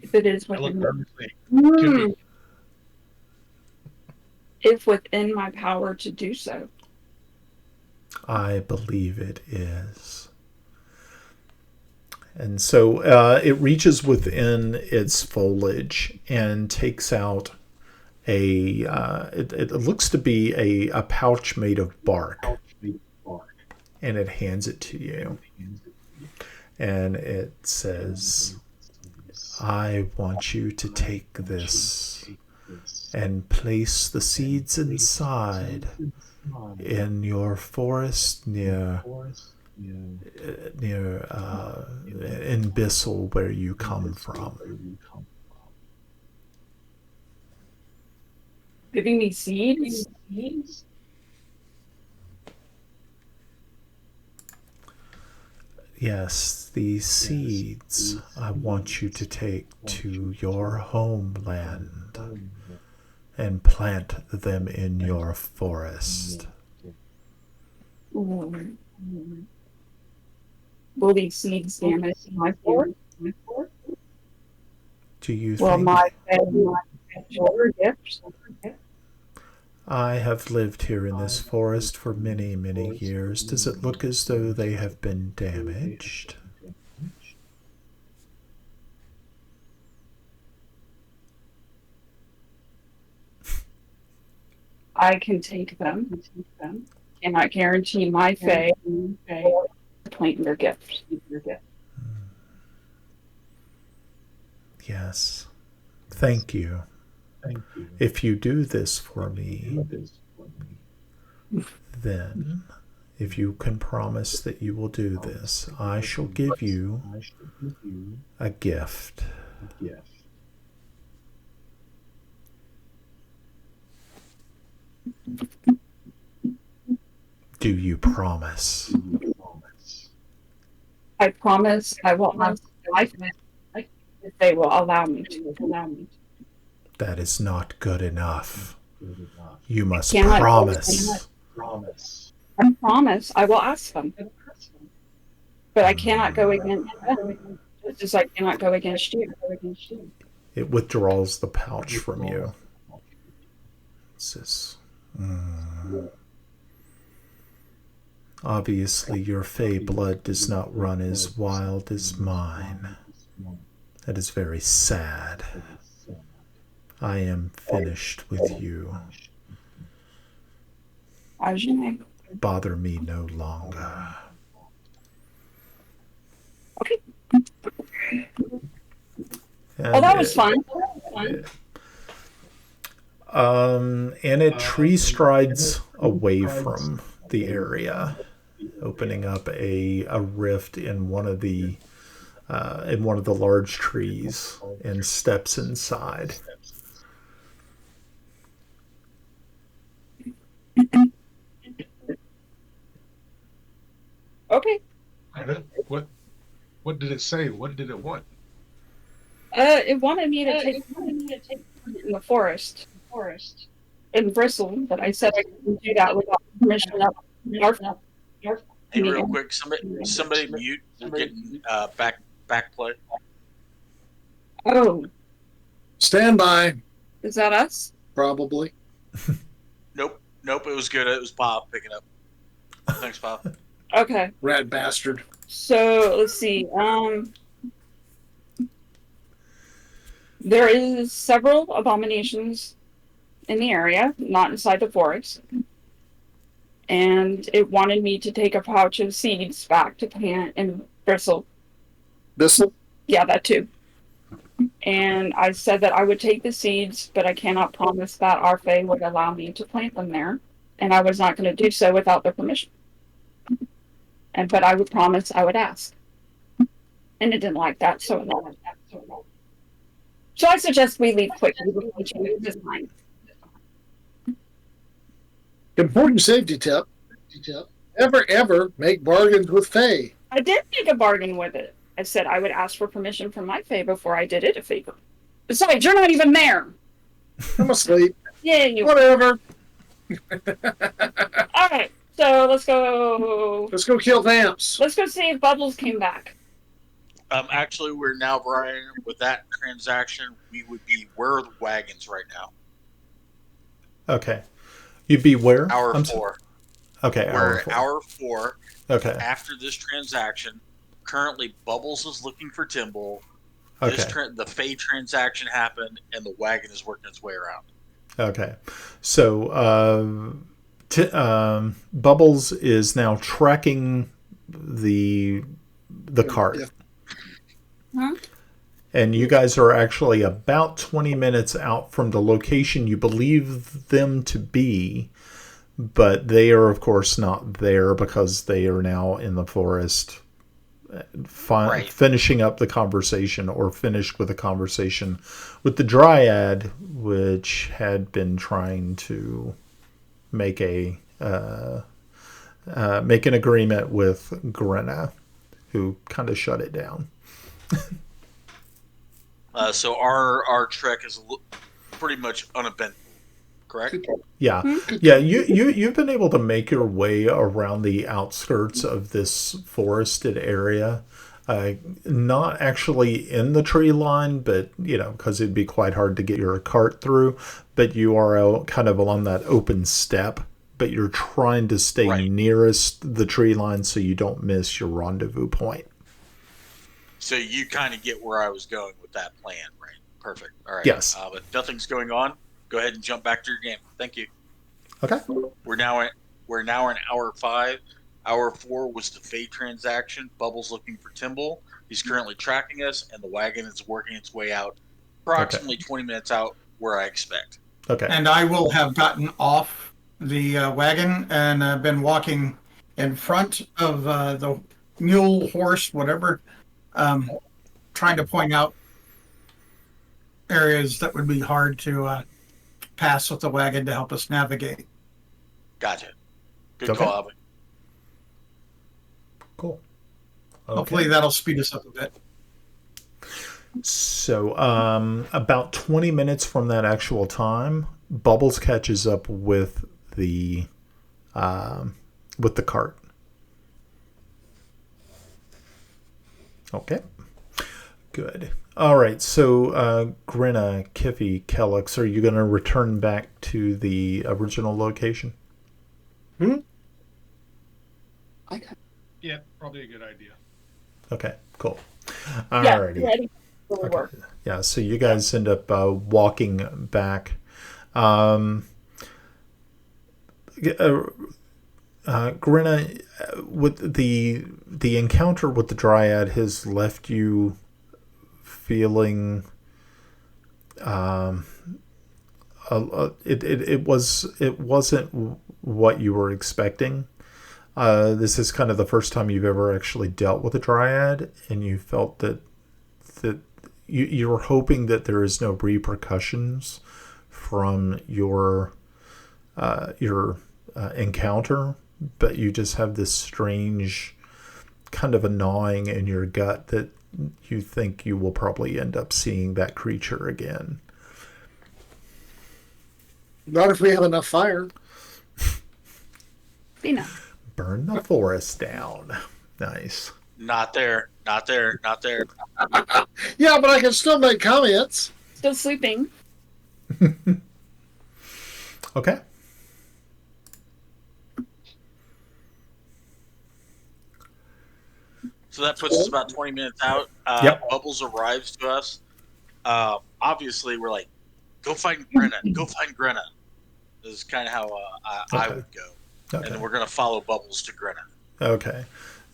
If it is I look within, nervously. if within my power to do so. I believe it is. And so it reaches within its foliage and takes out it looks to be a pouch made of bark. And it hands it to you. And it says, I want you to take this and place the seeds inside in your forest near in Bissell, where you come from. Giving me seeds? Yes, these seeds I want you to take to your homeland and plant them in your forest. Will these seeds damage my forest? Do you Will think my family your gifts? I have lived here in this forest for many, many years? Does it look as though they have been damaged? I can take them. Cannot guarantee my fate or plant your gifts. Yes. Thank you. If you do this for me, then if you can promise that you will do this, I shall give you a gift. Do you promise? I promise I will ask life if they will allow me to. That is not good enough. You must Cannot promise. I promise I will ask them. But I cannot go against them, just as I cannot go against you. It withdraws the pouch from you. It says, obviously your fey blood does not run as wild as mine. That is very sad. I am finished with you. Ajay. Bother me no longer. Okay. And That was fun. And it tree strides away from the area, opening up a rift in one of the large trees, and steps inside. Okay. What did it say? What did it want? It wanted me to take in the forest in Bristle, but I said I couldn't do that without permission of our Hey, real quick, somebody mute. We're getting back play. Oh, Stand by. is that us? Probably. Nope. It was good. It was Bob picking up. Thanks, Bob. Okay. Rat bastard. So let's see. There is several abominations in the area, not inside the forest. And it wanted me to take a pouch of seeds back to plant and bristle. Thistle? Yeah, that too. And I said that I would take the seeds, but I cannot promise that our Fae would allow me to plant them there. And I was not going to do so without their permission. But I would promise I would ask. And it didn't like that, so I suggest we leave quickly before we change his mind. Important safety tip. Ever make bargains with Faye. I did make a bargain with it. I said I would ask for permission from my Fae before I did it a favor. Besides, you're not even there. I'm asleep. Yeah, you. Whatever. All right, so let's go. Let's go kill Vamps. Let's go see if Bubbles came back. Actually, we're now, Brian, with that transaction, we would be where are the wagons right now? Okay. You'd be where? Hour 4. Okay, we're hour 4. Okay. After this transaction, currently Bubbles is looking for Timble. Okay. The Fae transaction happened, and the wagon is working its way around. Okay. So, Bubbles is now tracking the cart. Yeah. Huh? And you guys are actually about 20 minutes out from the location you believe them to be, but they are, of course, not there because they are now in the forest finishing up the conversation, or finished with the conversation with the Dryad, which had been trying to make an agreement with Grenna, who kind of shut it down. So our trek is pretty much uneventful, correct? Yeah, yeah. You've been able to make your way around the outskirts of this forested area, not actually in the tree line, but because it'd be quite hard to get your cart through. But you are kind of along that open steppe. But you're trying to stay nearest the tree line so you don't miss your rendezvous point. So you kind of get where I was going with that plan, right? Perfect. All right. Yes. But nothing's going on. Go ahead and jump back to your game. Thank you. Okay. We're now in hour 5. Hour 4 was the Fae transaction. Bubbles looking for Timble. He's currently tracking us, and the wagon is working its way out, approximately 20 minutes out, where I expect. Okay. And I will have gotten off the wagon and been walking in front of the mule, horse, whatever, trying to point out areas that would be hard to pass with the wagon to help us navigate. Gotcha. Good call, Albie. Cool. Okay. Hopefully that'll speed us up a bit. So, about 20 minutes from that actual time, Bubbles catches up with the cart. Okay. Good. All right. So, Grinna, Kiffy, Kellux, are you going to return back to the original location? Yeah, probably a good idea. Okay. Cool. Alrighty. Ready for work. Yeah. So you guys end up walking back. Grinna, with the encounter with the Dryad has left you feeling it wasn't what you were expecting. This is kind of the first time you've ever actually dealt with a Dryad, and you felt that you were hoping that there is no repercussions from your encounter, but you just have this strange kind of a gnawing in your gut that you think you will probably end up seeing that creature again. Not if we have enough fire. Enough. Burn the forest down. Nice. Not there. Not there. Not there. Yeah, but I can still make comments. Still sleeping. Okay. So that puts us about 20 minutes out. Yep. Bubbles arrives to us. Obviously, we're like, go find Grenna. Go find Grenna. This is kind of how I Okay. would go. Okay. And then we're going to follow Bubbles to Grenna. Okay.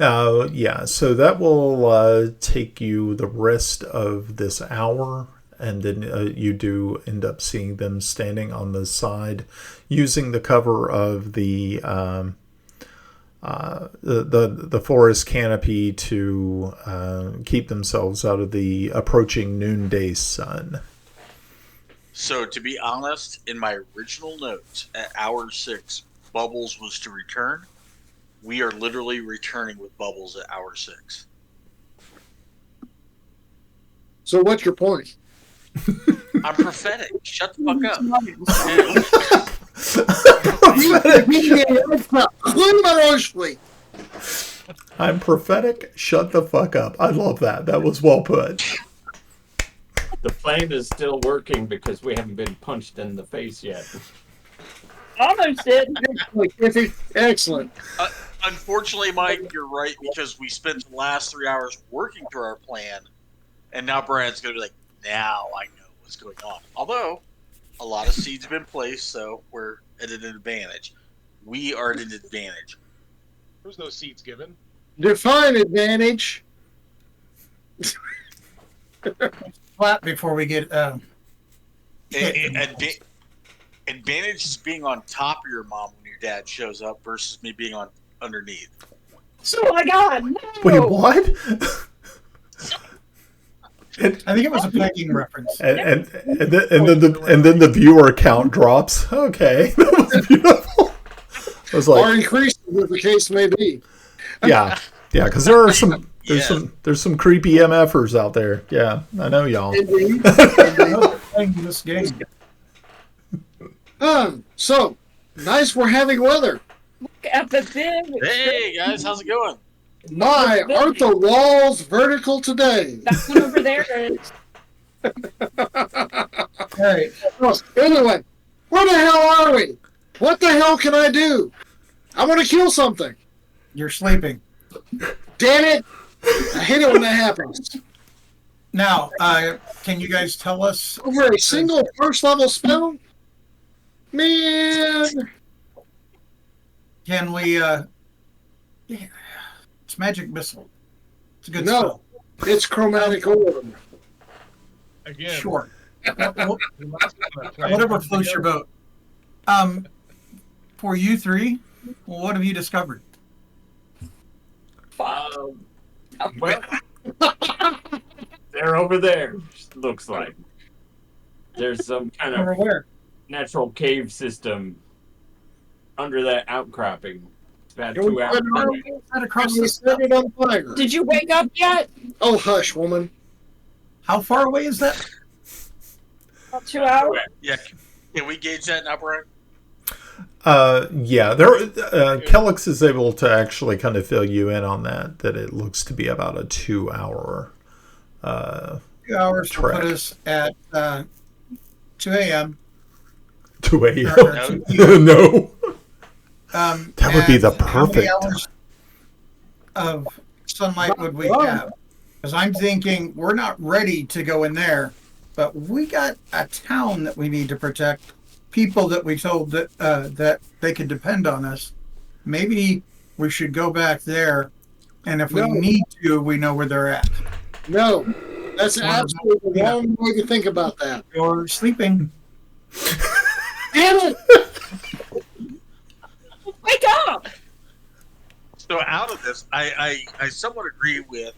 Yeah, so that will take you the rest of this hour, and then you do end up seeing them standing on the side using the cover of the forest canopy to keep themselves out of the approaching noonday sun. So, to be honest, in my original notes, at hour 6, Bubbles was to return. We are literally returning with Bubbles at hour 6. So what's your point? I'm prophetic. Shut the fuck up. I'm prophetic. Shut the fuck up. I love that. That was well put. The plan is still working because we haven't been punched in the face yet. Almost did. Excellent. Unfortunately, Mike, you're right, because we spent the last 3 hours working through our plan, and now Brad's going to be like, now I know what's going on. Although, a lot of seeds have been placed, so we're at an advantage. We are at an advantage. There's no seeds given. Define advantage. Flat before we get. Advantage is being on top of your mom when your dad shows up versus me being on underneath. Oh my God! No. Wait, what? I think it was a pegging reference. And then the viewer count drops. Okay, that was beautiful. I was Or like, increase, as the case may be. yeah, because there's some creepy MFers out there. Yeah, I know y'all. Indeed. Playing this game. So, nice we're having weather. Look at the big. Hey guys, how's it going? My, aren't the walls vertical today? That one over there is. All right. Anyway, where the hell are we? What the hell can I do? I want to kill something. You're sleeping. Damn it! I hate it when that happens. Now, can you guys tell us? Over a single first level spell? Man! Can we? Yeah, it's magic missile. It's a good No, spell. it's chromatic orb. Again. Sure. Plan. Whatever floats your boat. For you three, what have you discovered? Well, they're over there, looks like. There's some kind Over of where? natural cave system under that outcropping. It's about Can we 2 hours put it on- away. Not across We the set it on fire. Did you wake up yet? Oh, hush, woman. How far away is that? About 2 hours. Yeah, can we gauge that now, Brian? Yeah, Kellix is able to actually kind of fill you in on that it looks to be about a 2 hour 2 hours will Trek. put us at 2 a.m. 2 a.m. No. No. That would be the and how many perfect hours of sunlight would we have? Because I'm thinking we're not ready to go in there, but we got a town that we need to protect. People that we told that that they could depend on us. Maybe we should go back there, and if we No. need to, we know where they're at. No, that's absolutely the wrong way to think about that. You're sleeping. Damn it! Wake up! So out of this, I somewhat agree with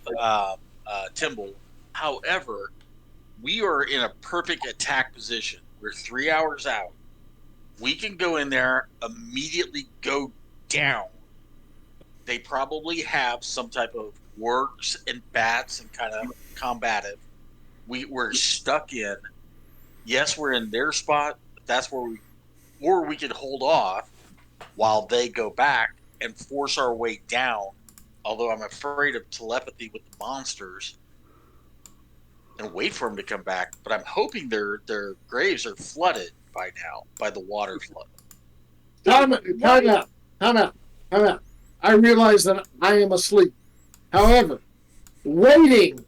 Timble. However, we are in a perfect attack position. We're 3 hours out. We can go in there, immediately go down. They probably have some type of works and bats and kind of combative. We're stuck in. Yes, we're in their spot, but that's where or we could hold off while they go back and force our way down. Although I'm afraid of telepathy with the monsters, and wait for them to come back. But I'm hoping their graves are flooded by now by the water flood. Time out. I realize that I am asleep. However, waiting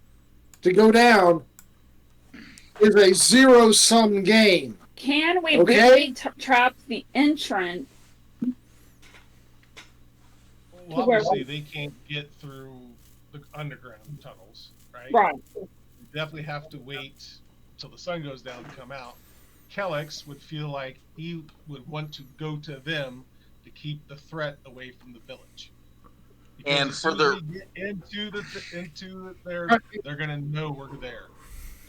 to go down is a zero-sum game. Can we Okay. really trap the entrance? Well, obviously, they can't get through the underground tunnels, right? Right. You definitely have to wait till the sun goes down to come out. Kellex would feel like he would want to go to them to keep the threat away from the village. Because And as for soon as the- we get into there, they're gonna know we're there.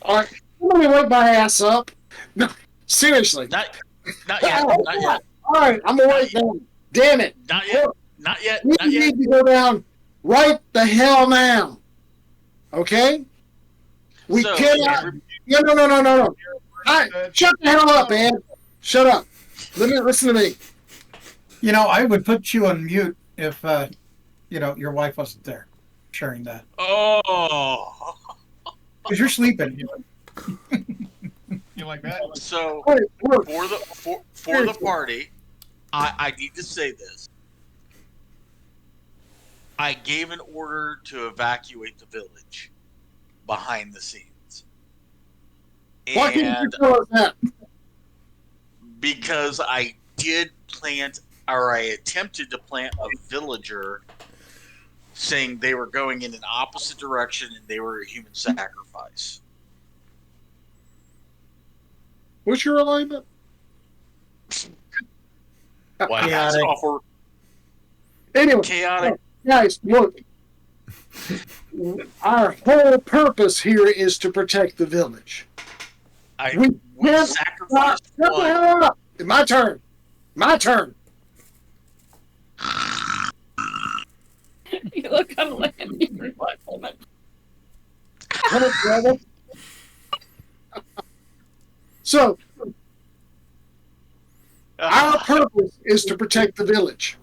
All right, let me wake my ass up. No, seriously. Not yet. Not yet. All right, I'm awake now. Damn it. Not yet. Not yet. We Not yet. need to go down right the hell now. Okay? We So, cannot. every- No. Shut the hell up, Ed. Shut up. Listen to me. You know, I would put you on mute if, your wife wasn't there sharing that. Oh. Because you're sleeping. You like that? So Wait, look. for the party, I need to say this. I gave an order to evacuate the village behind the scenes. Why can't you And tell us that? because I did plant, or I attempted to plant a villager saying they were going in an opposite direction and they were a human sacrifice. What's your alignment? What? Chaotic. Anyway, Chaotic. guys, look. Our whole purpose here is to protect the village. We can't sacrificed Shut the one. hell up. My turn. You look unlucky. So, our purpose is to protect the village.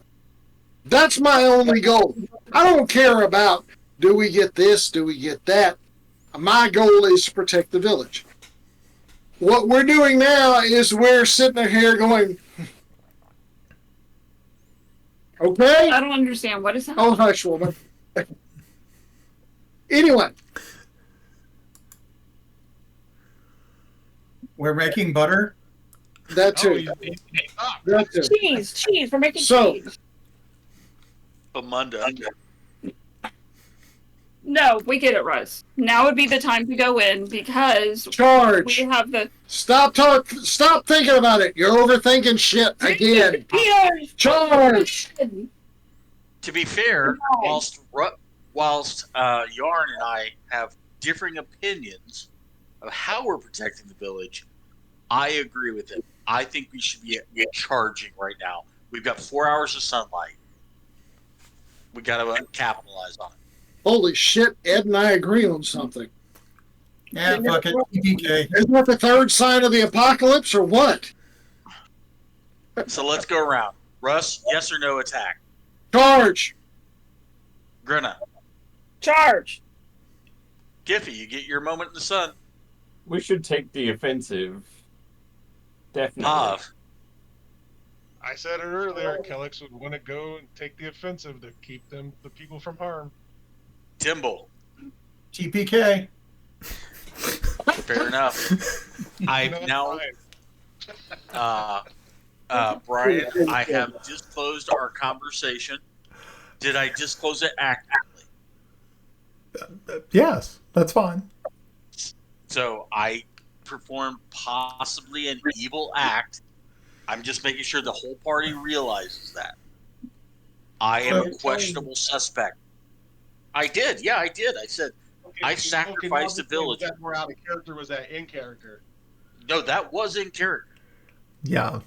That's my only goal. I don't care about, do we get this, do we get that. My goal is to protect the village. What we're doing now is we're sitting here going, okay? I don't understand. What is that? Oh, hush, woman. Anyway, We're making butter. that too. Stop. That too. Cheese. We're making So- cheese. Bamunda. No, we get it, Russ. Now would be the time to go in because we Charge. have the Stop thinking about it. You're overthinking shit again. Peter. Charge. To be fair, No. whilst Yarn and I have differing opinions of how we're protecting the village, I agree with him. I think we should be charging right now. We've got 4 hours of sunlight. We got to capitalize on it. Holy shit, Ed and I agree on something. Yeah, fuck it. TPK. Isn't that the third sign of the apocalypse or what? So let's go around. Russ, yes or no attack? Charge. Grinna. Charge. Giffy, you get your moment in the sun. We should take the offensive. Definitely. Pav. I said it earlier. Kellex would want to go and take the offensive to keep the people from harm. Timble. TPK. Fair enough. I've now, Brian, I have disclosed our conversation. Did I disclose it accurately? Yes, that's fine. So I performed possibly an evil act. I'm just making sure the whole party realizes that. I am a questionable suspect. I did. Yeah, I did. I said, I sacrificed the village. That more out of character was that in character? no, that was in character. Yeah.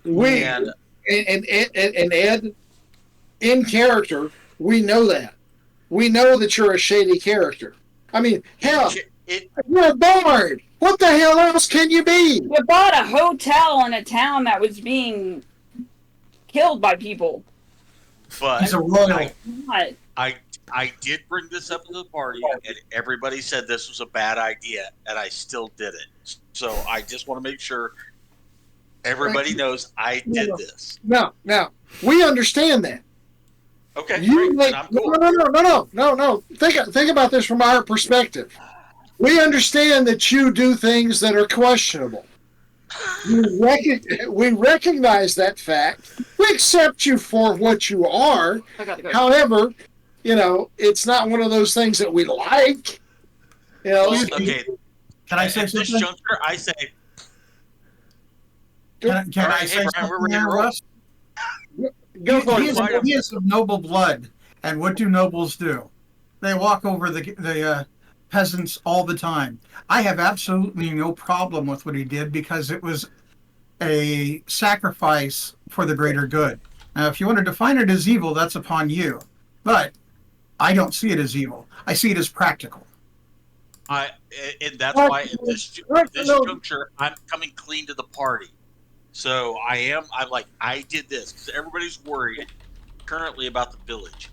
And And Ed, in character, we know that. We know that you're a shady character. I mean, hell, you're a bard. What the hell else can you be? You bought a hotel in a town that was being killed by people. But He's a royal. I did bring this up to the party, and everybody said this was a bad idea, and I still did it. So I just want to make sure everybody knows I did this. No, we understand that. Okay, You great. make, I'm cool. no. Think about this from our perspective. We understand that you do things that are questionable. We recognize that fact. We accept you for what you are. I gotta go. However, it's not one of those things that we like. Well, okay. Can I say At this something? juncture, I say, Can all I right, say hey, Brian, we're something ready to there, roll. Russ? Go for it. He is of noble blood, and what do nobles do? They walk over the peasants all the time. I have absolutely no problem with what he did because it was a sacrifice for the greater good. Now, if you want to define it as evil, that's upon you. But I don't see it as evil. I see it as practical. And that's why at this juncture, I'm coming clean to the party. So I'm like, I did this because everybody's worried currently about the village.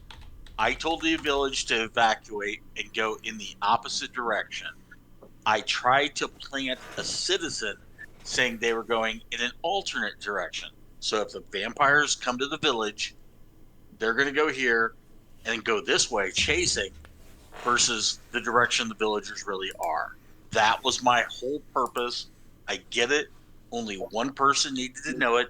I told the village to evacuate and go in the opposite direction. I tried to plant a citizen saying they were going in an alternate direction. So if the vampires come to the village, they're going to go here and go this way, chasing, versus the direction the villagers really are. That was my whole purpose. I get it. Only one person needed to know it.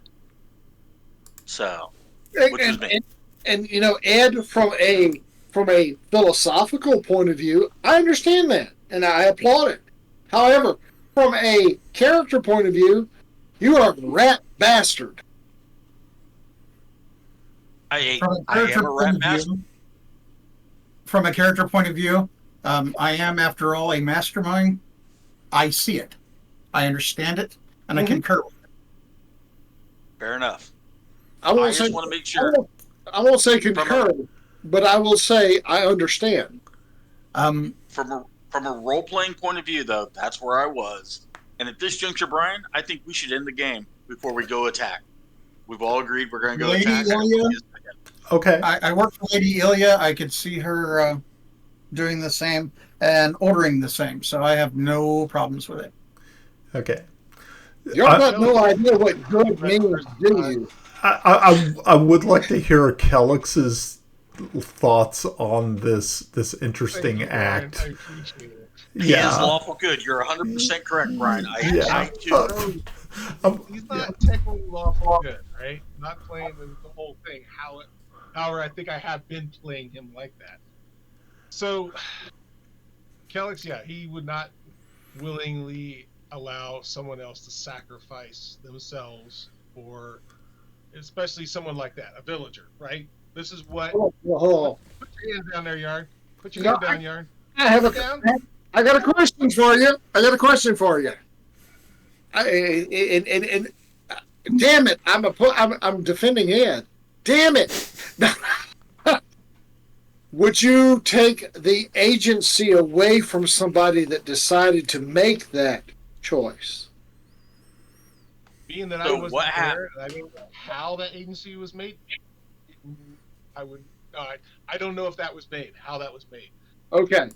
So, which was me. And Ed, from a philosophical point of view, I understand that, and I applaud it. However, from a character point of view, you are a rat bastard. I am a rat bastard. From a character point of view, I am, after all, a mastermind. I see it. I understand it, and I concur with it. Fair enough. I just want to make sure. I won't say concur, but I will say I understand. From a role-playing point of view, though, that's where I was. And at this juncture, Brian, I think we should end the game before we go attack. We've all agreed we're going to go Lady attack. Ilya? Okay. I work for Lady Ilya. I could see her doing the same and ordering the same, so I have no problems with it. Okay. Y'all got no idea what good means, do you? I would like to hear Kellix's thoughts on this interesting act. I appreciate it. He is lawful good. You're 100% correct, Brian. I too. He's not technically lawful good, right? Not playing the whole thing. However, I think I have been playing him like that. So, Kellix, he would not willingly allow someone else to sacrifice themselves for, especially someone like that, a villager, right? This is what. Put your hand down there, Yarn. Put your hand down, Yarn. I got a question for you. And damn it, I'm defending Ed. Damn it. Would you take the agency away from somebody that decided to make that choice? Being that I wasn't there, and I don't know how that agency was made, I would. I don't know if that was made, how that was made. Okay.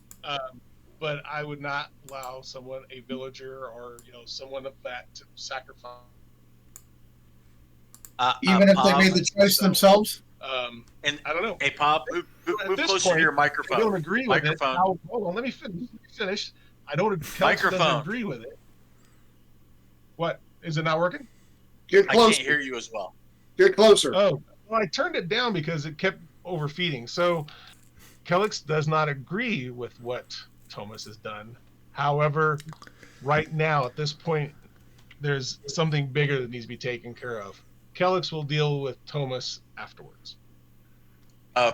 But I would not allow someone, a villager or someone of that, to sacrifice. Even if they made the choice themselves. And I don't know. Hey, Pop, move closer to your microphone. I don't agree with it. Hold on, let me finish. I don't. Doesn't agree with it. What, is it not working? Get closer. I can't hear you as well. Get closer. Oh, well, I turned it down because it kept overfeeding. So, Kellix does not agree with what Thomas has done. However, right now, at this point, there's something bigger that needs to be taken care of. Kellix will deal with Thomas afterwards.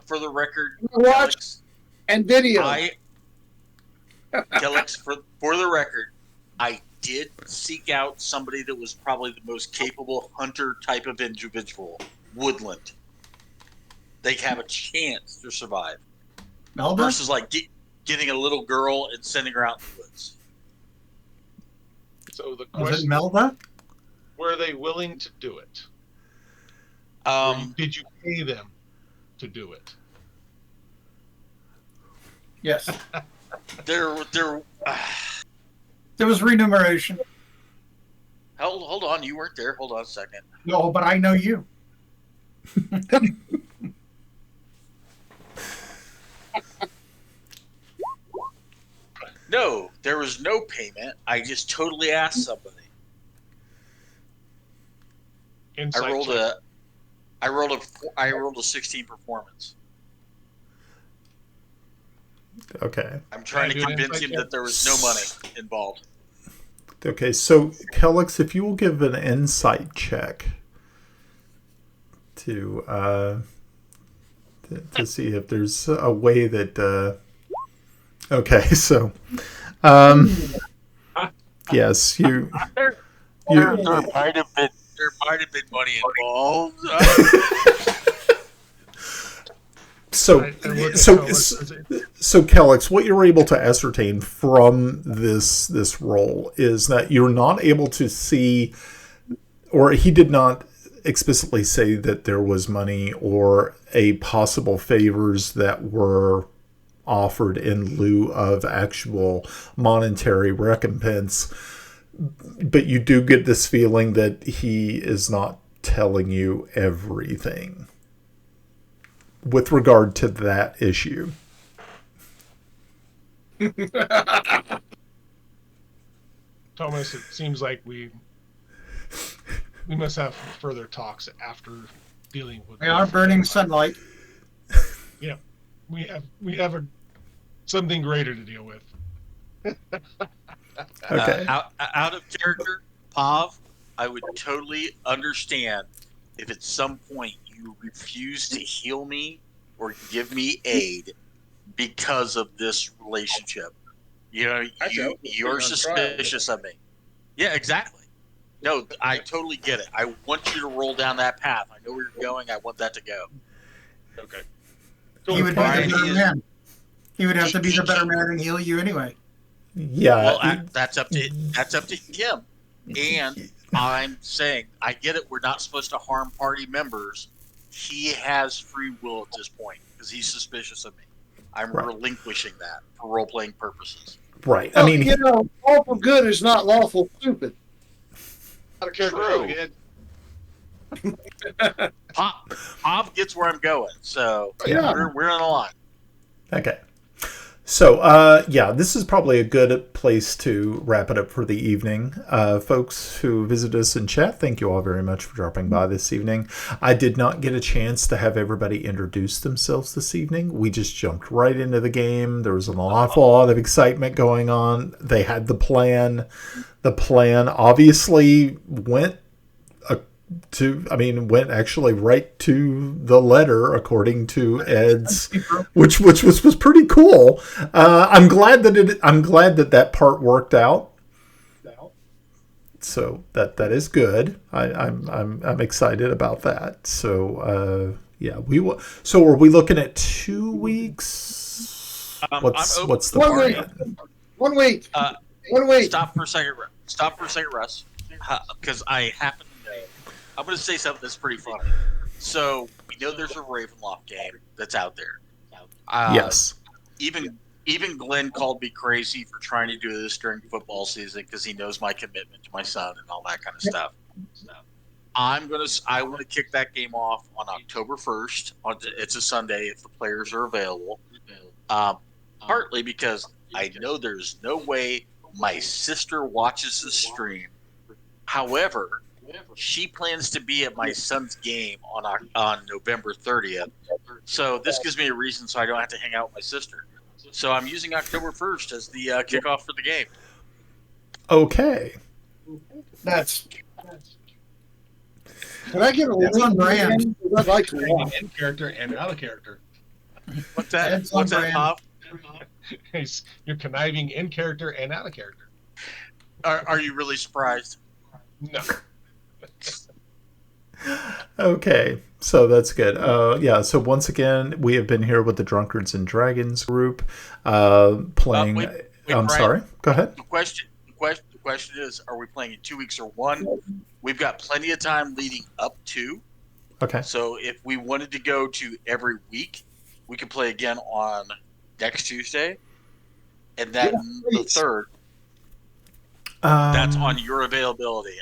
For the record, watch Kellix, and video. Kellix, for the record, I did seek out somebody that was probably the most capable hunter type of individual, Woodland. They have a chance to survive. Melba? Versus like getting a little girl and sending her out in the woods. So the Was question it Melba? were they willing to do it? Did you pay them to do it? Yes. There There was remuneration. hold on, you weren't there. Hold on a second. No, but I know you. No, there was no payment. I just totally asked somebody. Insight I rolled a 16 performance. Okay. I'm trying to Can I do an convince insight him check? that there was no money involved. Okay, so Kellix, if you will give an insight check to see if there's a way that okay, so yes, There might have been money involved. So Kellix, what you're able to ascertain from this role is that you're not able to see, or he did not explicitly say that there was money or a possible favors that were offered in lieu of actual monetary recompense, but you do get this feeling that he is not telling you everything with regard to that issue. Thomas, it seems like we must have further talks after dealing with. We are burning sunlight. Yeah, we have something greater to deal with. Okay. Out of character, Pav, I would totally understand if at some point you refuse to heal me or give me aid because of this relationship. You know, you're suspicious of me. Yeah, exactly. No, I totally get it. I want you to roll down that path. I know where you're going. I want that to go. Okay. He would be Brian, the better man. He would have to be the better man and heal you anyway. Yeah. Well, that's up to him. And I'm saying, I get it. We're not supposed to harm party members. He has free will at this point because he's suspicious of me. I'm relinquishing that for role-playing purposes. Right. Well, I mean, lawful good is not lawful stupid. Out of character again. Pop gets where I'm going, so Yeah. we're in a line. okay. So, yeah, this is probably a good place to wrap it up for the evening. Folks who visit us in chat, thank you all very much for dropping by this evening. I did not get a chance to have everybody introduce themselves this evening. We just jumped right into the game. There was an awful lot of excitement going on. They had the plan. The plan obviously went went actually right to the letter according to Ed's, which was pretty cool. I'm glad that that part worked out. So that is good. I'm excited about that. So yeah, we will. So are we looking at 2 weeks? What's the 1 week? 1 week. 1 week. Stop for a second, Russ, because I happen to know. I'm going to say something that's pretty funny. So we know there's a Ravenloft game that's out there. Yes. Even Glenn called me crazy for trying to do this during football season because he knows my commitment to my son and all that kind of stuff. I want to kick that game off on October 1st. It's a Sunday if the players are available. Partly because I know there's no way my sister watches the stream. However, she plans to be at my son's game on November 30th. So this gives me a reason so I don't have to hang out with my sister. So I'm using October 1st as the kickoff for the game. Okay. That's Can I get a on brand. I'd like to watch. In character and out of character. What's that? That's What's on that, brand. Bob? You're conniving in character and out of character. Are you really surprised? No. Okay, so that's good. Yeah, so once again, we have been here with the Drunkards and Dragons group, playing. Wait, I'm Brian. sorry. Go ahead. The question is, are we playing in 2 weeks or one? We've got plenty of time leading up to. Okay. So if we wanted to go to every week, we could play again on next Tuesday, and then the please. 3rd. That's on your availability.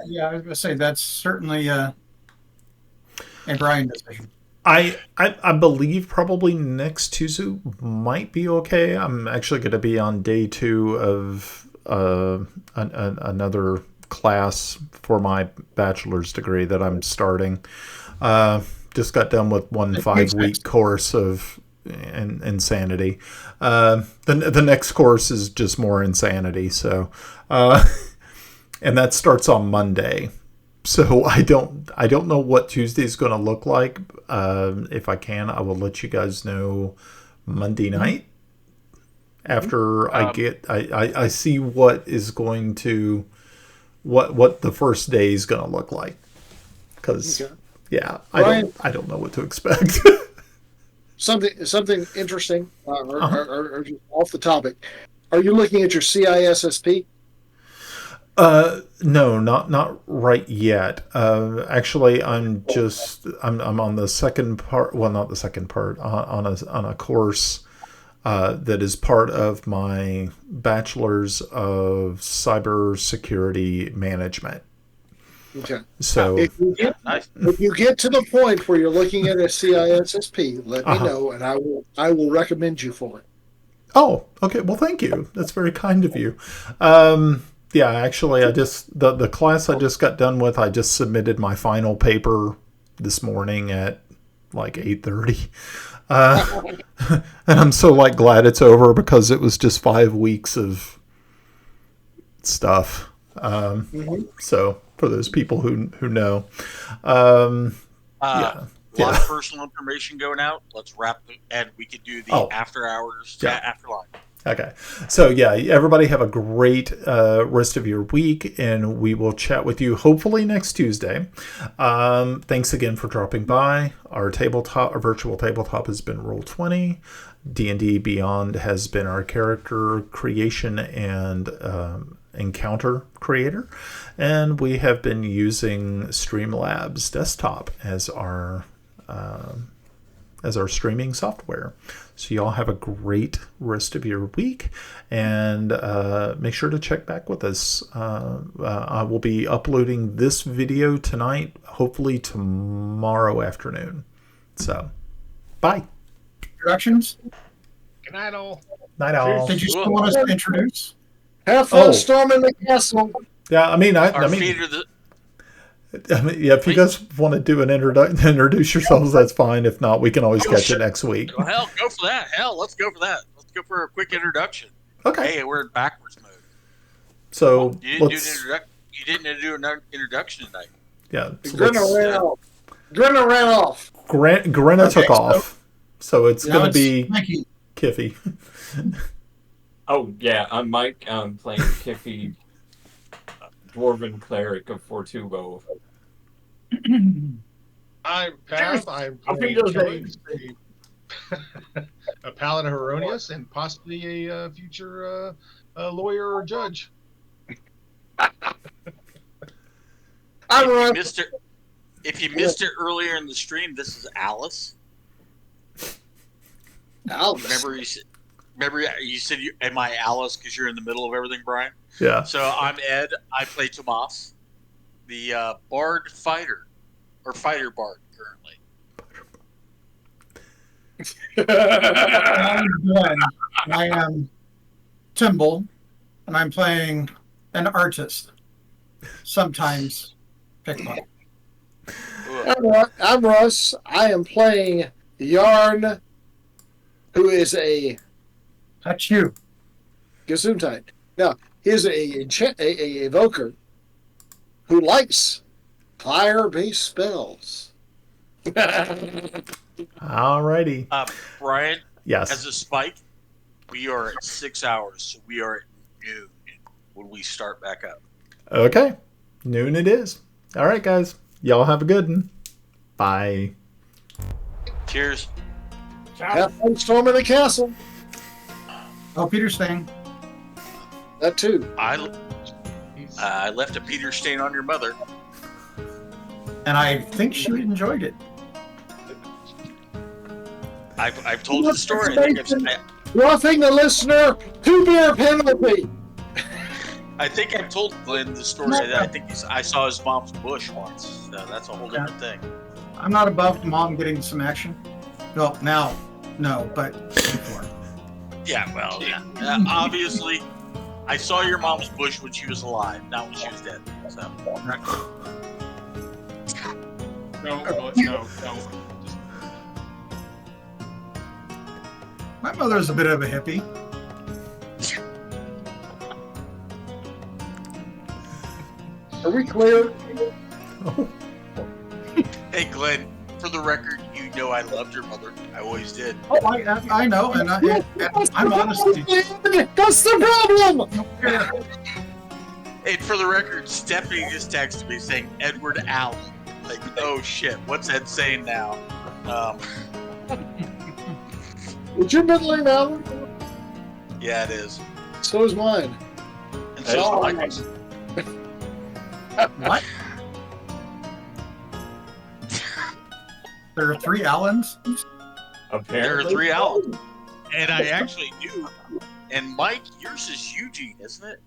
Yeah, I was going to say that's certainly a Brian decision. I believe probably next Tuesday might be okay. I'm actually going to be on day 2 of another class for my bachelor's degree that I'm starting. Just got done with one 5-week course of insanity. The next course is just more insanity. So, and that starts on Monday. So I don't know what Tuesday is going to look like. If I can, I will let you guys know Monday night after I see what is going to what the first day is going to look like. Because I don't know what to expect. Something interesting, or just off the topic. Are you looking at your CISSP? No, not right yet. Actually, I'm on the second part. Well, not the second part. On a course that is part of my bachelor's of cybersecurity management. Okay. So if you get to the point where you're looking at a CISSP, let me know, and I will recommend you for it. Oh, okay. Well, thank you. That's very kind of you. Yeah, actually, I just the class I just got done with. I just submitted my final paper this morning at like 8:30, and I'm so glad it's over because it was just 5 weeks of stuff. So for those people who know, a lot of personal information going out. Let's wrap it, and we could do the after hours chat after lunch. Okay. So, yeah, everybody have a great rest of your week, and we will chat with you hopefully next Tuesday. Thanks again for dropping by. Our virtual tabletop has been Roll20. D&D Beyond has been our character creation and encounter creator. And we have been using Streamlabs Desktop as our streaming software. So y'all have a great rest of your week, and make sure to check back with us. I will be uploading this video tonight, hopefully tomorrow afternoon. So, bye. Introductions? Good night, all. Night, all. Did you still want us to introduce? Have fun storming the castle. Yeah, I mean, if you guys want to do an introduce yourselves, that's fine. If not, we can always catch it next week. Well, hell, go for that. Let's go for that. Let's go for a quick introduction. Okay. Hey, we're in backwards mode. So you didn't do an introduction tonight. Yeah. So Grinna ran off. Grinna took off. So it's going to be Kiffy. Oh, yeah. I'm Mike. I'm playing Kiffy, Dwarven Cleric of Fortubo. I'm Path. I'm playing a Paladin Heronius and possibly a future lawyer or judge. If you missed it earlier in the stream, this is Alice. Remember you said, am I Alice because you're in the middle of everything, Brian? Yeah. So I'm Ed. I play Tomas, the bard fighter, or fighter bard currently. I'm Glenn. I am Timble, and I'm playing an artist. Sometimes pickpocket. I'm Russ. I am playing Yarn, who is a Gesundheit. Now, he's a evoker who likes fire-based spells. Alrighty. Brian? Yes. As a spike, we are at 6 hours, so we are at noon when we start back up. Okay. Noon it is. All right, guys. Y'all have a good one. Bye. Cheers. Have fun storming the castle. Oh, Peter Stain. That too. I left a Peter stain on your mother. and I think she enjoyed it. I've told you the story. Roughing the listener, 2-beer penalty. I think I've told Glenn the story. I saw his mom's bush once. So that's a whole different thing. I'm not above mom getting some action. Well, now, no, but before. Yeah, well, yeah. Obviously, I saw your mom's bush when she was alive, not when she was dead. So. No. My mother's a bit of a hippie. Are we clear? Hey, Glenn, for the record, you know I loved your mother. I always did. Oh, I know, and I'm honest. That's the problem! And for the record, Stephanie just texted me saying Edward Allen. Like, oh shit, what's Ed saying now? Is your middle name Alan? Yeah, it is. So is mine. And so is Michael's. What? There are 3 Allens? Apparently. There are 3 Allens. And I actually knew. And Mike, yours is Eugene, isn't it?